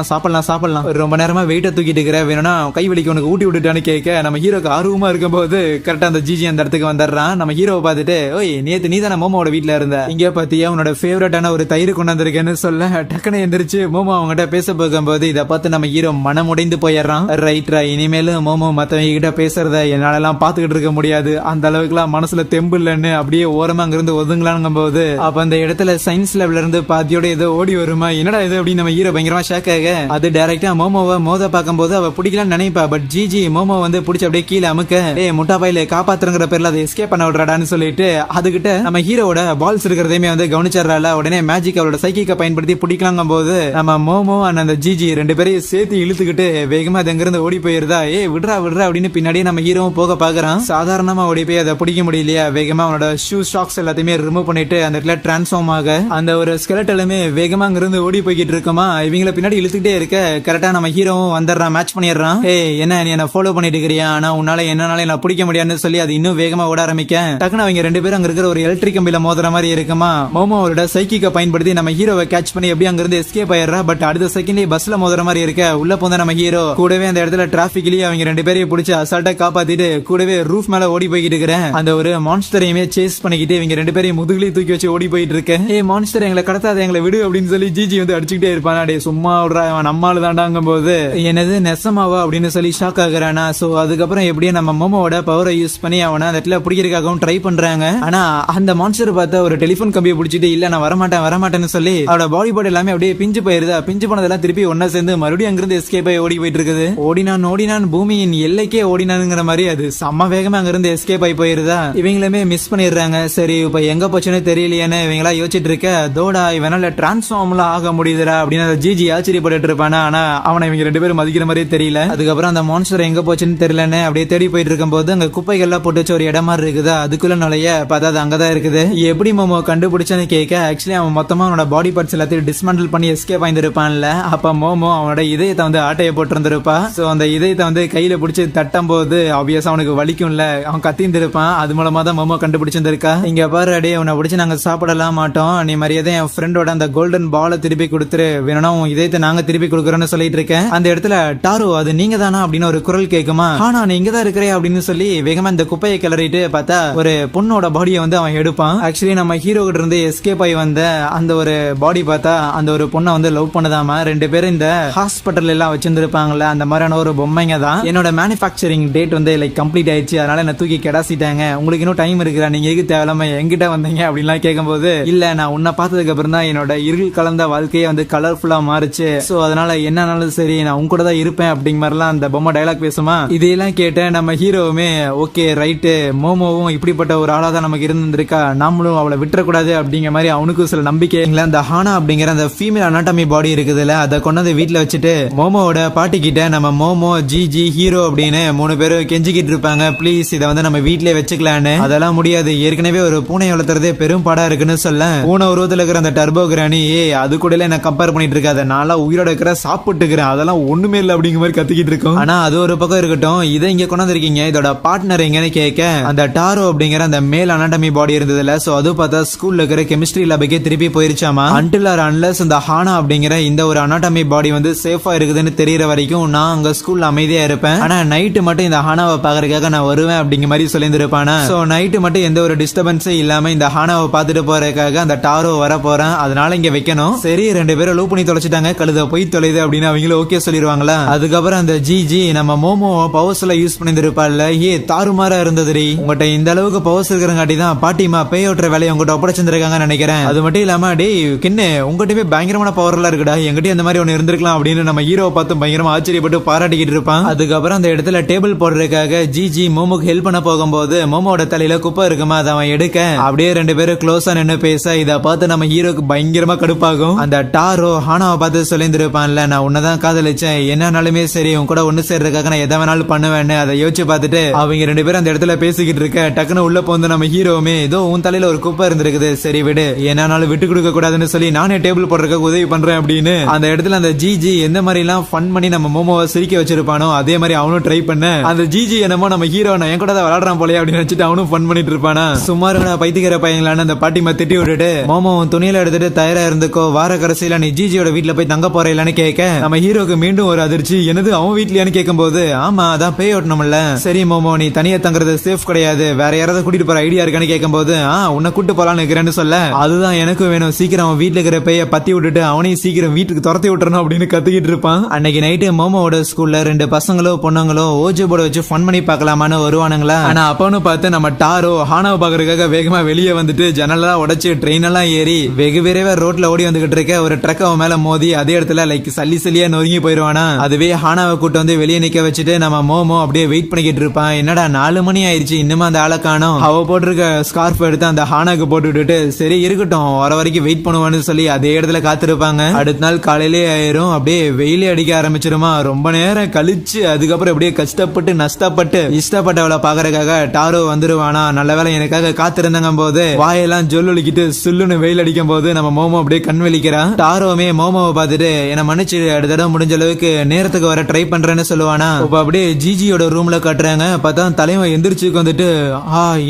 சாப்பிடலாம் ரொம்ப நேரமா வெயிட்ட தூக்கிட்டு இருக்கிற, வேணும்னா கை வலிக்கு உனக்கு ஊட்டி விட்டுட்டான்னு கேட்க, நம்ம ஹீரோக்கு ஆர்வமா இருக்கும் போது கரெக்டா அந்த ஜிஜி அந்த இடத்துக்கு வந்துடுறான். நம்ம ஹீரோவை பார்த்துட்டு, ஓய் நேத்து நீ தானே மோமோட வீட்டுல இருந்த, இங்க பாத்தியா உன்னோட ஃபேவரட்டான ஒரு தயிர் கொண்டாந்து வந்திருக்கேன்னு சொல்ல டக்குன்னு எந்திரிச்சு மோமோ அவங்ககிட்ட பேச போகும்போது இதை பார்த்து நம்ம ஹீரோ மனமுடைந்து போயிடுறான். ரைட்ரா, இனிமேலும் மோமோ மத்தவங்க கிட்ட பேசுறத என்னாலலாம் பாத்துக்கிட்டு இருக்க முடியாது, அந்த அளவுக்குலாம் மனசுல தெம்பு இல்லைன்னு அப்படியே ஓரமா அங்கிருந்து ஒதுங்கலாங்கும் போது அப்ப அந்த இடத்துல சயின்ஸ் லேப்ல இருந்து பாத்தியோட ஏதோ ஓடி வருமா, என்னடா இது அப்படின்னு நம்ம ஹீரோ பயங்கரமா ஷாக் ஆக அது டைரக்டா மோமோவை மோத பார்க்கும்போது அவ பிடிக்கலாம்னு நினைப்பா. பட் ஜிஜி மோமோ வந்து பிடிச்சி அப்படியே கீழே அமுக்க, ஏய் முட்டா பையில காப்பாத்துறங்கிற பேர்ல அதை எஸ்கேப் பண்ண விடுறாடான்னு சொல்லிட்டு அதுகிட்ட நம்ம ஹீரோட பால்ஸ் இருக்கிறதையுமே வந்து கவனிச்சிடறால. உடனே மேஜிக் அவளோட சைக்கிக்க பயன்படுத்தி பிடிக்கலாங்கும் போது நம்ம மோமோ அண்ட் அந்த ஜிஜி ரெண்டு பேரையும் சேர்த்து இழுத்துக்கிட்டு வேகமா அது அங்கிருந்து ஓடி போயிருதா. ஏ விடுறா விடுறா அப்படின்னு பின்னாடியே நம்ம ஹீரோவும் போக பாக்குறான். சாதாரணமா ஓடி போய் அதை பிடிக்க முடியலையா, வேகமா அவனோட ஷூ ஸ்டாக்ஸ் எல்லாத்தையுமே ரிமூவ் பண்ணிட்டு அந்த இடத்துல டிரான்ஸ்ஃபார்ம் ஆக அந்த ஒரு ஸ்கெலட்டலுமே வேகமா அங்கிருந்து ஓடி போய்கிட்டு இருக்குமா. இவங்களை பின்னாடி இழுத்துக்கிட்டே இருக்க கரெக்டா நம்ம ஹீரோவும் வந்துடுறான், மேட்ச் பண்ணிடுறான். ஏய் என்ன நீ என்ன ஃபாலோ பண்ணிட்டு இருக்கிறியா, ஆனா உன்னால என்னால என்ன பிடிக்க முடியாதுன்னு சொல்லி அது இன்னும் வேகமா ஓட ஆரம்பிக்க டக்குனு அவங்க ரெண்டு பேரும் அங்க இருக்கிற ஒரு எலக்ட்ரிக் கம்பியில மோதுற மாதிரி இருக்குமா. மோமோ அவரோட சைக்கிக்க பயன்படுத்தி நம்ம ஹீரோவை கேட்ச் பண்ணி எப்படி அங்கிருந்து எஸ்கேப் ஆயிடுறா. பட் அடுத்த செகண்ட்லயே பஸ்ல மோதுற மாதிரி இருக்க உள்ள போந்த நம்ம ஹீரோ கூடவே அந்த இடத்துல டிராபிக்லயே அவங்க ரெண்டு பேரையும் பிடிச்சி அசால்ட்டா காப்பாத்திட்டு கூடவே ரூஃப் மேல ஓடி போய்கிட்டு இருக்கிறேன். அந்த ஒரு மான்ஸ்டரையுமே சேஸ் பண்ணிக்கிட்டு இவங்க ரெண்டு பேரையும் முதுகுலி தூக்கி வச்சு ஓடி போயிட்டு இருக்கேன். ஏ மான்ஸ்டர் எங்களை கடத்தாத, எங்களை விடு அப்படின்னு சொல்லி ஜிஜி வந்து அடிச்சுக்கிட்டே இருப்பான். அடே சும்மா விடுறா, நம்மால தாண்டாங்கும் போது என்னது நெசமாவா அப்படின்னு சொல்லி ஷாக் ஆகுறானா. சோ அதுக்கப்புறம் எப்படியே நம்ம மோமோட பவரை யூஸ் பண்ணி அவனை அந்த இடத்துல பிடிக்கிறதுக்காகவும் ட்ரை பண்றாங்க. ஆனா அந்த மான்ஸ்டர் பார்த்தா ஒரு டெலிபோன் கம்பியை பிடிச்சிட்டு இல்ல நான் வரமாட்டேன்னு சொல்லி அவரோட பாடி பார்ட் எல்லாமே அப்படியே பிஞ்சு போயிருதா. பிஞ்சு போனதெல்லாம் திருப்பி ஒன்னா சேர்ந்து மறுபடியும் அங்கிருந்து எஸ்கேப் ஆகி ஓடி போயிட்டு இருக்குது. ஓடினான் பூமியின் எல்லைக்கே ஓடினானுங்கிற மாதிரி அது செம்ம வேகமா அங்கிருந்து எஸ்கேப் ஆகி போயிருதா. இவங்களுமே மிஸ் பண்ணிடுறாங்க. சரி இப்ப எங்க போச்சுன்னு தெரியலையேன்னு இவங்களா யோசிச்சுட்டு இருக்க, தோடா இவனால டிரான்ஸ்ஃபார்ம்லாம் ஆக முடியுதுடா அப்படின்னு ஜிஜி ஆச்சரியப்பட்டு இருப்பானா. ஆனா அவனை இவங்க ரெண்டு பேரும் மதிக்கிற மாதிரியே தெரியல. அதுக்கப்புறம் அந்த மான்ஸ்டர் எங்க போச்சுன்னு தெரியலன்னு அப்படியே தேடி போயிட்டு இருக்கும் போது அங்க குப்பைகள்லாம் போட்டு வச்சு ஒரு இடம் மாதிரி இருக்குதா. அதுக்குள்ள நுழைய பார்த்தா அது அங்கதான் இருக்குது. எப்படி மோமோ கண்டுபிடிச்சான்னு கேட்க ஆக்சுவலி அவன் மொத்தமா அவனோட பாடி பார்ட்ஸ் எல்லாத்தையும் டிஸ்மேண்டில் பண்ணி எஸ்கேப் ஆயிருப்பான்ல. அப்ப மோமோ அவனோட இதயத்தை வந்து ஆட்டையை போட்டிருந்திருப்பா. சோ அந்த இதயத்தை வந்து கையில பிடிச்சி தட்டும் போது ஆப்வியஸா அவனுக்கு வலிக்கும்ல, அவன் கத்திருந்திருப்பான். அது மூலமா தான் மோமோ கண்டுபிடிச்சிருந்திருக்கா. இங்க பாரு அடே உன்னை பிடிச்சி நாங்க சாப்பிடலாம் மாட்டோம், நீ மரியாதை என் ஃப்ரெண்டோட அந்த கோல்டன் பாலை திருப்பி கொடுத்துரு, வேணும்னா உன் இதயத்தை நாங்க திருப்பி கொடுக்குறோம்னு சொல்லிட்டு இருக்கேன். அந்த இடத்துல டாரோ அது நீங்க தானா அப்படின்னு ஒரு குரல் கேட்குமா. ஆனா நீ இங்கதான் இருக்கிறே அப்படின்னு சொல்லி வேகமா இந்த குப்பையை கிளறிட்டு பார்த்தா ஒரு பொண்ணோட பாடியை வந்து அவன் எடுப்பான். ஆக்சுவலி நம்ம ஹீரோ கிட்ட இருந்து எஸ்கேப் ஆகி வந்த அந்த ஒரு பாடி பார்த்தா அந்த ஒரு பொண்ணை வந்து லவ் பண்ணதாமா. ரெண்டு பேரும் இந்த ஹாஸ்பிட்டல் எல்லாம் வச்சிருந்திருப்பாங்கல்ல, அந்த மாதிரியான ஒரு பொம்மைங்க தான். என்னோட மேனுஃபேக்சரிங் டேட் வந்து லைக் கம்ப்ளீட் ஆயிடுச்சு, அதனால என்ன தூக்கி கெடாசிட்டாங்க, உங்களுக்கு இன்னும் டைம் இருக்குறா, நீங்க எதுக்கு தேவையில்லாம எங்கிட்ட வந்தீங்க அப்படின்லாம் கேட்கும்போது இல்ல நான் உன்னை பார்த்ததுக்கு அப்புறம் தான் என்னோட இருள் கலந்த வாழ்க்கையே வந்து கலர்ஃபுல்லா மாறுச்சு, சோ அதனால என்னன்னாலும் சரி நான் உங்க கூட தான் இருப்பேன் அப்படிங்கிற மாதிரிலாம் அந்த பொம்மை டைலாக் பேசுமா. இதையெல்லாம் கேட்ட நம்ம ஹீரோவுமே ஓகே ரைட்டு, மோமோவும் இப்படிப்பட்ட ஒரு ஆளா தான் நமக்கு இருந்திருக்கா, நாமளும் அவளை விட்டுறக்கூடாது அப்படிங்கிற மாதிரி அவனுக்கும் சில நம்பிக்கை. அந்த ஹானா அப்படிங்கிற அந்த ஃபீமேல் அனாட்டமி பாடி இருக்குதுல்ல, அதை கொண்டு வந்து வீட்டுல வச்சுட்டு மோமோவோட பாட்டி கிட்ட நம்ம மோமோ ஜிஜி ஹீரோ அப்படின்னு மூணு பேரும் கெஞ்சிக்கிட்டு இருப்பாங்க, ப்ளீஸ் இதை வந்து நம்ம வீட்லயே வச்சுக்கலான்னு. அதெல்லாம் முடியாது, ஏற்கனவே ஒரு பூனை வளர்த்துறதே பெரும் பாடா இருக்குன்னு சொல்ல பூனை உருவத்துல இருக்கிற அந்த டர்போ கிரானி அது கூட என்ன கம்பேர் பண்ணிட்டு இருக்காது, நான்லாம் உயிரோட இருக்கிற சாப்பிட்டுக்கிறேன், அதெல்லாம் ஒண்ணுமே இல்லை அப்படிங்கிற மாதிரி கத்திக்கிட்டு இருக்கும். ஆனா அது ஒரு பக்கம் இருக்கட்டும், இதை இங்க கொண்டு வந்திருக்கீங்க, இதோட பார்ட்னர் எங்கன்னு கேட்க அந்த டாரோ அப்படிங்கிற அந்த மேல் அனாட்டமி பாடி இருந்ததுல, சோ அது பார்த்தா ஸ்கூல்ல இருக்கிற கெமிஸ்ட்ரி லேபுக்கே திருப்பி போயிருச்சாமா. அன்டில் ஆர் அன்லெஸ் இந்த ஹானா அப்படிங்கிற இந்த ஒரு அனாட்டமி பாடி வந்து சேஃபா இருக்குதுன்னு தெரியற வரைக்கும் நான் அங்க ஸ்கூல்ல அமைதியா இருப்பேன், ஆனா நைட்டு மட்டும் இந்த ஹானாவை பாக்குறதுக்காக நான் வருவேன் அப்படிங்கிற மாதிரி சொல்லியிருந்திருப்பானா. சோ நைட்டு மட்டும் எந்த ஒரு டிஸ்டர்பன்ஸே இல்லாம இந்த ஹானாவை பார்த்துட்டு போறதுக்காக அந்த டாரோ வர போறேன், அதனால இங்க வைக்கணும். சரி ரெண்டு பேரும் லூப் பண்ணி தொலைச்சிட்டாங்க, கழுத போய் தொலைது அப்படின்னு அவங்களும் ஓகே சொல்லிடுவாங்களா. அதுக்கப்புறம் அந்த ஜிஜி நம்ம மோமோ பவர்ஸ்ல யூஸ் பண்ணிருப்பாள்ல, ஏ தாறுமாறா இருந்ததுரி, உங்ககிட்ட இந்த அளவுக்கு பவர்ஸ் இருக்கிறங்காட்டி தான் பாட்டிமா பே ஓட்டுற வேலையை உங்ககிட்ட ஒப்படைச்சிருக்காங்க நினைக்கிறேன். அது மட்டும் இல்லாம டே கிண்ணு உங்ககிட்டவே பயங்கரமான பவர் எல்லாம் இருக்குடா, எங்கிட்ட அந்த மாதிரி ஒன்னு இருந்திருக்கலாம் அப்படின்னு நம்ம ஹீரோவை பார்த்து பயங்கரமா ஆச்சரியப்பட்டு பாராட்டிக்கிட்டு இருப்பான். அதுக்கப்புறம் அந்த இடத்துல டேபிள் போடுறதுக்காக ஜிஜி மோமோக்கு ஹெல்ப் பண்ண போகும்போது மோமோட தலையில குப்பை இருக்குமா, அதை அவன் எடுக்க அப்படியே ரெண்டு பேரும் க்ளோஸா நின்று பேச இதை பார்த்து நம்ம ஹீரோக்கு பயங்கரமா கடுப்பாகும். அந்த டாரோ ஹானாவை பார்த்து சொல்லியிருந்திருப்பான்ல, நான் உன்னதான் காதலிச்சேன், என்னன்னாலுமே சரி உன் கூட ஒண்ணு சேர்றதுக்காக நான் எதை வேணாலும் பண்ணுவேன்னு. அதை யோசிச்சு பார்த்துட்டு அவங்க ரெண்டு பேரும் அந்த இடத்துல பேசிக்கிட்டு இருக்க டக்குன்னு உள்ள போந்து நம்ம ஹீரோவுமே ஏதோ உன் தலையில ஒரு குப்பை இருந்திருக்குது, சரி விடு, என்னாலும் விட்டு கொடுக்க கூடாதுன்னு சொல்லி நானே டேபிள் போடுறதுக்கு உதவி பண்றேன் அப்படின்னு அந்த இடத்துல அந்த ஜிஜி எந்த மாதிரி எல்லாம் ஃபன் பண்ணி நம்ம மோமோவை சிரிக்க வச்சிருப்பானோ அதே மாதிரி அவனும் ட்ரை பண்ண அந்த ஜிஜி என்னமோ நம்ம ஹீரோ நான் என் கூட தான் விளையாடுறான் போலயே அப்படின்னு நினைச்சிட்டு அவனும் ஃபன் பண்ணிட்டு இருப்பானா. சுமார் பைத்தியக்கிற பையங்களான அந்த பாட்டிமா திட்டி விட்டுட்டு மோமோவும் துணியில எடுத்துட்டு தயாரா இருந்துக்கோ, வார கடைசியில நீ ஜிஜியோட வீட்டுல போய் தங்க போற இல்லன்னு கேட்க நம்ம ஹீரோக்கு மீண்டும் ஒரு அதிர்ச்சி, என்னது அவன் வீட்லயான்னு கேட்கும் போது ஆமா அதான் பே ஓட்டணும்ல, சரி மோமோ நீ தனியா தங்குறது சேஃப் கிடையாது, வேற யாராவது கூட்டிட்டு போற ஐடியா இருக்கான்னு கேட்கும் போது உன்னை கூட்டு போலான்னு இருக்கிறேன்னு சொல்ல அதுதான் எனக்கு வேணும், சீக்கிரம் வீட்டுல இருக்கிற பைய பத்தி விட்டுட்டு அவனையும் சீக்கிரம் வீட்டுக்கு துரத்தி விட்டுறணும் அப்படின்னு கத்துக்கிட்டு இருப்பான். அன்னைக்கு நைட்டு மோமோவோட ஸ்கூல்ல 2 பசங்களோ பொண்ணுங்களோ ஓஜோ போர்டு வச்சு ஃபன் பண்ணி பார்க்கலாமான்னு வருவானுங்களா. ஆனா அப்பன்னு பார்த்து நம்ம டாரோ ஹானாவை பாக்குறதுக்காக வேகமா வெளியே வந்துட்டு ஜன்னலெல்லாம் உடைச்சு ட்ரெயின் எல்லாம் ஏறி வெகு விரைவா ரோட்ல ஓடி வந்துகிட்டு இருக்க ஒரு ட்ரக் அவன் மேல மோதி அதே இடத்துல லைக் சல்லியா நொறுங்கி போயிருவானா. அதுவே ஹானாவை கூட்டு வந்து வெளியே நிக்க வச்சுட்டு நம்ம மோமோ அப்படியே வெயிட் பண்ணிக்கிட்டு இருப்பான். என்னடா 4 மணி ஆயிடுச்சு இன்னுமா அந்த ஆளை காணோம். அவ போட்டிருக்க ஸ்கார்ஃப் எடுத்து அந்த ஹானாக்கு போட்டு விட்டுட்டு சரி இருக்கட்டும் வர வரைக்கும் வெயிட் பண்ணுவான்னு சொல்லி அதே இடத்துல காத்திருப்பாங்க. அடுத்த நாள் காலையிலே ஆயிரும். அப்படியே வெயிலே அடிக்க ஆரம்பிச்சிருமா. ரொம்ப நேரம் கழிச்சு அதுக்கப்புறம் அப்படியே கஷ்டப்பட்டு நஷ்டப்பட்டு இஷ்டப்பட்டவளை பாக்குறதுக்காக டாரோ வந்துருவானா. நல்ல வேலை எனக்காக காத்திருந்தாங்க போது வாயெல்லாம் ஜொல்லிக்கிட்டு சுல்லுன்னு வெயில் அடிக்கும் போது நம்ம மோமோ அப்படியே கண் வெளிக்கிறான். டாரோமே மோமோவை பார்த்துட்டு என்ன மன்னிச்சு அடுத்த தடவை முடிஞ்ச அளவுக்கு நேரத்துக்கு வர ட்ரை பண்றேன்னு சொல்லுவானா. இப்ப அப்படியே ஜிஜியோட ரூம்ல காட்டுறாங்க. பார்த்தா தலைவன் எந்திரிச்சு வந்துட்டு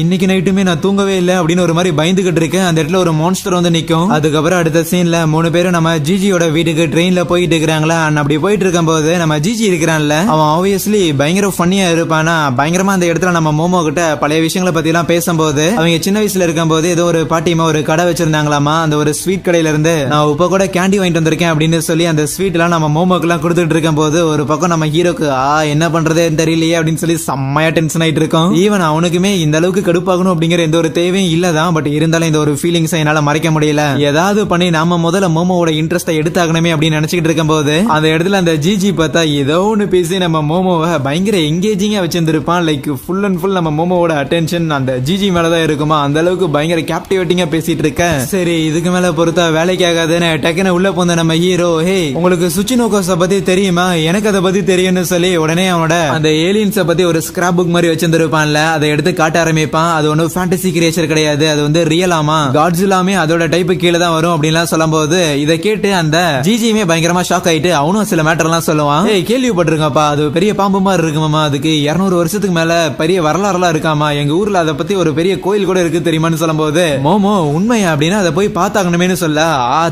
இன்னைக்கு நைட்டுமே நான் தூங்கவே இல்லை அப்படின்னு ஒரு மாதிரி பயந்துகிட்டு இருக்கேன். அந்த இடத்துல ஒரு மான்ஸ்டர் வந்து நிக்கும். அதுக்கப்புறம் அடுத்த சீன்ல 3 பேரும் நம்ம ஜிஜியோட வீட்டுக்கு ட்ரெயின்ல போயிட்டு இருக்கிறாங்களா. அப்படி போயிட்டு இருக்கும் போது நம்ம ஜிஜி இருக்கிறான்ல அவன் ஆப்வியஸ்லி பயங்கர ஃபன்னியா இருப்பானா. பயங்கரமா அந்த இடத்துல நம்ம மோமோ கிட்ட பழைய விஷயங்களை பத்தி எல்லாம் பேசும்போது அவங்க சின்ன வயசுல இருக்கும் போது ஏதோ ஒரு பாட்டிமா ஒரு கடை வச்சிருந்தாங்களாமா. அந்த ஒரு ஸ்வீட் கடையில இருந்து நான் இப்ப கூட கேண்டி வாங்கிட்டு வந்திருக்கேன் அப்படின்னு சொல்லி அந்த ஸ்வீட் எல்லாம் நம்ம மோமோக்கு எல்லாம் கொடுத்துட்டு இருக்கும் போது ஒரு பக்கம் நம்ம ஹீரோக்கு என்ன பண்றதே தெரியலையே அப்படின்னு சொல்லி செம்மையா டென்ஷன் ஆயிட்டு இருக்கும். ஈவன் அவனுக்குமே இந்த அளவுக்கு கடுப்பாகணும் அப்படிங்கிற எந்த ஒரு தேவையும் இல்லதான். பட் இருந்தாலும் இந்த ஒரு ஃபீலிங்ஸ் என்னால மறைக்க முடியல. ஏதாவது பண்ணி நாம முதல்ல மோமோவோட இன்ட்ரெஸ்ட் எடுத்தாகணுமே அப்படின்னு நினைச்சுக்கிட்டு இருக்கும் போது அந்த இடத்துல அந்த ஜிஜி பார்த்தா ஏதோ ஒண்ணு பேசி நம்ம மோமோவை பயங்கர எங்கேஜிங்கா வச்சிருந்திருப்பான். லைக் ஃபுல் அண்ட் ஃபுல் நம்ம மோமோவோட அட்டென்ஷன் அந்த ஜிஜி மேலதான் இருக்குமா. அந்த அளவுக்கு பயங்கர கேப்டிவேட்டிங்கா பேசிட்டு இருக்க. சரி இதுக்கு மேல பொறுத்தா வேலைக்கு ஆகாதுன்னு டக்குன்னு உள்ள போந்த நம்ம ஹீரோ உங்களுக்கு சுச்சினோகோஸ பத்தி தெரியுமா எனக்கு அதை பத்தி தெரியும்னு சொல்லி உடனே அவனோட அந்த ஏலியன்ஸ பத்தி ஒரு ஸ்கிராப் புக் மாதிரி வச்சிருந்திருப்பான்ல அதை எடுத்து காட்ட ஆரம்பிப்பான். அது ஒன்னும் ஃபேண்டசி கிரியேச்சர் கிடையாது. அது வந்து ரியலாமா காட்ஸில்லாமே அதோட டைப் கீழே தான் வரும் அப்படின்லாம் சொல்லும் போது இதை கேட்டு அந்த ஜிஜியுமே பயங்கரமா ஷாக் ஆயிட்டு அவனும் சில மேட்டர் எல்லாம் சொல்லுவான். கேள்விப்பட்டிருக்கப்பா அது பெரிய பாம்பு மாதிரி இருக்குமாமா. அதுக்கு 200 வருஷத்துக்கு மேல பெரிய வரலாறுலாம் இருக்காமா. எங்க ஊர்ல அதை பத்தி ஒரு பெரிய கோயில் கூட இருக்கு தெரியுமான்னு சொல்லும் போது மோமோ உண்மையா அப்படின்னா அதை போய் பார்த்தாங்கணுமேனு சொல்ல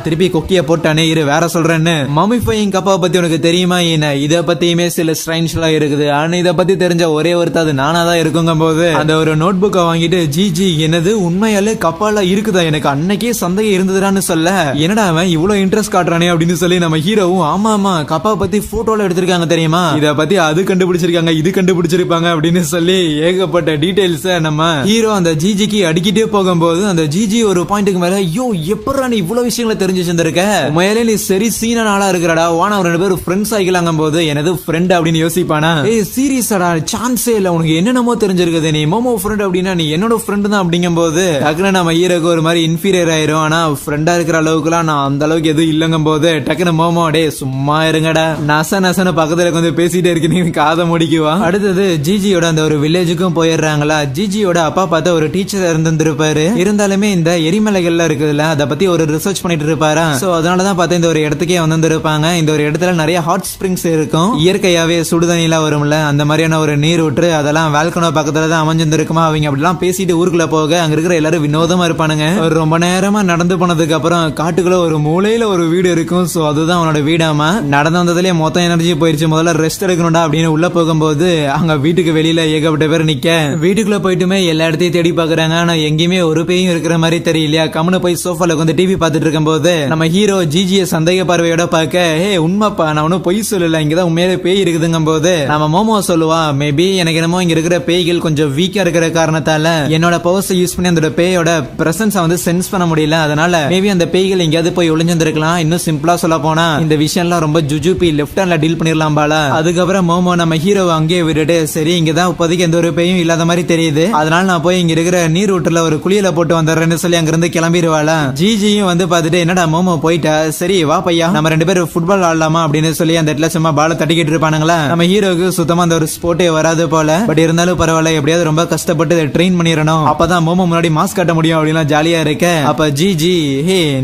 திருப்பி கொக்கிய போட்டானே இரு வேற சொல்றேன்னு மமிஃபையிங் கப்பாவை பத்தி உனக்கு தெரியுமா என்ன இதை பத்தியுமே சில ஸ்ட்ரைன்ஸ் எல்லாம் இருக்குது. ஆனா இதை பத்தி தெரிஞ்ச ஒரே ஒருத்தர் அது நானா தான் இருக்குங்க போது அந்த ஒரு நோட் புக்கை வாங்கிட்டு ஜிஜி என்னது உண்மையாலே கப்பால இருக்குதா எனக்கு அன்னைக்கே சந்தேகம் இருந்ததுடான்னு சொல்ல என்னடா அவன் இவ்வளவு இன்ட்ரெஸ்ட் காட்டுறானே அப்படின்னு சொல்லி நம்ம ஹீரோவும் ஆமா ஆமா கப்பாவை பத்தி போட்டோல எடுத்திருக்காங்க தெரியுமா இதை பத்தி அது கண்டுபிடிச்சிருக்காங்க இது கண்டுபிடிச்சிருப்பாங்க அப்படின்னு சொல்லி ஏகப்பட்ட டீடைல்ஸ் நம்ம ஹீரோ அந்த ஜிஜிக்கு அடிக்கிட்டே போகும்போது அந்த ஜிஜி ஒரு பாயிண்ட்டுக்கு மேல ஐயோ எப்படா நீ இவ்வளவு விஷயங்களை தெரிஞ்சு வச்சிருக்க உண்மையிலே நீ சரி சீனா நாளா இருக்கிறடா வானா 2 பேரும் ஃப்ரெண்ட்ஸ் ஆகிக்கலாங்க போது எனது ஃப்ரெண்ட் அப்படின்னு யோசிப்பானா. சீரியஸாடா சான்ஸே இல்ல உனக்கு என்னென்னமோ தெரிஞ்சிருக்குது நீ மோமோ ஃப்ரெண்ட் அப்படின்னா நீ என்னோட ஃப்ரெண்ட் தான் அப்படிங்கும் போது டக்குனு நம்ம ஹீரோக்கு ஒரு மாதிரி இன்ஃபீரியர் ஆயிரும். ஆனா ஃப்ரெண்டா இருக்கிற அளவுக்குலாம் நான் அந்த அளவுக்கு எதுவும் இல்லங்கும் போது டக்குனு மோமோ சும்மா இருங்கடா நசன்னு பக்கத்துல கொஞ்சம் பேசிட்டே இருக்கீங்க காதை முடிக்குவா. அடுத்தது ஜிஜியோட அந்த ஒரு வில்லேஜுக்கும் போயிடுறாங்களா. ஜிஜியோட அப்பா பார்த்தா ஒரு டீச்சர் இருந்திருப்பாரு. இருந்தாலுமே இந்த எரிமலைகள்ல இருக்குதுல்ல அதை பத்தி ஒரு ரிசர்ச் பண்ணிட்டு இருப்பாரா. சோ அதனாலதான் பார்த்தா இந்த ஒரு இடத்துக்கே வந்திருப்பாங்க. இந்த ஒரு இடத்துல நிறைய ஹாட் ஸ்பிரிங்ஸ் இருக்கும். இயற்கையாவே சுடுதண்ணிலாம் வரும்ல அந்த மாதிரியான ஒரு நீர் ஊற்று அதெல்லாம் வேல்கனோ பக்கத்துல தான் அமைஞ்சிருக்குமா. அவங்க அப்படிலாம் பேசிட்டு ஊருக்குள்ள போக அங்க இருக்கிற எல்லாரும் வினோதமா இருப்பானுங்க. ரொம்ப நேரமா நடந்து போனதுக்கு அப்புறம் காட்டுக்குள்ள ஒரு மூலையில ஒரு வீடு இருக்கும். சோ அதுதான் அவனோட வீடாமா. நடந்து வந்ததுலயே மொத்தம் எனர்ஜி போயிருச்சு. முதல்ல ரெஸ்ட் எடுக்கணும்டா அப்படின்னு உள்ள போகும்போது அங்க வீட்டுக்கு வெளியில ஏகப்பட்ட பேர் நிக்க வீட்டுக்குள்ள போயிட்டுமே எல்லா இடத்தையும் தேடி பாக்குறாங்க. ஆனா எங்கேயுமே ஒரு பேயும் இருக்கிற மாதிரி தெரியலையா. கம்முன்னு போய் சோஃபால உட்காந்து டிவி பார்த்துட்டு இருக்கும் போது நம்ம ஹீரோ ஜிஜிய சந்தேக பார்வையோட பார்க்க உண்மைப்பா நான் ஒன்னும் பொய் சொல்லல இங்கதான் உண்மையிலே பேய் இருக்குதுங்கும் போது நம்ம மோமோ சொல்லுவா மேபி எனக்கு என்னமோ இங்க இருக்கிற பேய்கள் கொஞ்சம் வீக்கா இருக்கிற காரணத்தால என்னோட பவர்ஸ் யூஸ் பண்ணி அந்த பேயோட பிரசன்ஸை வந்து சென்ஸ் பண்ண முடியல. அதனால மேபி அந்த பேய்கள் எங்கேயாவது போய் ஒளிஞ்சிருக்கலாம். இன்னும் சிம்பிளா சொல்ல போனா இந்த விஷயம்லாம் ரொம்ப ஜுஜுபி லெஃப்ட் ஹேண்ட்ல டீல் பண்ணிடலாம் பால. அதுக்கப்புறம் மோமோ நம்ம ஹீரோவை அங்கேயே விட்டுட்டு சரி இங்கதான் இப்போதைக்கு எந்த ஒரு பேயும் இல்லாத மாதிரி தெரியுது. அதனால நான் போய் இங்க இருக்கிற நீர் ஊற்றுல ஒரு குளியல போட்டு வந்துடுறேன்னு சொல்லி அங்க இருந்து கிளம்பிடுவாளா. ஜிஜியும் வந்து பாத்துட்டு என்னடா மோமோ போயிட்டா சரி வா பையா நம்ம 2 பேரும் ஃபுட்பால் ஆடலாமா அப்படின்னு சொல்லி அந்த இடத்துல சும்மா பால தட்டிக்கிட்டு இருப்பானுங்களா. நம்ம ஹீரோக்கு சுத்தமா அந்த ஒரு ஸ்போர்ட்டே வராது போல. பட் இருந்தாலும் பரவாயில்ல எப்படியாவது ரொம்ப கஷ்டப்பட்டு ட்ரெயின் பண்ணிடணும் அப்பதான் மோமோ முன்னாடி மாஸ்க் காட்ட முடியும் அப்படின்னு ஜாலியா இருக்க. அப்ப ஜிஜி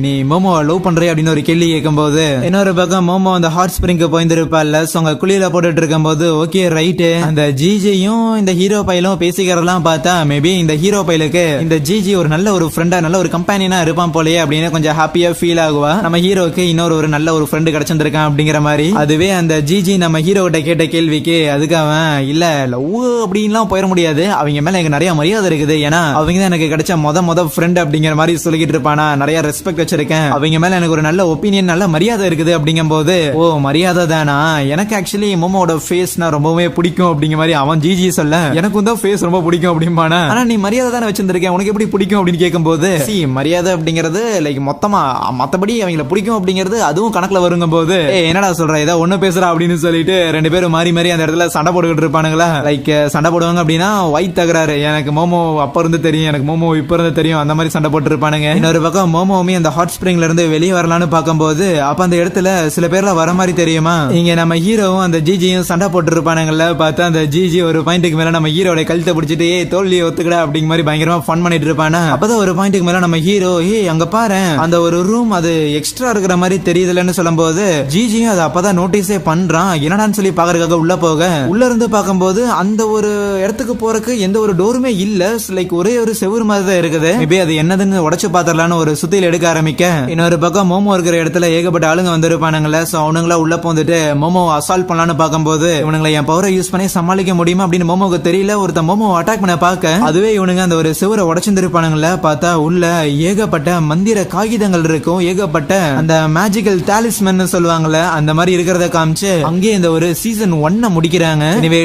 நீ மோமோ லவ் பண்றே அப்படின்னு ஒரு கேள்வி கேட்கும் போது இன்னொரு பக்கம் மோமோ அந்த ஹாட் ஸ்பிரிங்க்கு போயிருப்பால. சோ அங்க குளியல போட்டுட்டு இருக்கும் போது ஓகே ரைட் அந்த ஜிஜியும் இந்த ஹீரோ பையலும் பேசிக்கிறதெல்லாம் பார்த்தா மேபி இந்த ஹீரோ பையலுக்கு இந்த ஜிஜி ஒரு நல்ல ஒரு ஃப்ரெண்டா நல்ல ஒரு கம்பெனினா இருப்பான் போலயே அப்படின்னு கொஞ்சம் ஹாப்பியா ஃபீல் ஆகுவா. நம்ம ஹீரோக்கு இன்னொரு ஒரு நல்ல ஒரு ஃப்ரெண்டு கிடைச்சிருக்கான் அப்படிங்கிற மாதிரி. அதுவே அந்த ஜிஜி நம்ம ஹீரோ கிட்ட கேட்ட கேள்விக்கு அதுக்கு அவன் இல்ல லவ் அப்படின்லாம் போயிட முடியாது அவங்க மேல எனக்கு நிறைய மரியாதை இருக்குது ஏன்னா அவங்க தான் எனக்கு கிடைச்ச மொத ஃப்ரெண்ட் அப்படிங்கிற மாதிரி சொல்லிக்கிட்டு இருப்பானா. நிறைய ரெஸ்பெக்ட் வச்சிருக்கேன், அவங்க மேல எனக்கு ஒரு நல்ல ஒப்பீனியன், நல்ல மரியாதை இருக்குது அப்படிங்கும்போது, ஓ மரியாதை தானா, எனக்கு ஆக்சுவலி மோமோட ஃபேஸ்னா ரொம்பவே பிடிக்கும் அப்படிங்கிற மாதிரி அவன் ஜிஜி சொல்ல, எனக்கு தான் ஃபேஸ் ரொம்ப பிடிக்கும் அப்படிம்பானா. ஆனா நீ மரியாதை தானே வச்சிருந்திருக்கேன், உனக்கு எப்படி பிடிக்கும் அப்படின்னு கேட்கும்போது, மரியாதை அப்படிங்கிறது லைக் மொத்தமா மத்தபடி அவங்களை பிடிக்கும் அப்படிங்கிறது அதுவும் கணக்குல வருங்கும் போது, என்னடா சொல்ற ஏதோ ஒண்ணு பேசுறா அப்படின்னு சொல்லிட்டு ரெண்டு பேரும் மாறி மாறி அந்த இடத்துல சண்டை போட்டுக்கிட்டு இருப்பானுங்களா. லைக் சண்டை போடுவாங்க அப்படின்னா ஒயிட் தகராறு, எனக்கு மோமோ அப்ப இருந்து தெரியும், எனக்கு மோமோ இப்ப இருந்து தெரியும், அந்த மாதிரி சண்டை போட்டு இருப்பானுங்க. இன்னொரு பக்கம் மோமோவுமே அந்த ஹாட் ஸ்பிரிங்ல இருந்து வெளியே வரலாம்னு பார்க்கும்போது, அப்ப அந்த இடத்துல சில பேர்ல வர மாதிரி தெரியுமா, இங்க நம்ம ஹீரோவும் அந்த ஜிஜியும் சண்டை போட்டு இருப்பானுங்கல்ல. பார்த்தா அந்த ஜிஜி ஒரு பாயிண்ட்டுக்கு மேல நம்ம ஹீரோட கழுத்தை பிடிச்சிட்டு தோல்வியை ஒத்துக்கடா அப்படிங்கிற மாதிரி பயங்கரமா ஃபன் பண்ணிட்டு இருப்பானா. அப்பதான் ஒரு பாயிண்ட்டுக்கு மேல நம்ம ஹீரோ அங்க பாரு அந்த ஒரு ரூம் அது எக்ஸ்ட்ரா இருக்கிற மாதிரி தெரியுதுலன்னு சொல்லும் போது, ஜிஜியும் அதை அப்பதான் நோட்டீஸே பண்றான். என்னடான்னு சொல்லி பாக்குறதுக்காக உள்ள போக, உள்ள இருந்து பார்க்கும்போது அந்த ஒரு இடத்துக்கு போறதுக்கு எந்த ஒரு டோருமே இல்ல, லைக் ஒரே ஒரு செவுரு மாதிரி தான் இருக்குது. மேபி அது என்னதுன்னு உடைச்சு பாத்திரலான்னு ஒரு சுத்தியில எடுக்க ஆரம்பிக்க, இன்னொரு பக்கம் மோமோ இருக்கிற இடத்துல ஏகப்பட்ட ஆளுங்க வந்திருப்பானுங்களே. சோ அவனுங்களா உள்ள போந்துட்டு மோமோ அசால்ட் பண்ணலான்னு பார்க்கும்போது, இவனுங்களை என் பவரை யூஸ் பண்ணி சமாளிக்க முடியுமா அப்படின்னு மோமோக்கு தெரியல. ஒருத்த மோமோ அட்டாக் பண்ண பார்க்க, அதுவே இவனுங்க அந்த ஒரு செவரை உடைச்சிருப்பானுங்கள. பார்த்தா உள்ள ஏகப்பட்ட மந்திர காகிதங்கள் இருக்கும், ஏகப்பட்ட அந்த மேஜிக்கல் டாலிஸ்மன் சொல்லுவாங்கல்ல, அந்த மாதிரி இருக்கிறத காமிச்சு அங்கே இந்த ஒரு சீசன் 1 முடிக்கிறாங்க. எனவே